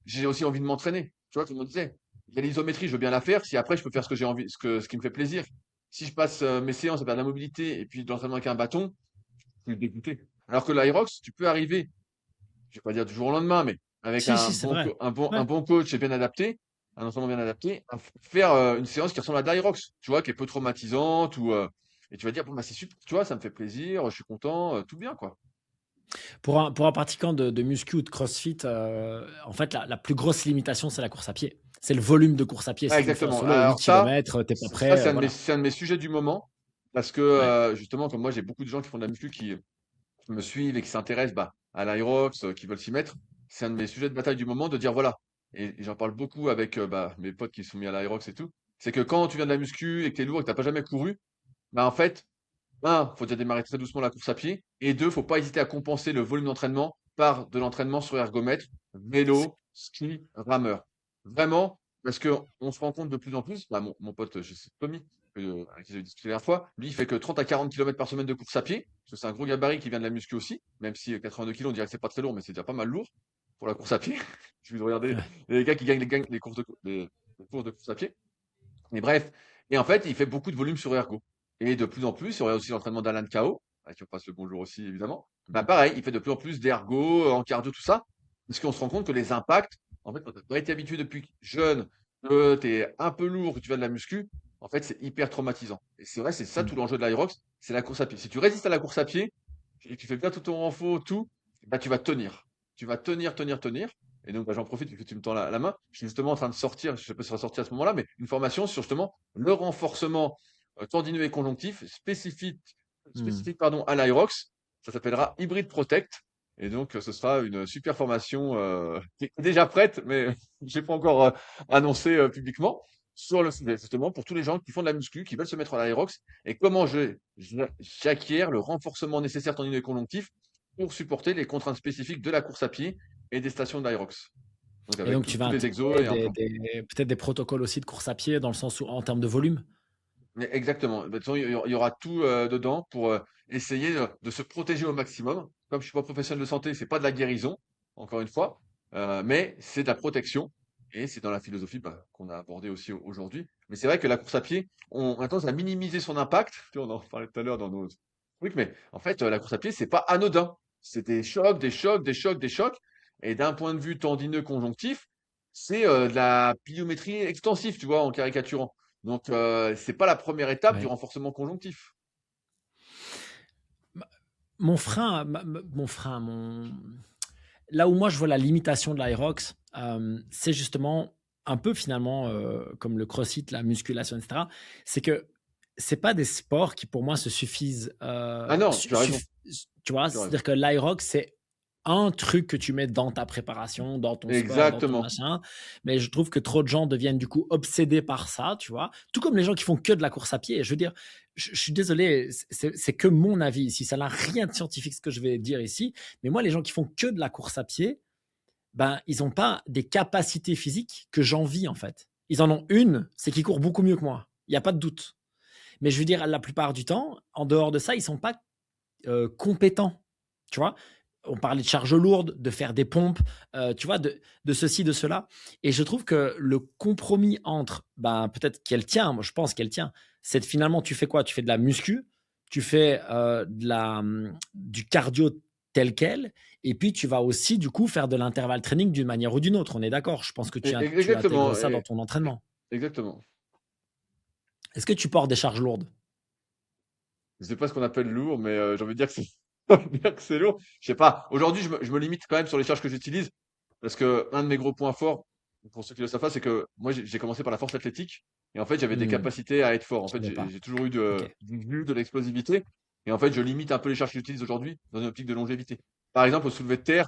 j'ai aussi envie de m'entraîner. Tu vois, comme on disait, il y a l'isométrie, je veux bien la faire si après je peux faire ce que j'ai envie, ce qui me fait plaisir. Si je passe mes séances à faire de la mobilité et puis de l'entraînement avec un bâton, je suis dégoûté. Alors que l'Aerox, tu peux arriver, je vais pas dire du jour au lendemain, mais avec
Si, si, c'est vrai.
un
Ouais.
bon coach et bien adapté, un entraînement bien adapté, faire une séance qui ressemble à de l'Aerox, tu vois, qui est peu traumatisante et tu vas dire, bon, bah, c'est super, tu vois, ça me fait plaisir, je suis content, tout bien, quoi.
Pour un pratiquant de muscu ou de CrossFit, en fait, la plus grosse limitation, c'est la course à pied. C'est le volume de course à pied.
Ouais,
Si tu le fais en
exactement.
solo, 8
Alors
km, t'es pas
ça,
prêt, voilà.
c'est un de mes sujets du moment parce que
Ouais.
justement, comme moi, j'ai beaucoup de gens qui font de la muscu qui me suivent et qui s'intéressent bah, à l'Aerox, qui veulent s'y mettre. C'est un de mes sujets de bataille du moment de dire voilà. Et j'en parle beaucoup avec bah, mes potes qui sont mis à l'Aerox et tout. C'est que quand tu viens de la muscu et que t'es lourd et que t'as pas jamais couru, bah en fait, un, faut déjà démarrer très doucement la course à pied. Et deux, faut pas hésiter à compenser le volume d'entraînement par de l'entraînement sur ergomètre,
C'est
vélo, ski, rameur. Vraiment, parce que on se rend compte de plus en plus, bah, mon pote, je sais, Tommy, avec qui j'ai discuté la dernière fois, lui, il fait que 30 à 40 km par semaine de course à pied, parce que c'est un gros gabarit qui vient de la muscu aussi, même si 82 kilos, on dirait que c'est pas très lourd, mais c'est déjà pas mal lourd pour la course à pied. Je vais regarder
ouais.
les gars qui gagnent les courses de course à pied. Mais bref, et en fait, il fait beaucoup de volume sur ergo. Et de plus en plus, il y aurait aussi l'entraînement d'Alan Kao, à qui on passe le bonjour aussi, évidemment. Bah, pareil, il fait de plus en plus d'ergo, en cardio, tout ça. Parce qu'on se rend compte que les impacts, en fait, quand tu as pas été habitué depuis jeune que tu es un peu lourd, que tu vas de la muscu, en fait, c'est hyper traumatisant. Et c'est vrai, c'est ça
Mm.
tout l'enjeu de l'Aerox, c'est la course à pied. Si tu résistes à la course à pied, et que tu fais bien tout ton renfort, tout, bah, tu vas tenir. Tu vas tenir, tenir, tenir. Et donc, bah, j'en profite vu que tu me tends la main. Je suis justement en train de sortir, je sais pas si ça va sortir à ce moment-là, mais une formation sur justement le renforcement tendineux et conjonctif
Mm.
spécifique pardon, à l'Aerox. Ça s'appellera Hybrid Protect. Et donc, ce sera une super formation qui est déjà prête, mais j'ai pas encore annoncé publiquement sur le sujet, justement, pour tous les gens qui font de la muscu, qui veulent se mettre à l'Aerox, et comment j'acquiers le renforcement nécessaire tendineux et conjonctif pour supporter les contraintes spécifiques de la course à pied et des stations d'Aerox. Donc,
Et
avec
donc, tu vas
tous les exos
intégrer
et un plan.
peut-être des protocoles aussi de course à pied dans le sens où, en termes de volume.
Mais exactement. Bah, de toute façon, il y aura tout dedans pour essayer de se protéger au maximum. Comme je suis pas professionnel de santé, c'est pas de la guérison, encore une fois, mais c'est de la protection. Et c'est dans la philosophie qu'on a abordée aussi aujourd'hui. Mais c'est vrai que la course à pied, on a tendance à minimiser son impact. Tu vois, on en parlait tout à l'heure dans nos trucs, mais en fait, la course à pied, c'est pas anodin. C'est des chocs, des chocs, des chocs, des chocs. Et d'un point de vue tendineux conjonctif, c'est de la pliométrie extensive, tu vois, en caricaturant. Donc, c'est pas la première étape du
Ouais.
renforcement conjonctif.
Mon frein, mon frein, là où moi je vois la limitation de l'Aerox, c'est justement un peu finalement comme le CrossFit, la musculation, etc. C'est que c'est pas des sports qui pour moi se suffisent.
Ah non, tu as raison,
Tu vois,
tu as raison.
c'est-à-dire que l'Aerox, c'est un truc que tu mets dans ta préparation, dans ton sport, dans ton
Exactement.
machin. Mais je trouve que trop de gens deviennent du coup obsédés par ça, tu vois. Tout comme les gens qui font que de la course à pied. Je veux dire, je suis désolé, c'est que mon avis ici. Ça n'a rien de scientifique ce que je vais dire ici. Mais moi, les gens qui font que de la course à pied, ben, ils n'ont pas des capacités physiques que j'envie en fait. Ils en ont une, c'est qu'ils courent beaucoup mieux que moi. Il n'y a pas de doute. Mais je veux dire, la plupart du temps, en dehors de ça, ils ne sont pas compétents. Tu vois, on parlait de charges lourdes, de faire des pompes, tu vois, de ceci, de cela. Et je trouve que le compromis entre, ben, peut-être qu'elle tient, moi je pense qu'elle tient, c'est finalement, tu fais quoi? Tu fais de la muscu, tu fais du cardio tel quel, et puis tu vas aussi, du coup, faire de l'intervalle training d'une manière ou d'une autre. On est d'accord. Je pense que tu intègres
Exactement.
ça dans ton
Et-
entraînement.
exactement.
Est-ce que tu portes des charges lourdes?
Je sais pas ce qu'on appelle lourd, mais j'ai envie de dire que c'est j'ai envie de dire que c'est lourd. Je sais pas. Aujourd'hui, je me limite quand même sur les charges que j'utilise parce que un de mes gros points forts, pour ceux qui le savent pas, c'est que moi, j'ai commencé par la force athlétique et en fait, j'avais des
Hmm,
capacités à être fort. En
je
fait,
connais
j'ai
pas.
j'ai toujours eu
Ok.
de l'explosivité et en fait, je limite un peu les charges que j'utilise aujourd'hui dans une optique de longévité. Par exemple, au soulevé de terre,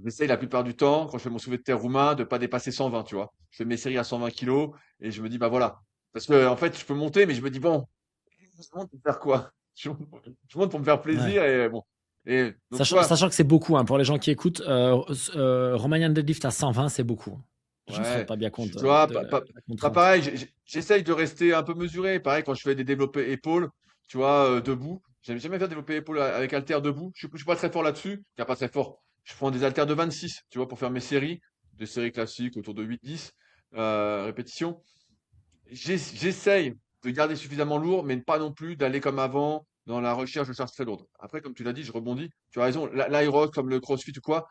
j'essaye la plupart du temps, quand je fais mon soulevé de terre roumain, de pas dépasser 120, tu vois. Je fais mes séries à 120 kilos et je me dis, bah voilà. Parce que, en fait, je peux monter, mais je me dis, bon, je monte pour faire quoi? Je monte pour me faire
Ouais.
plaisir et bon. Et donc, tu vois,
Sachant que c'est beaucoup, hein, pour les gens qui écoutent, Romanian Deadlift à 120, c'est beaucoup. Je ne me rends
ouais,
pas bien compte
tu vois,
de la
pas
contrainte.
pareil, j'essaye de rester un peu mesuré. Pareil, quand je fais des développés épaules, tu vois, debout, j'aime jamais faire développer épaules avec haltère debout. Je suis pas très fort là-dessus, enfin, pas très fort. Je prends des haltères de 26, tu vois, pour faire mes séries, des séries classiques autour de 8-10 répétitions. J'essaye de garder suffisamment lourd, mais pas non plus d'aller comme avant dans la recherche de charges très lourdes. Après, comme tu l'as dit, je rebondis. Tu as raison, l'aérox comme le crossfit ou quoi,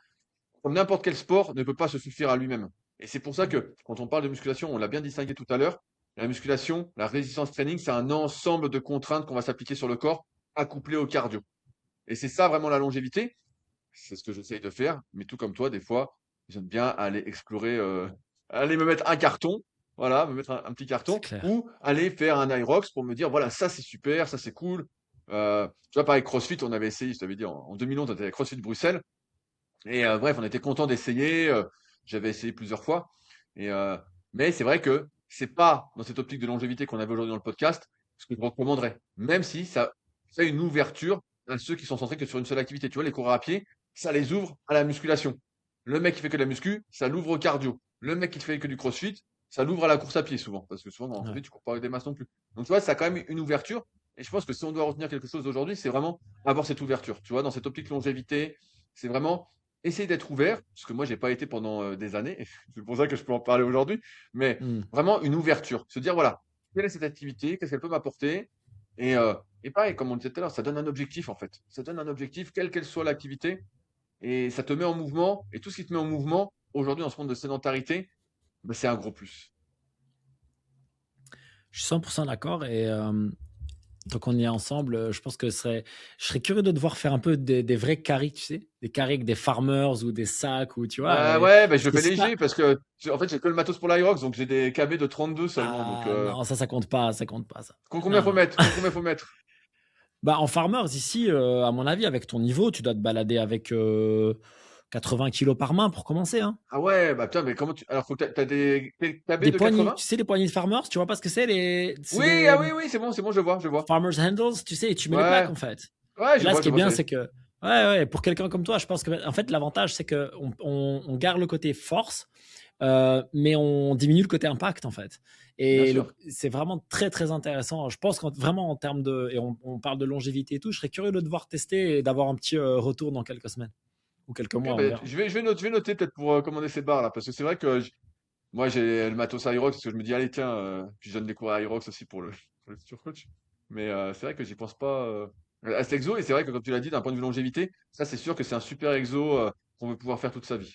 comme n'importe quel sport, ne peut pas se suffire à lui-même. Et c'est pour ça que quand on parle de musculation, on l'a bien distingué tout à l'heure, la musculation, la résistance training, c'est un ensemble de contraintes qu'on va s'appliquer sur le corps, accouplé au cardio. Et c'est ça vraiment la longévité. C'est ce que j'essaye de faire. Mais tout comme toi, des fois, j'aime bien aller explorer, aller me mettre un carton, voilà, me mettre un petit
C'est
carton,
clair.
ou aller faire un Irox pour me dire, voilà, ça c'est super, ça c'est cool. Tu vois, pareil, CrossFit, on avait essayé, je t'avais dit, en 2011, on était à CrossFit Bruxelles. Et bref, on était content d'essayer. J'avais essayé plusieurs fois. Et, mais c'est vrai que c'est pas dans cette optique de longévité qu'on avait aujourd'hui dans le podcast ce que je recommanderais. Même si ça fait une ouverture à ceux qui sont centrés que sur une seule activité. Tu vois, les coureurs à pied, ça les ouvre à la musculation. Le mec qui fait que de la muscu, ça l'ouvre au cardio. Le mec qui fait que du crossfit, ça l'ouvre à la course à pied souvent. Parce que souvent, dans le
Ouais.
crossfit, tu cours pas avec des masses non plus. Donc, tu vois, ça a quand même une ouverture. Et je pense que si on doit retenir quelque chose aujourd'hui, c'est vraiment avoir cette ouverture. Tu vois, dans cette optique longévité, c'est vraiment essayer d'être ouvert, parce que moi, j'ai pas été pendant des années, et c'est pour ça que je peux en parler aujourd'hui, mais
Hmm.
vraiment une ouverture. Se dire, voilà, quelle est cette activité, qu'est-ce qu'elle peut m'apporter, et, euh, et pareil, comme on disait tout à l'heure, ça donne un objectif en fait. Ça donne un objectif, quelle qu'elle soit l'activité, et ça te met en mouvement, et tout ce qui te met en mouvement, aujourd'hui, dans ce monde de sédentarité, ben, c'est un gros plus.
Je suis 100% d'accord. Et tant qu'on y est ensemble, je pense que je serais curieux de devoir faire un peu des vrais carry, tu sais, des carry avec des farmers ou des sacs, ou tu vois.
Ouais, bah, je
Parce
le
que
fais
si t'as-
léger parce que, en fait, j'ai que le matos pour l'Aerox, donc j'ai des KB de 32 seulement. Donc,
Ah non, ça compte pas, ça compte pas, ça.
combien
Non,
faut
non.
mettre? Combien faut mettre?
Bah, en farmers, ici, à mon avis, avec ton niveau, tu dois te balader avec 80 kilos par main pour commencer, hein.
Ah ouais, bah putain, mais comment tu. Alors, faut que t'as des KB
Des
de
poignées,
80?
tu sais, les poignées de farmers, tu vois pas ce que c'est, c'est
Oui,
des
ah oui, oui, c'est bon, je vois, je vois.
farmers handles, tu sais, et tu mets les plaques,
Ouais,
en fait.
ouais,
Et là, ce qui
je
est
vois,
bien,
ça y est.
c'est que, ouais, ouais, pour quelqu'un comme toi, je pense que, en fait, l'avantage, c'est que on garde le côté force, mais on diminue le côté impact, en fait.
Bien
Et
sûr.
c'est vraiment très, très intéressant. Je pense vraiment en termes de, et on parle de longévité et tout, je serais curieux de devoir tester et d'avoir un petit retour dans quelques semaines ou quelques
Ok,
mois, on
bah,
verra.
je vais noter peut-être pour commander ces barres là, parce que c'est vrai que moi j'ai le matos Aerox, parce que je me dis, allez, tiens, puis je donne des cours à Aerox aussi pour pour le futur coach. Mais c'est vrai que j'y pense pas à cet exo, et c'est vrai que comme tu l'as dit, d'un point de vue longévité, ça c'est sûr que c'est un super exo qu'on veut pouvoir faire toute sa vie.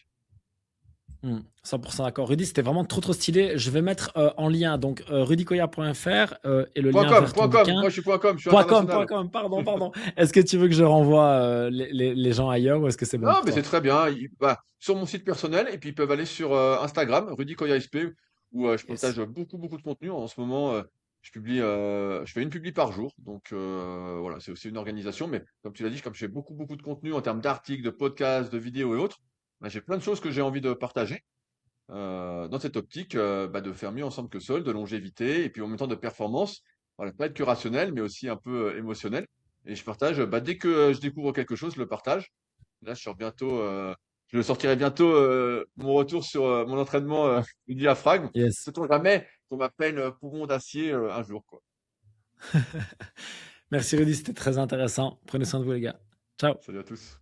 100% d'accord. Rudy, c'était vraiment trop trop stylé. Je vais mettre en lien donc rudykoya.fr et le
Point
lien
com,
vers ton
point com,
bouquin.
moi je suis point com, je suis
Point
international.
com, pardon, pardon. Est-ce que tu veux que je renvoie les gens ailleurs ou est-ce que c'est bon
Non,
pour
mais c'est
toi?
très bien. Bah, sur mon site personnel, et puis ils peuvent aller sur Instagram, Rudy Koya SP, où je
Yes.
partage beaucoup, beaucoup de contenu. En ce moment, je fais une publi par jour. Donc voilà, c'est aussi une organisation. Mais comme tu l'as dit, comme je fais beaucoup, beaucoup de contenu en termes d'articles, de podcasts, de vidéos et autres, bah, j'ai plein de choses que j'ai envie de partager dans cette optique bah, de faire mieux ensemble que seul, de longévité, et puis en même temps de performance. Voilà, pas être que rationnel, mais aussi un peu émotionnel. Et je partage, bah, dès que je découvre quelque chose, je le partage. Là, je sortirai bientôt mon retour sur mon entraînement du diaphragme.
Yes.
Sait-on jamais qu'on m'appelle poumon d'acier un jour, quoi.
Merci Rudy, c'était très intéressant. Prenez soin de vous les gars. Ciao.
Salut à tous.